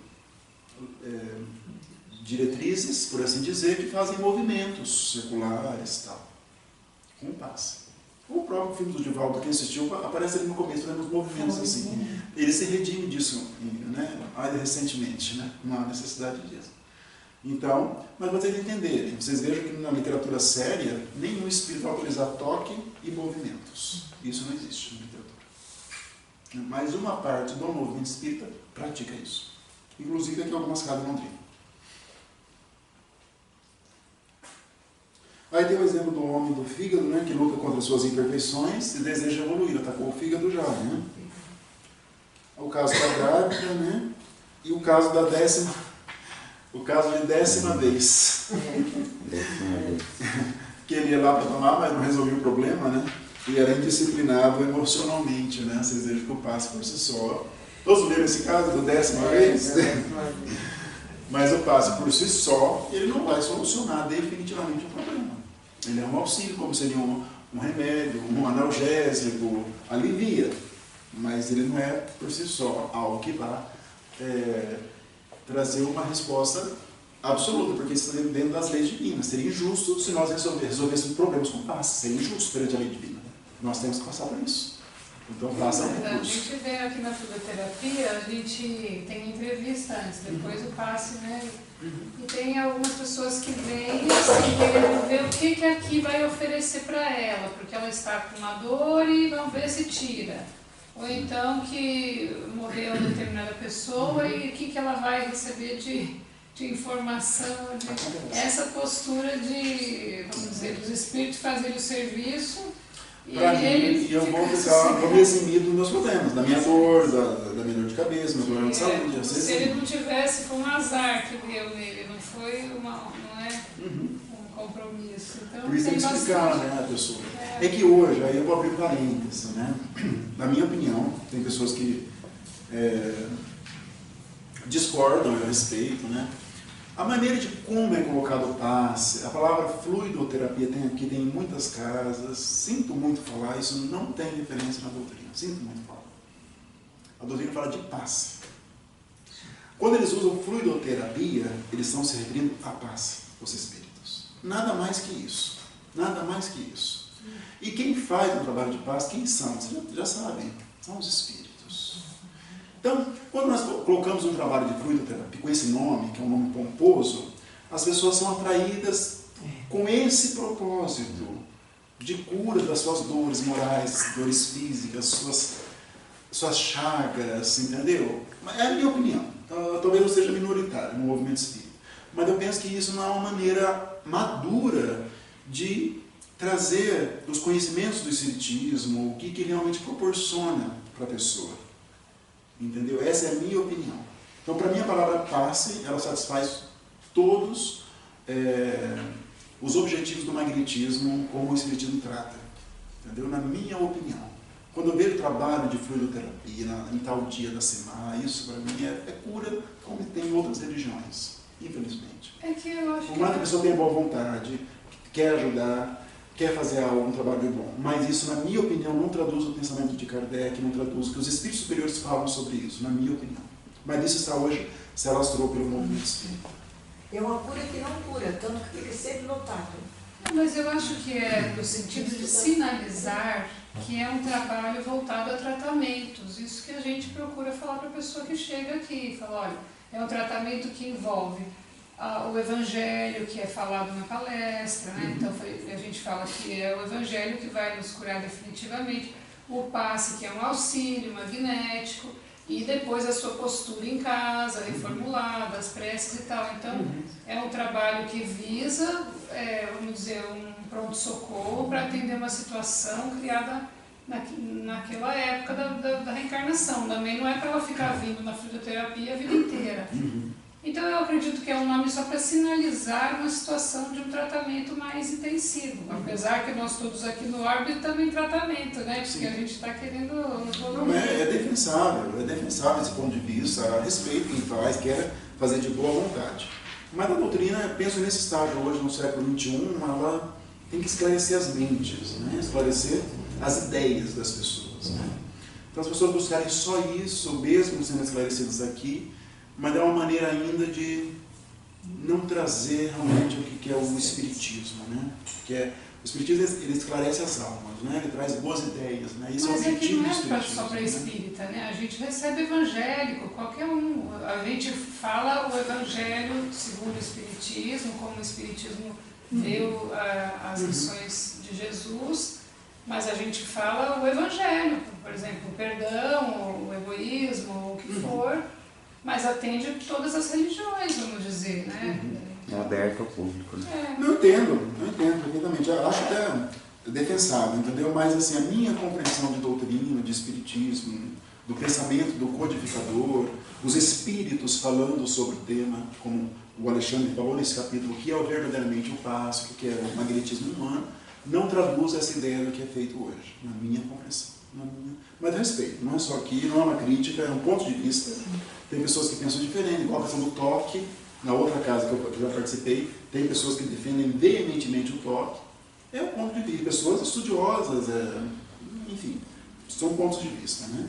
S1: diretrizes, por assim dizer, que fazem movimentos circulares e tal. Com passe. O próprio filme do Divaldo, quem assistiu, aparece ali no começo, né, nos movimentos assim. Ele se redime disso, né, recentemente, né, não há necessidade disso. Então, mas vocês entenderem, vocês vejam que na literatura séria, nenhum espírito vai autorizar toque e movimentos. Isso não existe na literatura. Mas uma parte do movimento espírita pratica isso. Inclusive aqui em algumas casas de Londrina. Aí tem o exemplo do homem do fígado, né, que luta contra suas imperfeições e deseja evoluir. Atacou o fígado já, né? O caso da grávida, né? E o caso da décima... O caso de 10ª vez. Que ele ia lá para tomar, mas não resolvia o problema, né? E era indisciplinado emocionalmente, né? Vocês vejam que o passe por si só. Todos leram esse caso do 10ª vez? Mas o passe por si só, ele não vai solucionar definitivamente o problema. Ele é um auxílio, como seria um remédio, um analgésico, alivia. Mas ele não é por si só algo que vá trazer uma resposta absoluta, porque isso está dentro das leis divinas. Seria injusto se nós resolvêssemos problemas com passe. Seria injusto perante a lei divina. Nós temos que passar por isso. Então, passa um
S5: A
S1: recurso.
S5: gente vê aqui na fluidoterapia, a gente tem entrevista antes, depois o passe, né? E tem algumas pessoas que vêm assim, querendo ver o que aqui vai oferecer para ela, porque ela está com uma dor e vão ver se tira. Ou então que morreu determinada pessoa e o que ela vai receber de informação, essa postura de, vamos dizer, dos espíritos fazerem o serviço.
S1: E eu vou me eximir dos meus problemas, da minha dor, da minha dor de cabeça, meu problema de saúde.
S5: Se ele não tivesse, foi um azar que deu nele, não foi um compromisso. Então,
S1: por isso tem que explicar, né, a pessoa. É que hoje, aí eu vou abrir um parênteses, né? Na minha opinião, tem pessoas que discordam a respeito, né? A maneira de como é colocado o passe, a palavra fluidoterapia tem em muitas casas, sinto muito falar, isso não tem referência na doutrina, sinto muito falar. A doutrina fala de passe. Quando eles usam fluidoterapia, eles estão se referindo a passe, os espíritos. Nada mais que isso. Nada mais que isso. E quem faz o trabalho de passe, quem são? Vocês já sabem, são os espíritos. Então, quando nós colocamos um trabalho de fluidoterapia com esse nome, que é um nome pomposo, as pessoas são atraídas com esse propósito de cura das suas dores morais, dores físicas, suas chagas, entendeu? É a minha opinião. Talvez eu seja minoritário no movimento espírita. Mas eu penso que isso não é uma maneira madura de trazer dos conhecimentos do espiritismo o que realmente proporciona para a pessoa. Entendeu? Essa é a minha opinião. Então, para mim, a palavra passe, ela satisfaz todos os objetivos do magnetismo como o espiritismo trata. Entendeu? Na minha opinião. Quando eu vejo trabalho de fluidoterapia em tal dia da semana, isso para mim é cura, como tem em outras religiões, infelizmente.
S5: É que eu acho
S1: Por mais que a pessoa tenha boa vontade, quer ajudar, quer fazer um trabalho bom, mas isso, na minha opinião, não traduz o pensamento de Kardec, não traduz o que os espíritos superiores falam sobre isso, na minha opinião. Mas isso está hoje, se alastrou pelo movimento espírita.
S4: É uma cura que não cura, tanto que fica sempre lotado.
S5: Mas eu acho que é no sentido de sinalizar que é um trabalho voltado a tratamentos. Isso que a gente procura falar para a pessoa que chega aqui. Fala, olha, é um tratamento que envolve o evangelho que é falado na palestra, né? Então a gente fala que é o evangelho que vai nos curar definitivamente, o passe que é um auxílio magnético, e depois a sua postura em casa, reformulada, as preces e tal. Então é um trabalho que visa, vamos dizer, um pronto-socorro para atender uma situação criada naquela época da reencarnação. Também não é para ela ficar vindo na fluidoterapia a vida inteira. Então eu acredito que é um nome só para sinalizar uma situação de um tratamento mais intensivo, apesar que nós todos aqui no árbitro também tratamento, né? Porque a gente está querendo...
S1: Não, é defensável esse ponto de vista, a respeito quem faz, quer fazer de boa vontade. Mas a doutrina, penso nesse estágio hoje, no século XXI, ela tem que esclarecer as mentes, né? Esclarecer as ideias das pessoas. Né? Então as pessoas buscarem só isso, mesmo sendo esclarecidas aqui, mas é uma maneira ainda de não trazer realmente o que é o espiritismo, né? O espiritismo ele esclarece as almas, né? Ele traz boas ideias, né? Isso
S5: Mas
S1: é o objetivo do
S5: não é
S1: espiritismo.
S5: só para espírita, né? A gente recebe evangélico, qualquer um. A gente fala o evangelho segundo o espiritismo, como o espiritismo deu as lições de Jesus, mas a gente fala o evangelho, por exemplo, o perdão, o egoísmo, o que for, mas atende todas as religiões, vamos dizer, né?
S3: É aberto ao público, né?
S1: Não entendo perfeitamente. Eu acho até defensável, entendeu? Mas assim, a minha compreensão de doutrina, de espiritismo, do pensamento do codificador, os espíritos falando sobre o tema, como o Alexandre falou nesse capítulo, o que é verdadeiramente o passo, o que é o magnetismo humano, não traduz essa ideia do que é feito hoje, na minha compreensão. Mas respeito, não é só aqui, não é uma crítica, é um ponto de vista. Tem pessoas que pensam diferente, igual a questão do toque. Na outra casa que eu já participei, tem pessoas que defendem veementemente o toque. É um ponto de vista. Pessoas estudiosas, enfim, são pontos de vista, né?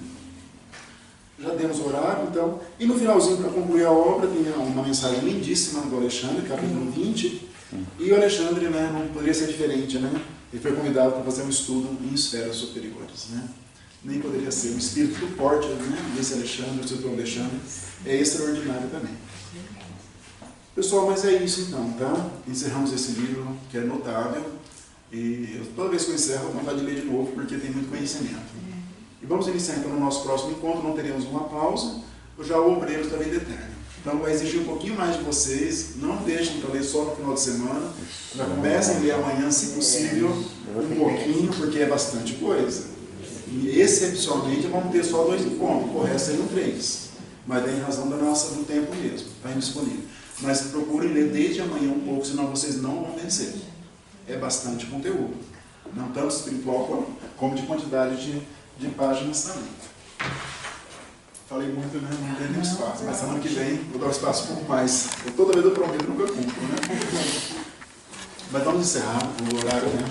S1: Já demos o horário, então. E no finalzinho, para concluir a obra, tem uma mensagem lindíssima do Alexandre, capítulo 20. E o Alexandre, né, não poderia ser diferente, né? Ele foi convidado para fazer um estudo em esferas superiores, né? Nem poderia ser. O espírito do Porte, né? Esse Alexandre, o espírito do Alexandre, é extraordinário também. Pessoal, mas é isso então, tá? Encerramos esse livro, que é notável, e toda vez que eu encerro, eu vou vontade de ler de novo, porque tem muito conhecimento. E vamos iniciar então no nosso próximo encontro, não teremos uma pausa, já o Obreiros da Vida Eterna. Então vai exigir um pouquinho mais de vocês, não deixem para ler só no final de semana, já comecem a ler amanhã, se possível, um pouquinho, porque é bastante coisa. E excepcionalmente vamos ter só 2 encontros, o resto seriam 3. Mas é em razão do tempo mesmo, está indisponível. Mas procurem ler desde amanhã um pouco, senão vocês não vão vencer. É bastante conteúdo. Não tanto espiritual como de quantidade de páginas também. Falei muito, né? Não tem nenhum espaço. Mas semana que vem vou dar um espaço um pouco mais. Toda vez eu prometo, nunca cumpro, né? Mas vamos encerrar o horário, né?